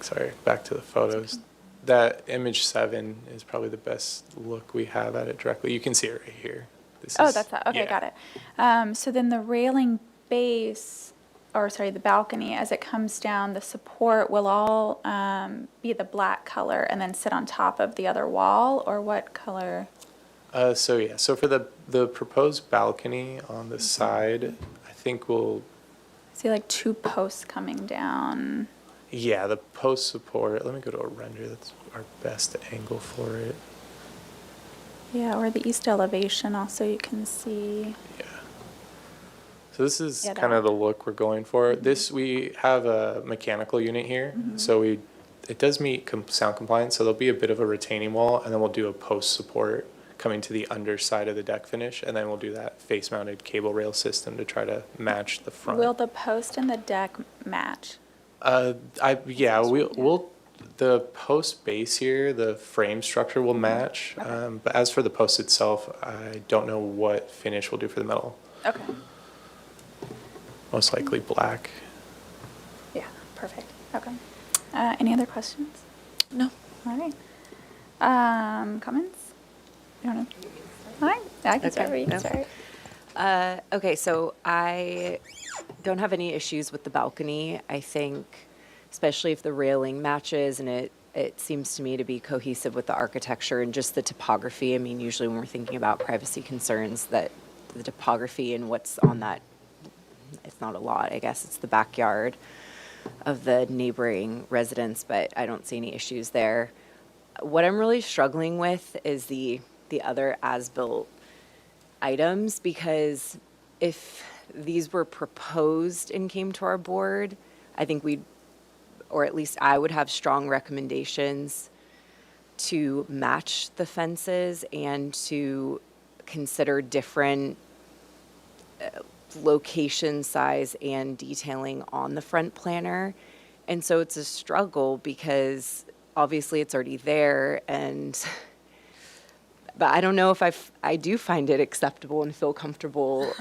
sorry, back to the photos. That image 7 is probably the best look we have at it directly. You can see it right here. oh, that's that. Okay, got it. So then the railing base, or sorry, the balcony, as it comes down, the support will all be the black color and then sit on top of the other wall, or what color? So for the proposed balcony on the side, I think we'll, I see like 2 posts coming down. yeah, the post support, let me go to a render, that's our best angle for it. Yeah, or the east elevation also you can see. Yeah. So this is Yeah, kind of that- the look we're going for. This, we have a mechanical unit here, so it does meet sound compliance, so there'll be a bit of a retaining wall, and then we'll do a post support coming to the underside of the deck finish, and then we'll do that face mounted cable rail system to try to match the front. Will the post and the deck match? We'll the post base here, the frame structure will match, but as for the post itself, I don't know what finish we'll do for the metal. Okay. Most likely black. Yeah, perfect. Okay. Any other questions? No. All right. Comments? You want to? All right. I can start. Okay, You can no. start. Okay, so I don't have any issues with the balcony. I think, especially if the railing matches and it seems to me to be cohesive with the architecture and just the topography. I mean, usually when we're thinking about privacy concerns, that the topography and what's on that, it's not a lot, I guess it's the backyard of the neighboring residents, but I don't see any issues there. What I'm really struggling with is the other as-built items, because if these were proposed and came to our board, I think or at least I would have strong recommendations to match the fences and to consider different location, size, and detailing on the front planner. And so it's a struggle because obviously it's already there, but I don't know if I do find it acceptable and feel comfortable.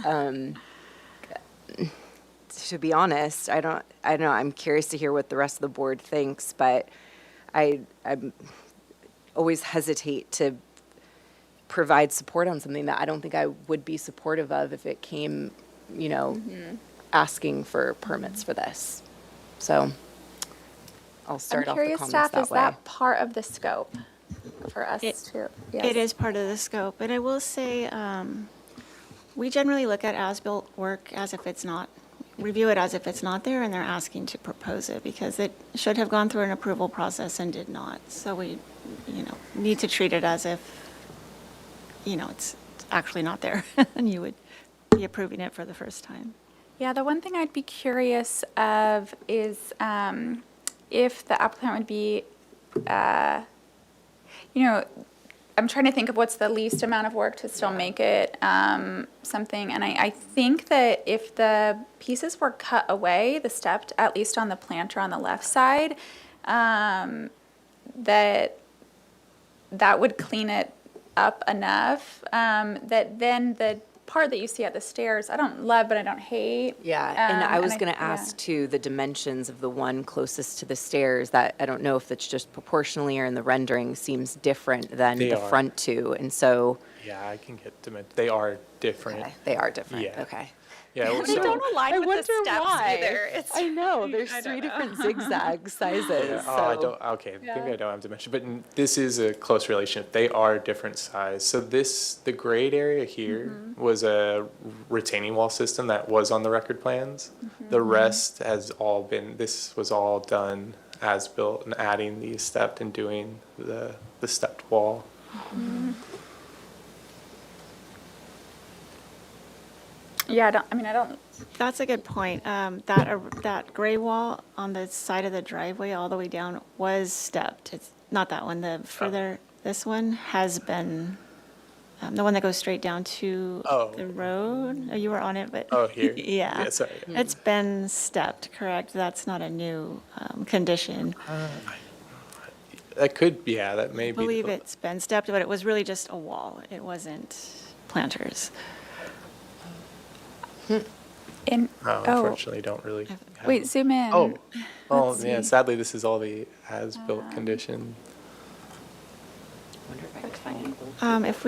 To be honest, I don't know. I'm curious to hear what the rest of the board thinks, but I always hesitate to provide support on something that I don't think I would be supportive of if it came, asking for permits for this. So I'll start I'm off the curious, comments staff, that is way. that part of the scope for us to? Yes. It is part of the scope, and I will say, we generally look at as-built work as if it's not, review it as if it's not there, and they're asking to propose it, because it should have gone through an approval process and did not. So we, need to treat it as if, it's actually not there, and you would be approving it for the first time. Yeah, the one thing I'd be curious of is if the applicant would be, I'm trying to think of what's the least amount of work to still make it something. And I think that if the pieces were cut away, the stepped, at least on the planter on the left side, that would clean it up enough that then the part that you see at the stairs, I don't love, but I don't hate. Yeah, and I was going to yeah. ask too, the dimensions of the one closest to the stairs, that I don't know if it's just proportionally or in the rendering seems different than They the are. front two, and so, Yeah, I can get they are different. okay, they are different, Yeah. okay. Yeah, well, They so- don't align I with wonder the steps why. either. It's I know, there's I don't three know. different zigzag sizes, Yeah, oh, I so. don't, okay, maybe Yeah. I don't have to mention, but this is a close relationship. They are different size. So the grayed area here was a retaining wall system that was on the record plans. The rest this was all done as built and adding the stepped and doing the stepped wall. Yeah, I don't, That's a good point. That gray wall on the side of the driveway all the way down was stepped. It's not that one, the further, this one has been, the one that goes straight down to Oh. the road. Oh, you were on it, but. Oh, here? Yeah. Yeah, sorry. It's been stepped, correct? That's not a new condition. That could, yeah, that may I be. believe it's been stepped, but it was really just a wall. It wasn't planters. in, No, oh, unfortunately, don't really. have- wait, zoom in. Oh, well, Let's yeah, see. sadly, this is all the as-built condition. Wonder if I could find Google If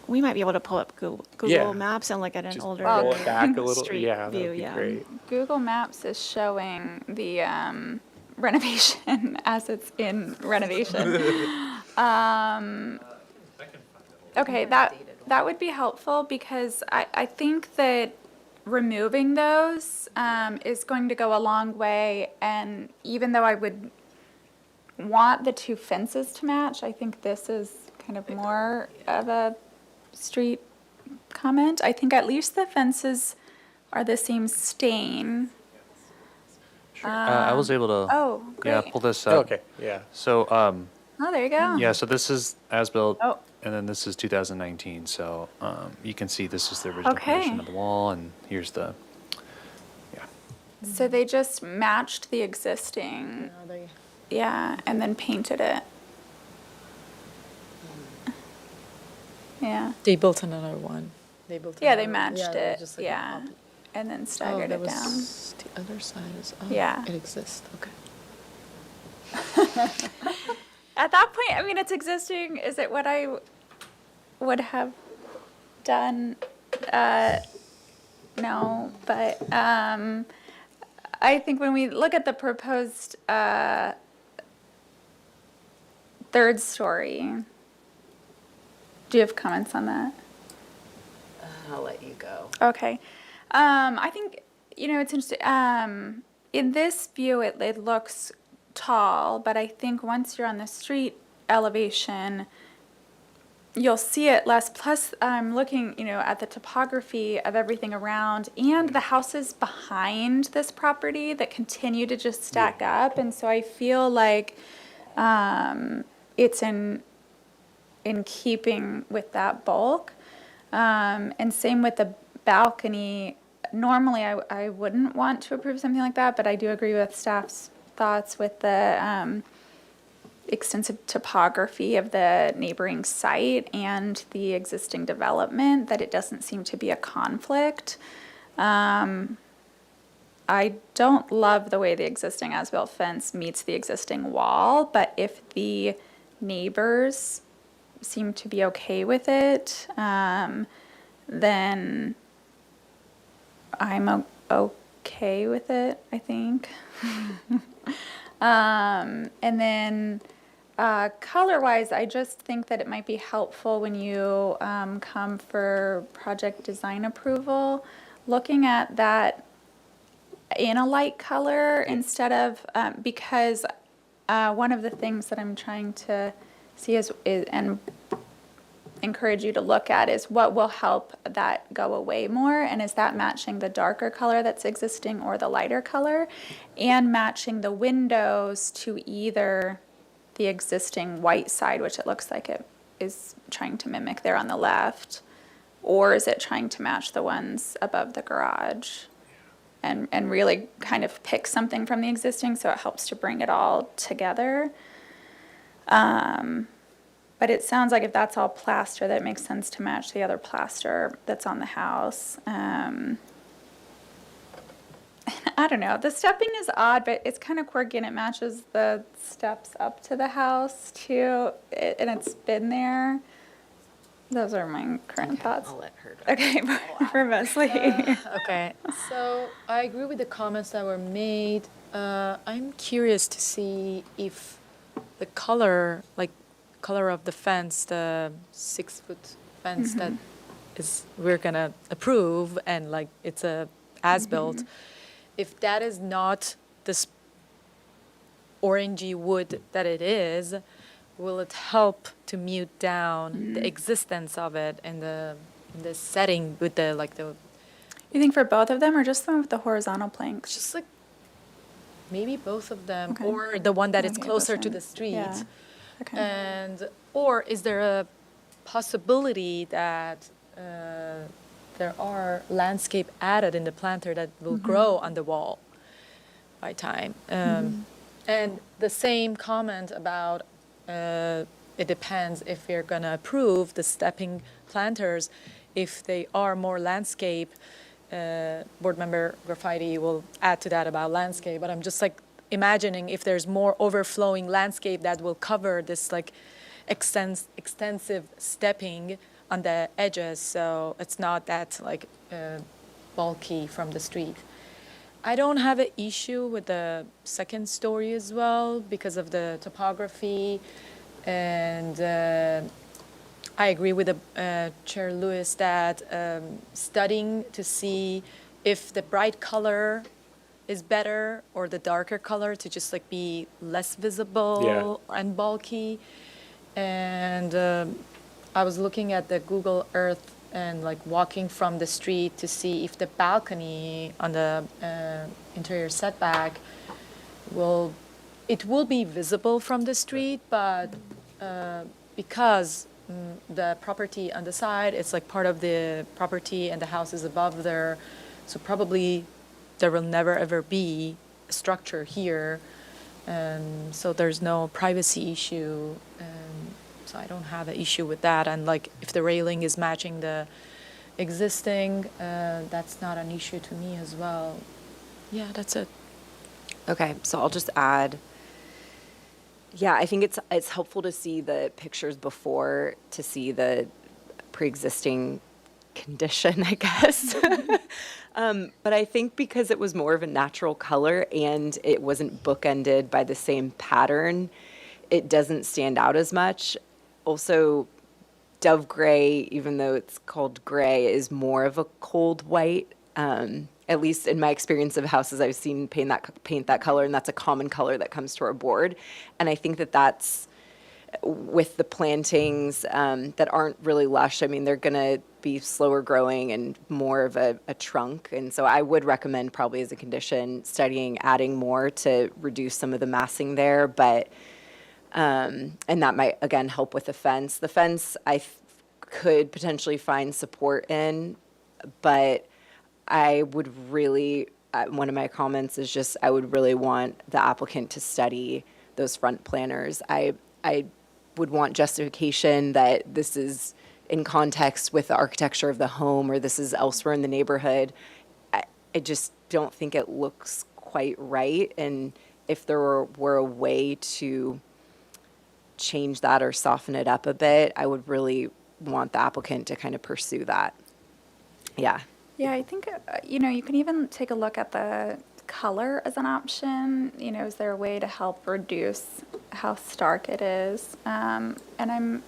we might be able to pull up Google Yeah. Maps and look at an Just older. roll it back a little, street yeah, that view, would be yeah. great. Google Maps is showing the renovation as it's in renovation. Okay, that would be helpful because I think that removing those is going to go a long way. And even though I would want the two fences to match, I think this is kind of more of a street comment. I think at least the fences are the same stain. I was able to, Oh, yeah, great. pull this up. Okay, yeah. So, Oh, there you go. yeah, so this is as-built, Oh. and then this is 2019. So you can see this is the original Okay. condition of the wall, and here's the, yeah. So they just matched the existing, yeah, and then painted it. Yeah. They built another one. They built. Yeah, they another- matched they it, just like a yeah, copy. and then Oh, staggered that it down. was the other side is. Oh, Yeah. It exists. Okay. At that point, I mean, it's existing. Is it what I would have done? No, but I think when we look at the proposed third story, do you have comments on that? I'll let you go. Okay. I think, it's interesting. In this view, it looks tall, but I think once you're on the street elevation, you'll see it less. Plus, I'm looking, at the topography of everything around and the houses behind this property that continue to just stack up. And so I feel like it's in keeping with that bulk. And same with the balcony. Normally, I wouldn't want to approve something like that, but I do agree with staff's thoughts with the extensive topography of the neighboring site and the existing development, that it doesn't seem to be a conflict. I don't love the way the existing as-built fence meets the existing wall, but if the neighbors seem to be okay with it, then I'm okay with it, I think. And then color-wise, I just think that it might be helpful when you come for project design approval, looking at that in a light color instead of, because one of the things that I'm trying to see is and encourage you to look at is what will help that go away more, and is that matching the darker color that's existing or the lighter color, and matching the windows to either the existing white side, which it looks like it is trying to mimic there on the left, or is it trying to match the ones above the garage, and really kind of pick something from the existing so it helps to bring it all together. But it sounds like if that's all plaster, that makes sense to match the other plaster that's on the house. I don't know. The stepping is odd, but it's kind of quirky, and it matches the steps up to the house too, and it's been there. Those are my current thoughts. I'll let her go. Okay, for Leslie. Okay, so I agree with the comments that were made. I'm curious to see if the color of the fence, the 6-foot fence that we're gonna approve, and it's a as-built, if that is not this orangey wood that it is, will it help to mute down the existence of it in the setting with the You think for both of them or just the one with the horizontal planks? Just like maybe both of them, Okay. or the one that is Okay, closer both to of the them. street. Yeah. Okay. And, or is there a possibility that there are landscape added in the planter that will grow on the wall by time? And the same comment about it depends if you're going to approve the stepping planters, if they are more landscape. Board member Graffiti will add to that about landscape, but I'm just like imagining if there's more overflowing landscape that will cover this like extensive stepping on the edges, so it's not that like bulky from the street. I don't have an issue with the second story as well because of the topography, and I agree with the Chair Lewis that studying to see if the bright color is better or the darker color to just like be less visible and bulky. And I was looking at the Google Earth and like walking from the street to see if the balcony on the interior setback will be visible from the street, but because the property on the side, it's like part of the property and the house is above there, so probably there will never ever be a structure here, so there's no privacy issue, so I don't have an issue with that. And like if the railing is matching the existing, that's not an issue to me as well. Yeah, that's it. Okay, so I'll just add, yeah, I think it's helpful to see the pictures before to see the pre-existing condition, I guess. But I think because it was more of a natural color and it wasn't bookended by the same pattern, it doesn't stand out as much. Also, dove gray, even though it's called gray, is more of a cold white. At least in my experience of houses I've seen paint that color, and that's a common color that comes to our board. And I think that that's with the plantings that aren't really lush. I mean, they're going to be slower growing and more of a trunk. And so I would recommend probably as a condition studying adding more to reduce some of the massing there. But, and that might, again, help with the fence. The fence could potentially find support in, but I would really, one of my comments is just, I would really want the applicant to study those front planters. I would want justification that this is in context with the architecture of the home or this is elsewhere in the neighborhood. I just don't think it looks quite right. And if there were a way to change that or soften it up a bit, I would really want the applicant to kind of pursue that. Yeah. Yeah, I think, you can even take a look at the color as an option. Is there a way to help reduce how stark it is? And I'm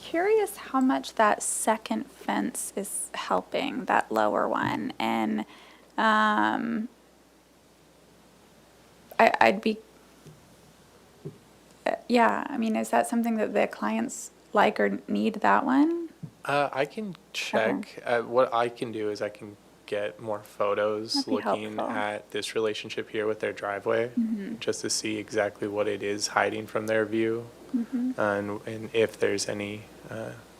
curious how much that second fence is helping, that lower one. And I'd be, is that something that the clients like or need, that one? I can check. What I can do is I can get more photos That'd be looking helpful. at this relationship here with their driveway, just to see exactly what it is hiding from their view, and if there's any,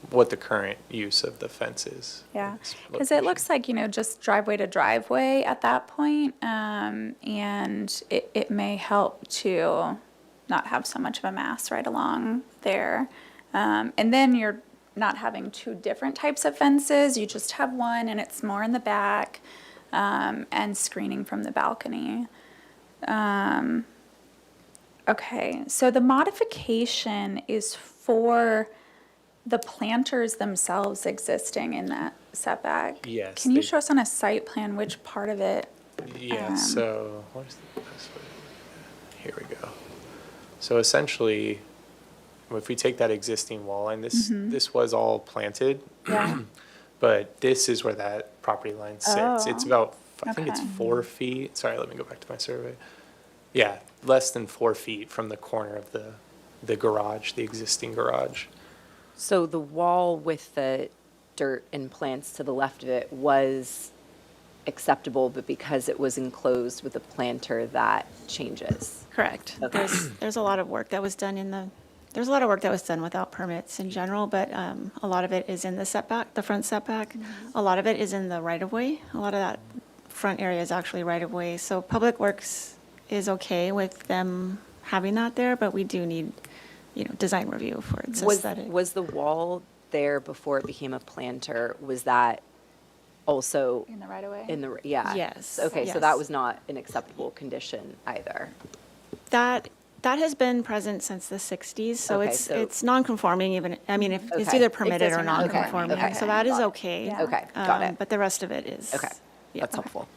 what the current use of the fence is. Yeah, because it looks like, just driveway to driveway at that point, and it may help to not have so much of a mass right along there. And then you're not having two different types of fences, you just have one and it's more in the back, and screening from the balcony. Okay, so the modification is for the planters themselves existing in that setback. Yes, Can you they- show us on a site plan which part of it? Yeah, so where's the best way? Here we go. So essentially, if we take that existing wall line, this was all planted, Yeah, but this is where that property line sits. It's Oh, about, I think it's okay. 4 feet. Sorry, let me go back to my survey. Yeah, less than 4 feet from the corner of the garage, the existing garage. So the wall with the dirt and plants to the left of it was acceptable, but because it was enclosed with a planter, that changes. Correct. Okay. There's a lot of work that was done there's a lot of work that was done without permits in general, but a lot of it is in the setback, the front setback. A lot of it is in the right-of-way. A lot of that front area is actually right-of-way. So Public Works is okay with them having that there, but we do need, design review for its aesthetic. Was the wall there before it became a planter, was that also In the right of way? in the, yeah? Yes, Okay, so yes. that was not an acceptable condition either. That has been present since the 60s, so Okay, it's non-conforming even, if it's Okay. either permitted or Existing non-conforming. non-conforming, okay. So that is Got it. okay. Yeah. Okay, got it. But the rest of it is. Okay, yeah. that's helpful.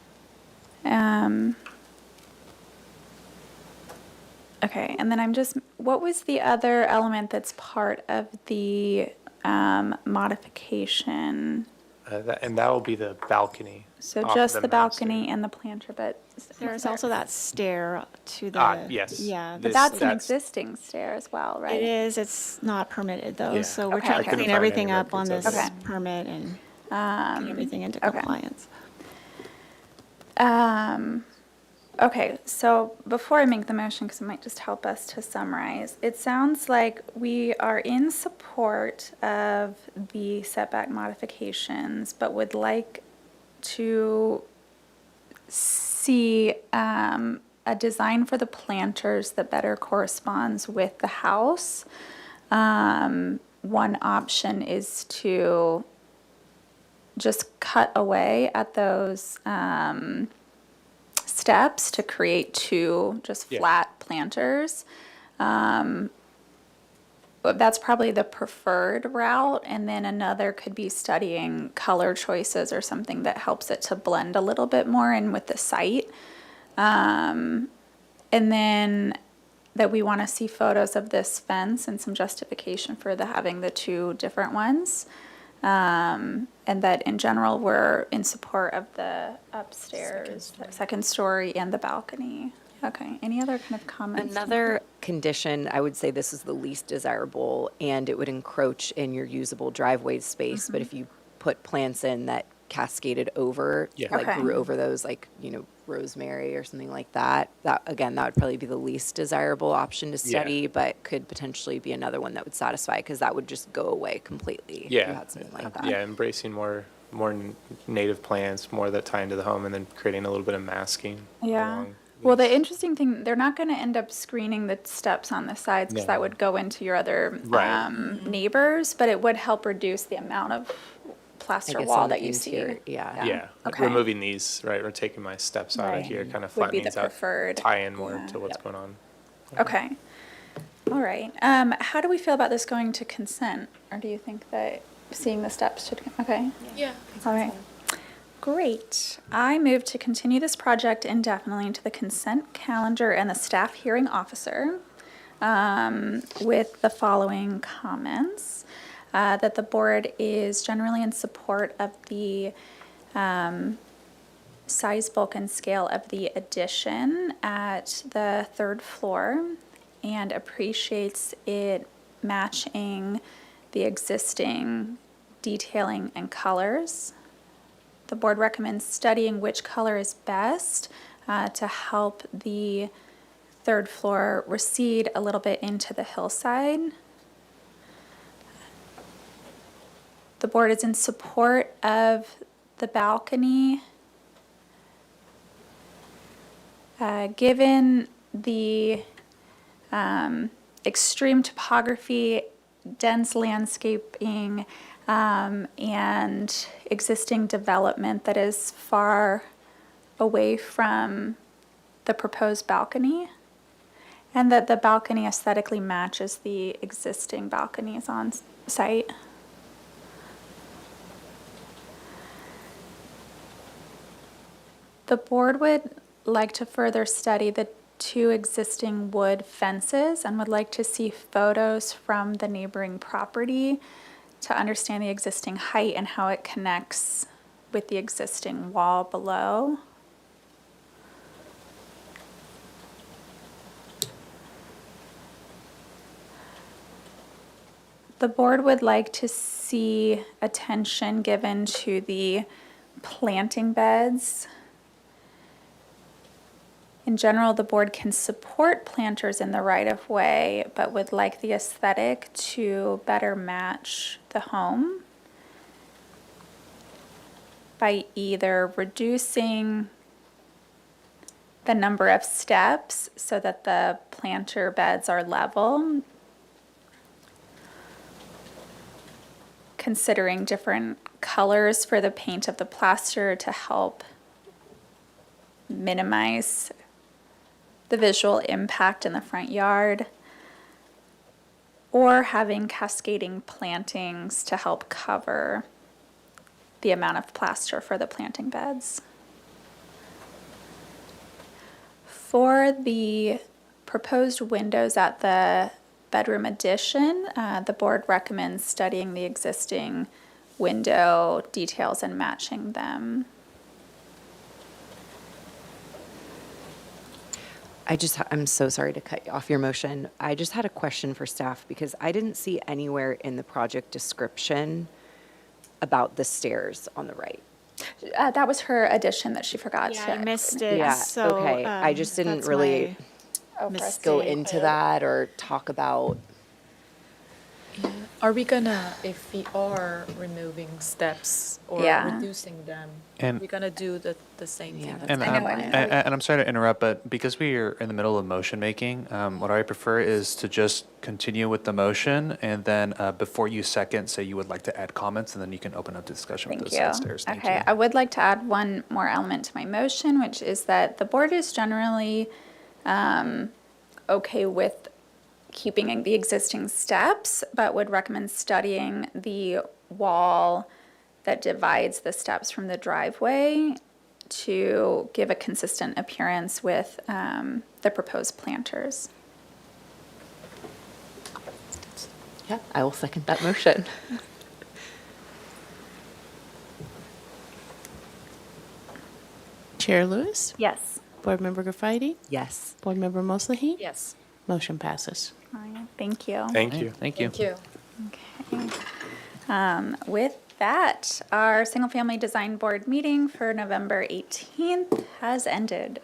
Okay, and then what was the other element that's part of the modification? And that will be the balcony. So off just the the master. balcony and the planter, but. There's also that stair to the. Yes. Yeah. But This- that's an existing stair as well, right? It is, it's not permitted though, Yeah. so we're Okay, trying okay. to clean everything up on records this of it. Okay. permit and get everything into okay. compliance. Okay, so before I make the motion, because it might just help us to summarize, it sounds like we are in support of the setback modifications, but would like to see a design for the planters that better corresponds with the house. One option is to just cut away at those steps to create two just Yeah. flat planters. But that's probably the preferred route, and then another could be studying color choices or something that helps it to blend a little bit more in with the site. And then that we want to see photos of this fence and some justification for having the two different ones. And that in general, we're in support of the upstairs, second story and the balcony. Okay, any other kind of comments? Another condition, I would say this is the least desirable, and it would encroach in your usable driveway space, but if you put plants in that cascaded over, Yeah. like Okay. grew over those, like, rosemary or something like that, that would probably be the least desirable option to Yeah. study, but could potentially be another one that would satisfy, because that would just go away completely if you Yeah. had something like that. Yeah, embracing more native plants, more that tie into the home, and then creating a little bit of masking. Yeah. along Well, the these. interesting thing, they're not going to end up screening the steps on the sides because No. that would go into your other Right. neighbors, but it would help reduce the amount of I plaster guess wall on the that you see. interior, yeah. Yeah, Okay. removing these, right, or taking my steps out Right. of here, kind of Would be flattening the these out, preferred, tie in more yeah. to what's Yep. going on. Okay. All right. How do we feel about this going to consent? Or do you think that seeing the steps should, okay? Yeah. All right. Great. I move to continue this project indefinitely to the consent calendar and the staff hearing officer with the following comments. That the board is generally in support of the size, bulk, and scale of the addition at the third floor and appreciates it matching the existing detailing and colors. The board recommends studying which color is best to help the third floor recede a little bit into the hillside. The board is in support of the balcony. Given the extreme topography, dense landscaping, and existing development that is far away from the proposed balcony, and that the balcony aesthetically matches the existing balconies on site. The board would like to further study the two existing wood fences and would like to see photos from the neighboring property to understand the existing height and how it connects with the existing wall below. The board would like to see attention given to the planting beds. In general, the board can support planters in the right-of-way, but would like the aesthetic to better match the home by either reducing the number of steps so that the planter beds are level, considering different colors for the paint of the plaster to help minimize the visual impact in the front yard, or having cascading plantings to help cover the amount of plaster for the planting beds. For the proposed windows at the bedroom addition, the board recommends studying the existing window details and matching them. I'm so sorry to cut you off your motion. I just had a question for staff because I didn't see anywhere in the project description about the stairs on the right. That was her addition that she forgot Yeah, to. I missed it, Yeah, so. okay. I just didn't that's really Oh, my go mistake. into that or talk about. Are we gonna, if we are removing steps or Yeah. reducing them, And- we're gonna do the same Yeah, thing? that's And, I know, I know. and I'm sorry to interrupt, but because we are in the middle of motion making, what I prefer is to just continue with the motion, and then before you second, say you would like to add comments, and then you can open up the discussion with Thank those you. side stairs. Thank Okay, you. I would like to add one more element to my motion, which is that the board is generally okay with keeping the existing steps, but would recommend studying the wall that divides the steps from the driveway to give a consistent appearance with the proposed planters. Yeah, I will second that motion. Chair Lewis, Yes. Board Member Graffiti, Yes. Board Member Moslahy. Yes. Motion passes. All right, thank you. Thank you. Thank you. Thank you. Okay. With that, our Single Family Design Board meeting for November 18th has ended.